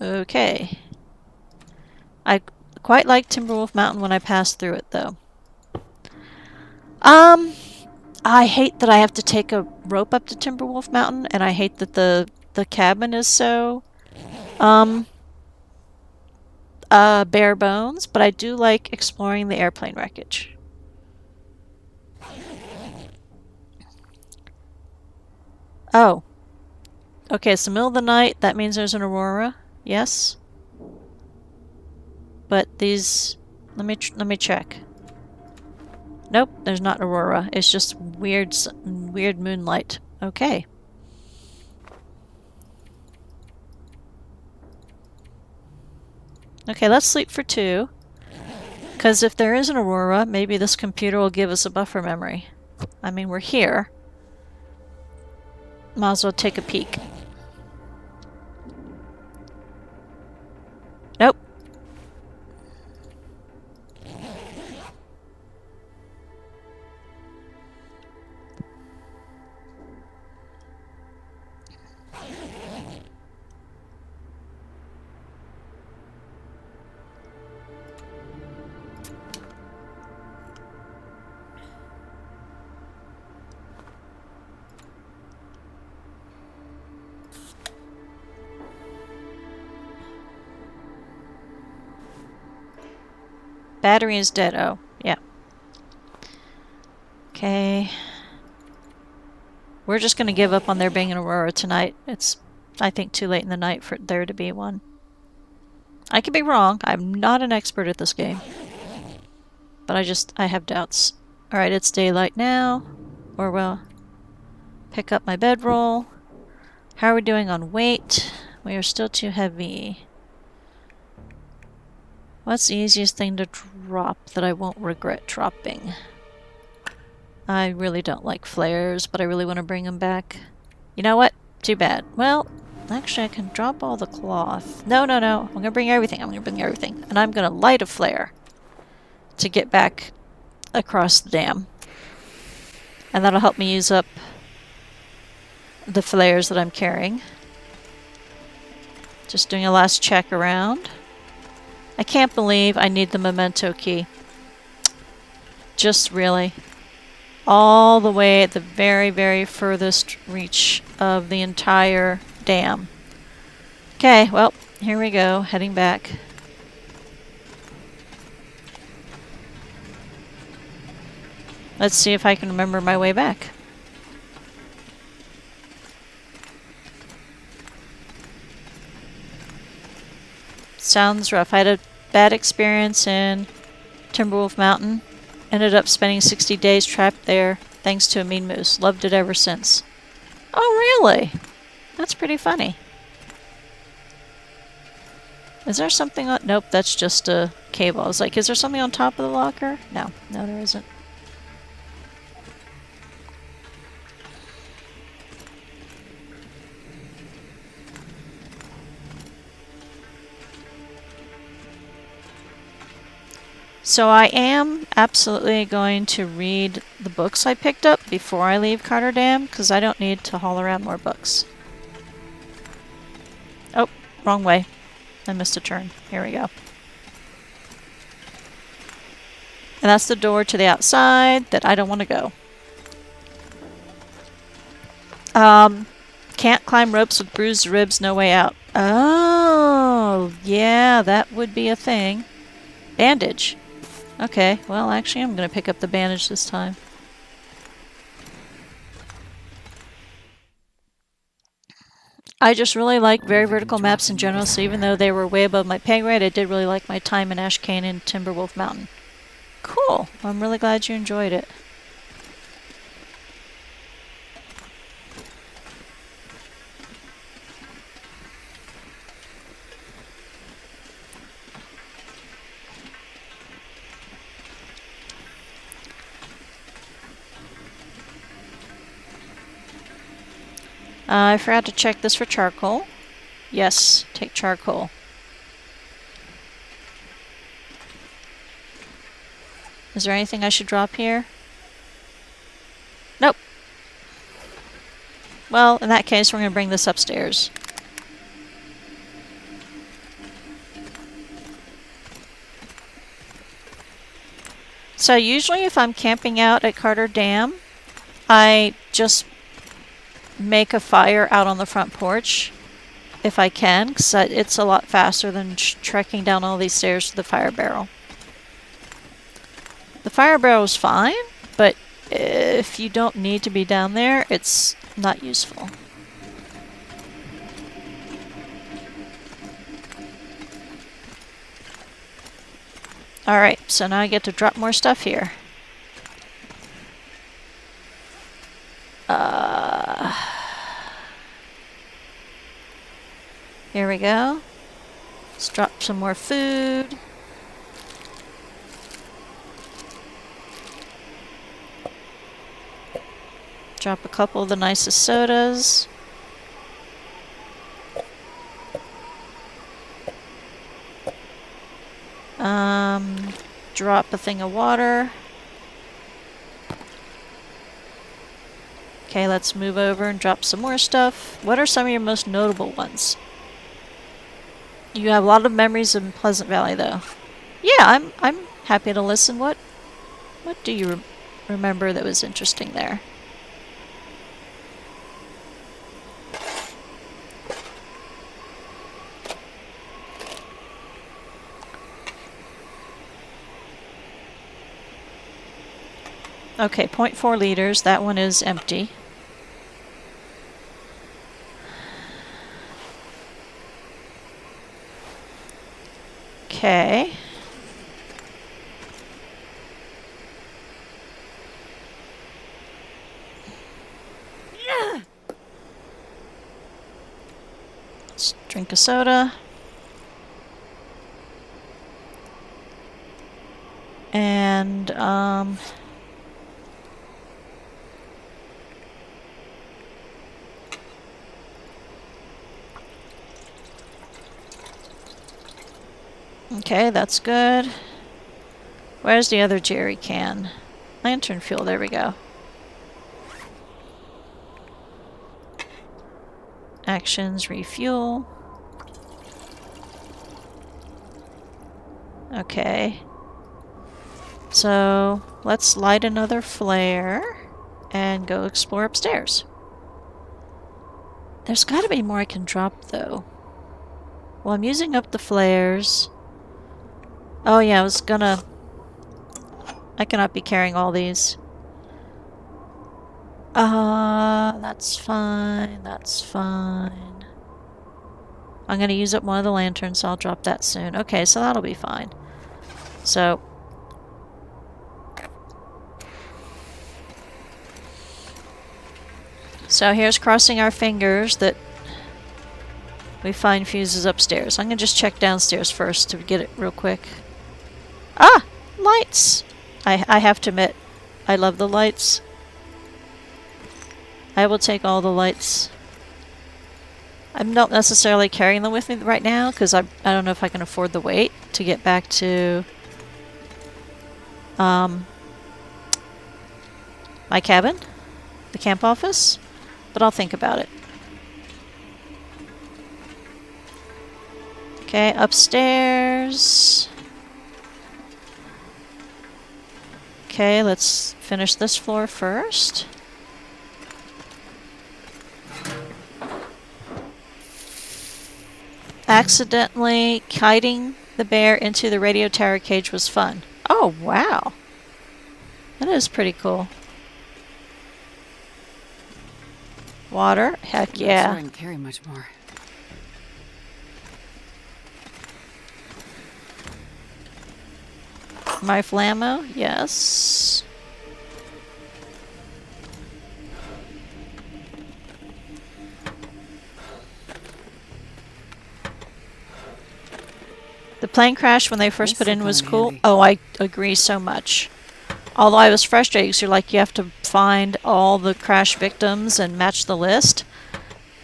Okay. I quite like Timberwolf Mountain when I passed through it, though. I hate that I have to take a rope up to Timberwolf Mountain, and I hate that the cabin is so, bare bones, but I do like exploring the airplane wreckage. Oh. Okay, it's the middle of the night. That means there's an aurora. Yes. But these... Let me check. Nope, there's not aurora. It's just weird moonlight. Okay. Okay, let's sleep for 2. Because if there is an aurora, maybe this computer will give us a buffer memory. I mean, we're here. Might as well take a peek. Nope. Battery is dead. Oh, yeah. Okay. We're just going to give up on there being an aurora tonight. It's, I think, too late in the night for there to be one. I could be wrong. I'm not an expert at this game. But I have doubts. Alright, it's daylight now. Or, well, pick up my bedroll. How are we doing on weight? We are still too heavy. What's the easiest thing to drop that I won't regret dropping? I really don't like flares, but I really want to bring them back. You know what? Too bad. Well, actually I can drop all the cloth. No, no, no. I'm going to bring everything. I'm going to bring everything. And I'm going to light a flare to get back across the dam. And that'll help me use up the flares that I'm carrying. Just doing a last check around. I can't believe I need the memento key. Just really. All the way at the very, very furthest reach of the entire dam. Okay, well, here we go, heading back. Let's see if I can remember my way back. Sounds rough. I had a bad experience in Timberwolf Mountain. Ended up spending 60 days trapped there thanks to a mean moose. Loved it ever since. Oh, really? That's pretty funny. Is there something on... Nope, that's just a cable. I was like, is there something on top of the locker? No. No, there isn't. So I am absolutely going to read the books I picked up before I leave Carter Dam, because I don't need to haul around more books. Oh, wrong way. I missed a turn. Here we go. And that's the door to the outside that I don't want to go. Can't climb ropes with bruised ribs, no way out. Oh, yeah, that would be a thing. Bandage. Okay, well, actually, I'm going to pick up the bandage this time. I just really like very vertical maps in general, so even though they were way above my pay grade, I did really like my time in Ash Canyon and Timberwolf Mountain. Cool. I'm really glad you enjoyed it. I forgot to check this for charcoal. Yes, take charcoal. Is there anything I should drop here? Nope. Well, in that case, we're going to bring this upstairs. So usually if I'm camping out at Carter Dam, I just make a fire out on the front porch if I can, because it's a lot faster than trekking down all these stairs to the fire barrel. The fire barrel is fine, but if you don't need to be down there, it's not useful. Alright, so now I get to drop more stuff here. Here we go. Let's drop some more food. Drop a couple of the nicest sodas. Drop a thing of water. Okay, let's move over and drop some more stuff. What are some of your most notable ones? You have a lot of memories in Pleasant Valley, though. Yeah, I'm happy to listen. What do you remember that was interesting there? Okay, 0.4 liters. That one is empty. Okay. Let's drink a soda. And, okay, that's good. Where's the other jerry can? Lantern fuel, there we go. Actions, refuel. Okay. So, let's light another flare and go explore upstairs. There's gotta be more I can drop, though. Well, I'm using up the flares. Oh yeah, I cannot be carrying all these. That's fine, that's fine. I'm gonna use up one of the lanterns, so I'll drop that soon. Okay, so that'll be fine. So... So here's crossing our fingers that we find fuses upstairs. I'm gonna just check downstairs first to get it real quick. Ah! Lights! I have to admit, I love the lights. I will take all the lights. I'm not necessarily carrying them with me right now because I don't know if I can afford the wait to get back to my cabin, the camp office, but I'll think about it. Okay, upstairs. Okay, let's finish this floor first. Accidentally kiting the bear into the radio tower cage was fun. Oh, wow. That is pretty cool. Water? Heck yeah. I'm not sure I can carry much more. Rifle ammo? Yes. The plane crash when they first put in was cool. Oh, I agree so much. Although I was frustrated because you're like, you have to find all the crash victims and match the list.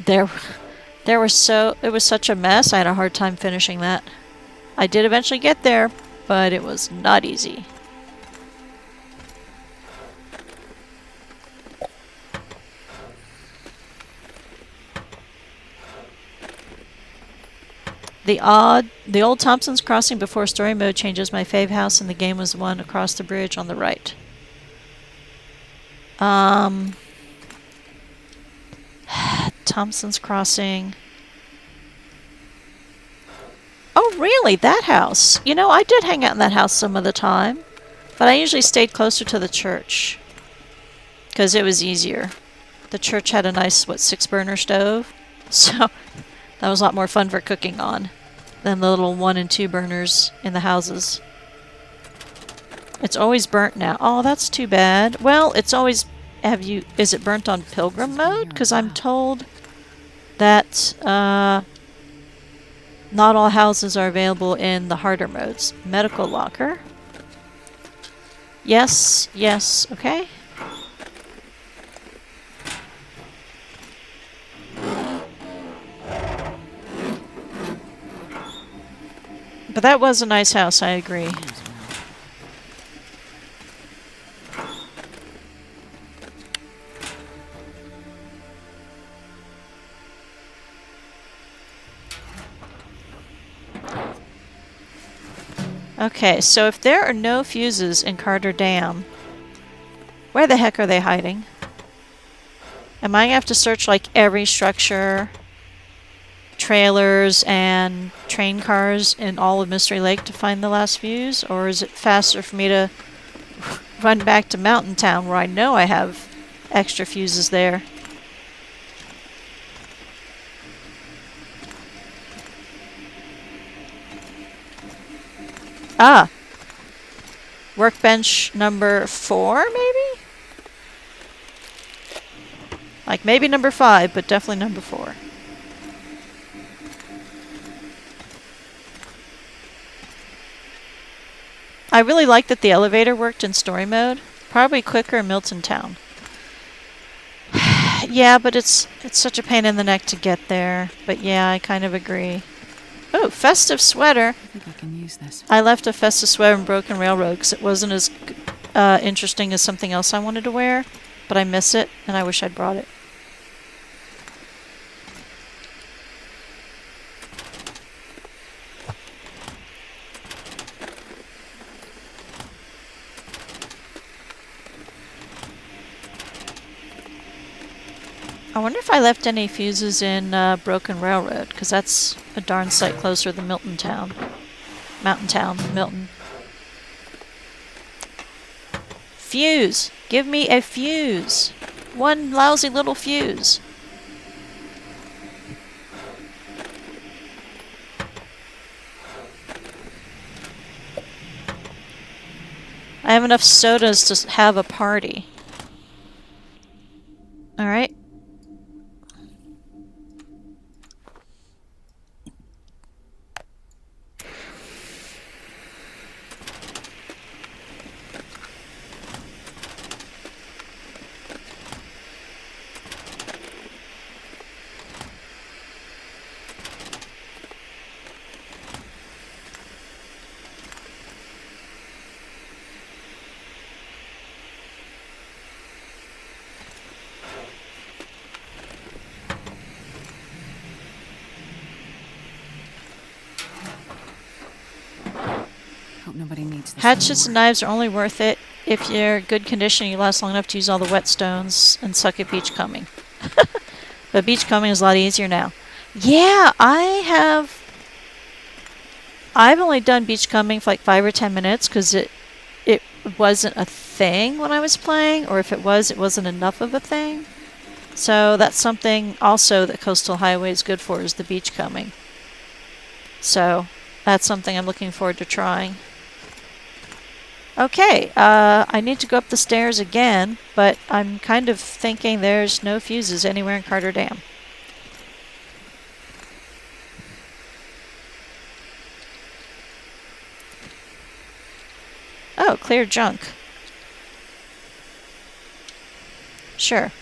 It was such a mess. I had a hard time finishing that. I did eventually get there, but it was not easy. The old Thompson's Crossing before story mode changes. My fave house in the game was the one across the bridge on the right. Thompson's Crossing. Oh, really? That house? You know, I did hang out in that house some of the time, but I usually stayed closer to the church because it was easier. The church had a nice, 6-burner stove, so that was a lot more fun for cooking on than the little 1 and 2 burners in the houses. It's always burnt now. Oh, that's too bad. Well, it's always... Is it burnt on pilgrim mode? Because I'm told that not all houses are available in the harder modes. Medical locker. Yes, yes, okay. But that was a nice house, I agree. Okay, so if there are no fuses in Carter Dam, where the heck are they hiding? Am I going to have to search like every structure, trailers, and train cars in all of Mystery Lake to find the last fuse? Or is it faster for me to run back to Mountain Town where I know I have extra fuses there. Ah! Workbench number 4, maybe? Like, maybe number 5, but definitely number 4. I really like that the elevator worked in story mode. Probably quicker in Milton Town. Yeah, but it's such a pain in the neck to get there. But yeah, I kind of agree. Oh, festive sweater. I think I can use this. I left a festive sweater in Broken Railroad because it wasn't as interesting as something else I wanted to wear. But I miss it, and I wish I'd brought it. I wonder if I left any fuses in Broken Railroad, because that's a darn sight closer than Milton Town. Mountain Town, Milton. Fuse! Give me a fuse! One lousy little fuse. I have enough sodas to have a party. Alright. Hope nobody needs this Hatchets and anymore. knives are only worth it if you're in good condition and you last long enough to use all the whetstones and suck at beachcombing. But beachcombing is a lot easier now. Yeah, I've only done beachcombing for like 5 or 10 minutes because it wasn't a thing when I was playing, or if it was, it wasn't enough of a thing. So that's something also that Coastal Highway is good for, is the beachcombing. So that's something I'm looking forward to trying. Okay, I need to go up the stairs again, but I'm kind of thinking there's no fuses anywhere in Carter Dam. Oh, clear junk. Sure.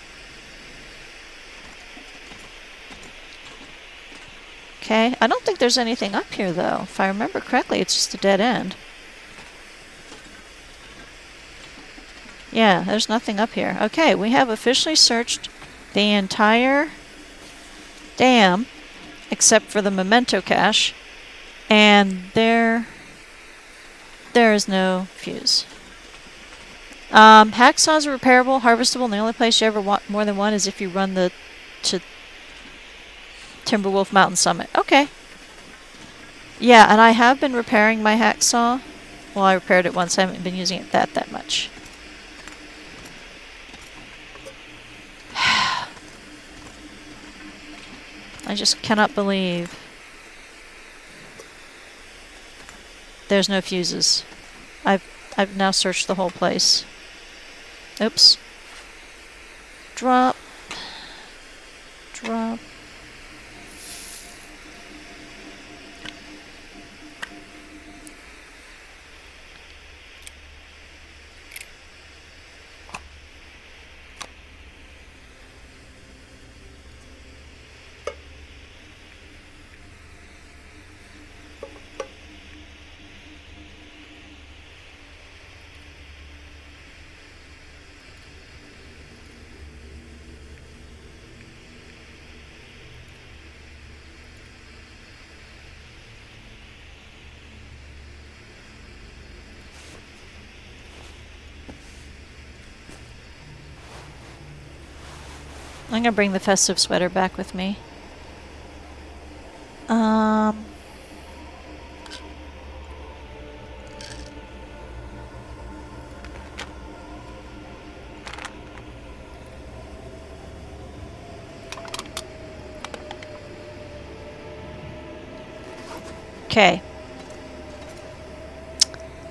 Okay, I don't think there's anything up here, though. If I remember correctly, it's just a dead end. Yeah, there's nothing up here. Okay, we have officially searched the entire dam, except for the memento cache, and there is no fuse. Hacksaws are repairable, harvestable, and the only place you ever want more than one is if you run to Timberwolf Mountain Summit. Okay. Yeah, and I have been repairing my hacksaw. Well, I repaired it once. I haven't been using it that much. I just cannot believe there's no fuses. I've now searched the whole place. Oops. Drop. Drop. I'm gonna bring the festive sweater back with me. Okay.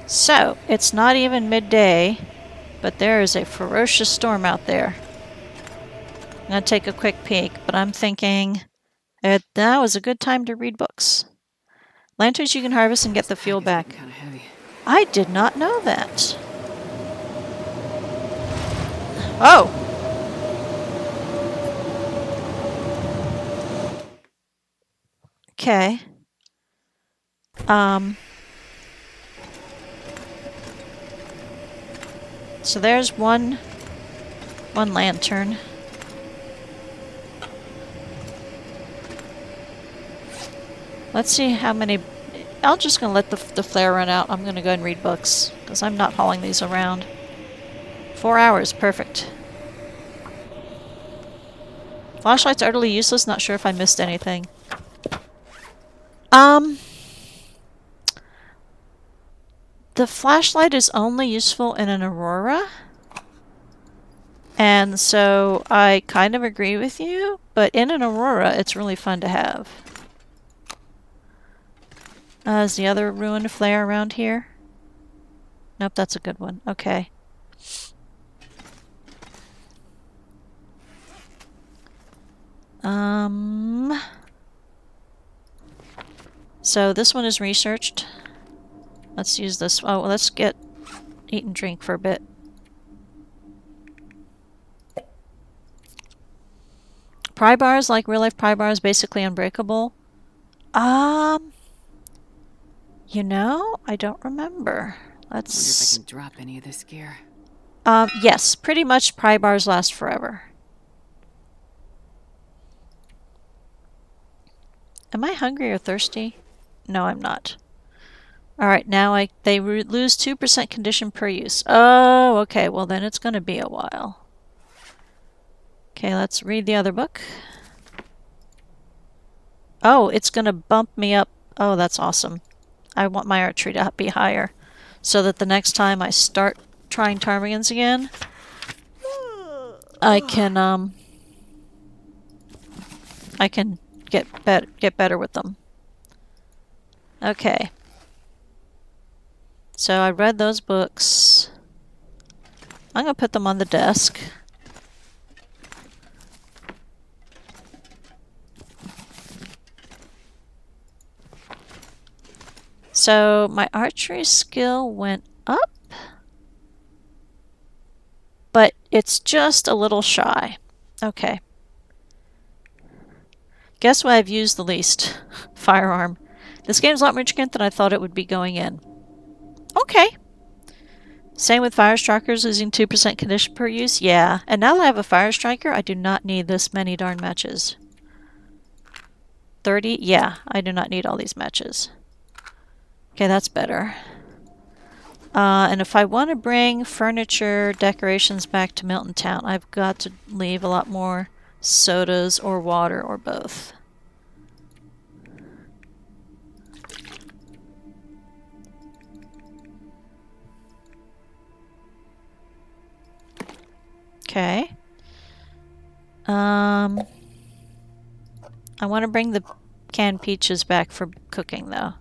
So, it's not even midday, but there is a ferocious storm out there. I'm going to take a quick peek, but I'm thinking that now is a good time to read books. Lanterns you can harvest and get the fuel back. Kind of heavy. I did not know that. Oh! Okay. So there's one lantern. Let's see how many... I'm just going to let the flare run out. I'm going to go and read books, because I'm not hauling these around. 4 hours, perfect. Flashlight's utterly useless, not sure if I missed anything. The flashlight is only useful in an aurora. And so I kind of agree with you, but in an aurora, it's really fun to have. Is the other ruined flare around here? Nope, that's a good one. Okay. So this one is researched. Let's use this. Oh, let's eat and drink for a bit. Pry bars, like real-life pry bars, basically unbreakable. You know, I don't remember. Wonder if I can drop any of this gear. Yes, pretty much pry bars last forever. Am I hungry or thirsty? No, I'm not. Alright, now they lose 2% condition per use. Oh, okay, well then it's going to be a while. Okay, let's read the other book. Oh, it's going to bump me up. Oh, that's awesome. I want my archery to be higher, so that the next time I start trying ptarmigans again, I can get better with them. Okay. So I read those books. I'm gonna put them on the desk. So my archery skill went up, but it's just a little shy. Okay. Guess what I've used the least? Firearm. This game's a lot more intricate than I thought it would be going in. Okay. Same with fire strikers, losing 2% condition per use. Yeah, and now that I have a fire striker, I do not need this many darn matches. 30? Yeah, I do not need all these matches. Okay, that's better. And if I want to bring furniture decorations back to Milton Town, I've got to leave a lot more sodas or water or both. Okay. I want to bring the canned peaches back for cooking, though.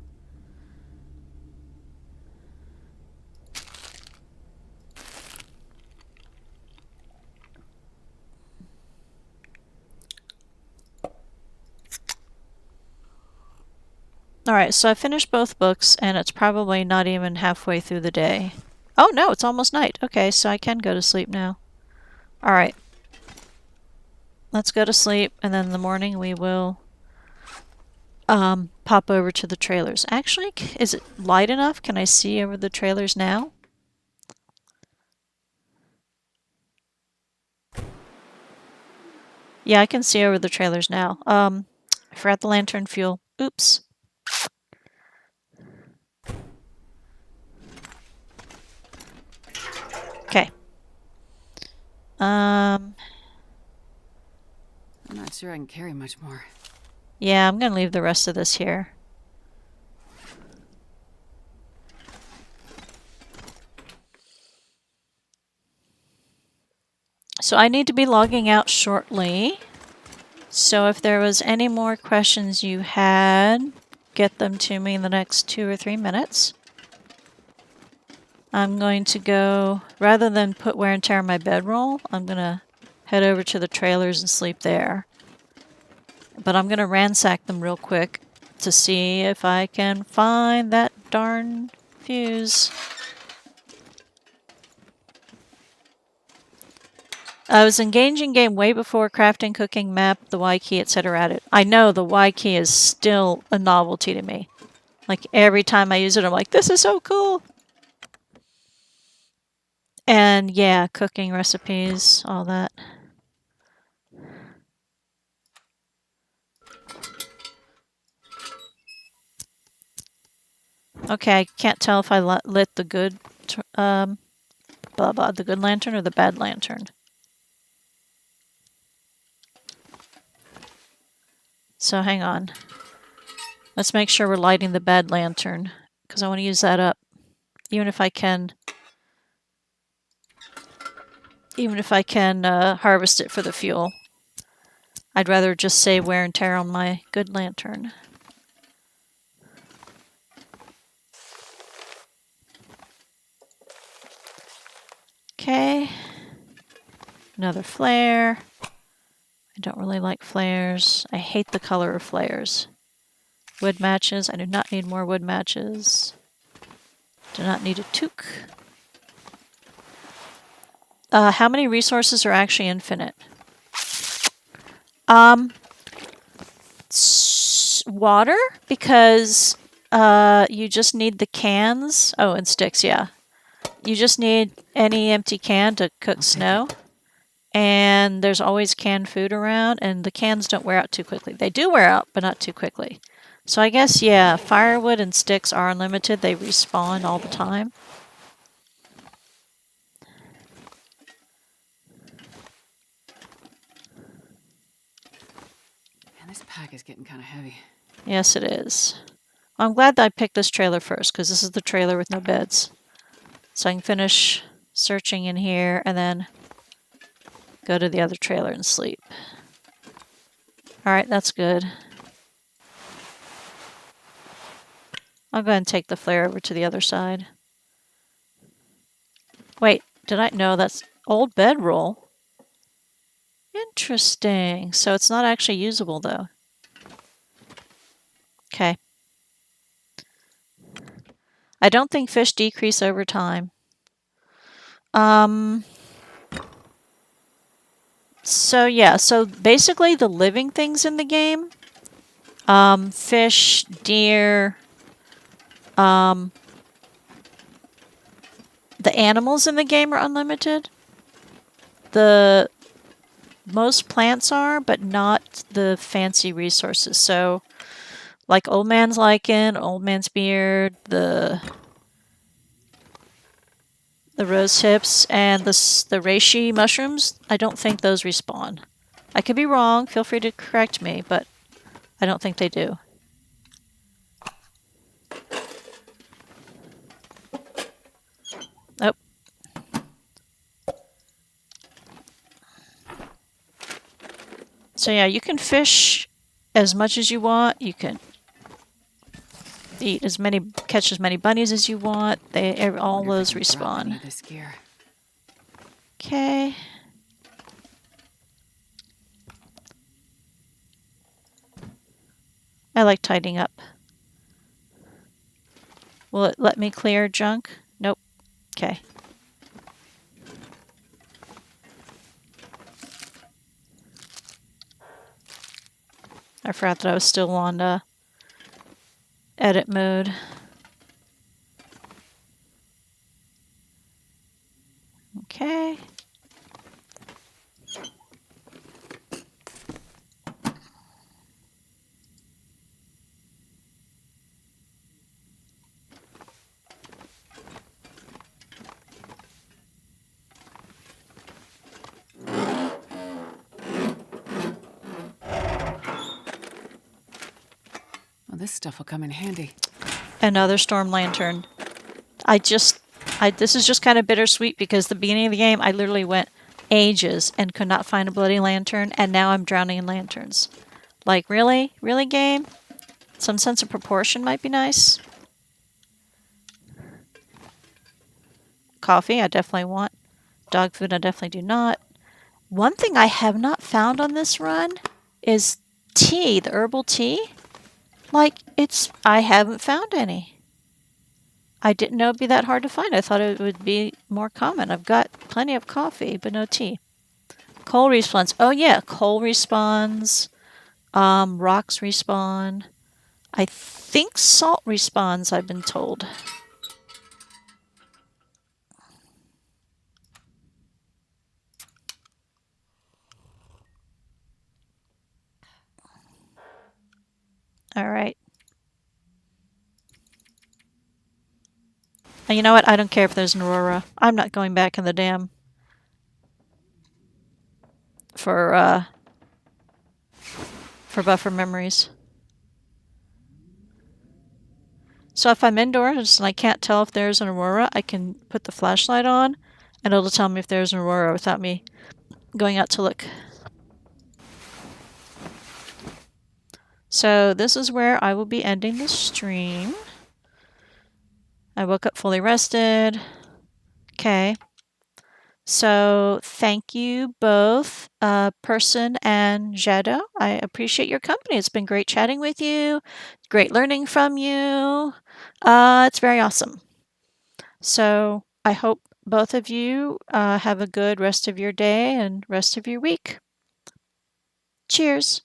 Alright, so I finished both books, and it's probably not even halfway through the day. Oh no, it's almost night. Okay, so I can go to sleep now. Alright. Let's go to sleep, and then in the morning we will pop over to the trailers. Actually, is it light enough? Can I see over the trailers now? Yeah, I can see over the trailers now. I forgot the lantern fuel. Oops. Okay. I'm not sure I can carry much more. Yeah, I'm gonna leave the rest of this here. So I need to be logging out shortly. So if there was any more questions you had, get them to me in the next 2 or 3 minutes. I'm going to go, rather than put wear and tear on my bedroll, I'm going to head over to the trailers and sleep there. But I'm going to ransack them real quick to see if I can find that darn fuse. I was engaging game way before crafting, cooking, map, the Y key, etc. added. I know the Y key is still a novelty to me. Like every time I use it, I'm like, this is so cool. And yeah, cooking recipes, all that. Okay, I can't tell if I lit the good, the good lantern or the bad lantern. So hang on. Let's make sure we're lighting the bad lantern, because I want to use that up. Even if I can harvest it for the fuel. I'd rather just save wear and tear on my good lantern. Okay. Another flare. I don't really like flares. I hate the color of flares. Wood matches. I do not need more wood matches. Do not need a toque. How many resources are actually infinite? Water, because you just need the cans. Oh, and sticks, yeah. You just need any empty can to cook snow. And there's always canned food around, and the cans don't wear out too quickly. They do wear out, but not too quickly. So I guess, yeah, firewood and sticks are unlimited. They respawn all the time. Man, this pack is getting kind of heavy. Yes, it is. I'm glad that I picked this trailer first, because this is the trailer with no beds. So I can finish searching in here and then go to the other trailer and sleep. Alright, that's good. I'll go ahead and take the flare over to the other side. Wait, did I? No, that's old bedroll. Interesting. So it's not actually usable, though. Okay. I don't think fish decrease over time. So yeah, so basically the living things in the game, fish, deer, the animals in the game are unlimited. The most plants are, but not the fancy resources. So like old man's lichen, old man's beard, the rose hips, and the reishi mushrooms, I don't think those respawn. I could be wrong, feel free to correct me, but I don't think they do. Oh. So yeah, you can fish as much as you want. You can catch as many bunnies as you want. All those respawn. Okay. I like tidying up. Will it let me clear junk? Nope. Okay. I forgot that I was still on edit mode. Okay. Well, this stuff will come in handy. Another storm lantern. This is just kind of bittersweet because the beginning of the game, I literally went ages and could not find a bloody lantern, and now I'm drowning in lanterns. Like, really? Really, game? Some sense of proportion might be nice. Coffee, I definitely want. Dog food, I definitely do not. One thing I have not found on this run is tea, the herbal tea. Like, I haven't found any. I didn't know it'd be that hard to find. I thought it would be more common. I've got plenty of coffee, but no tea. Coal respawns. Oh yeah, coal respawns. Rocks respawn. I think salt respawns, I've been told. All right. And you know what? I don't care if there's an aurora. I'm not going back in the dam for buffer memories. So if I'm indoors and I can't tell if there's an aurora, I can put the flashlight on and it'll tell me if there's an aurora without me going out to look. So this is where I will be ending the stream. I woke up fully rested. Okay. So thank you both, Person and Jado. I appreciate your company. It's been great chatting with you. Great learning from you. It's very awesome. So I hope both of you have a good rest of your day and rest of your week. Cheers.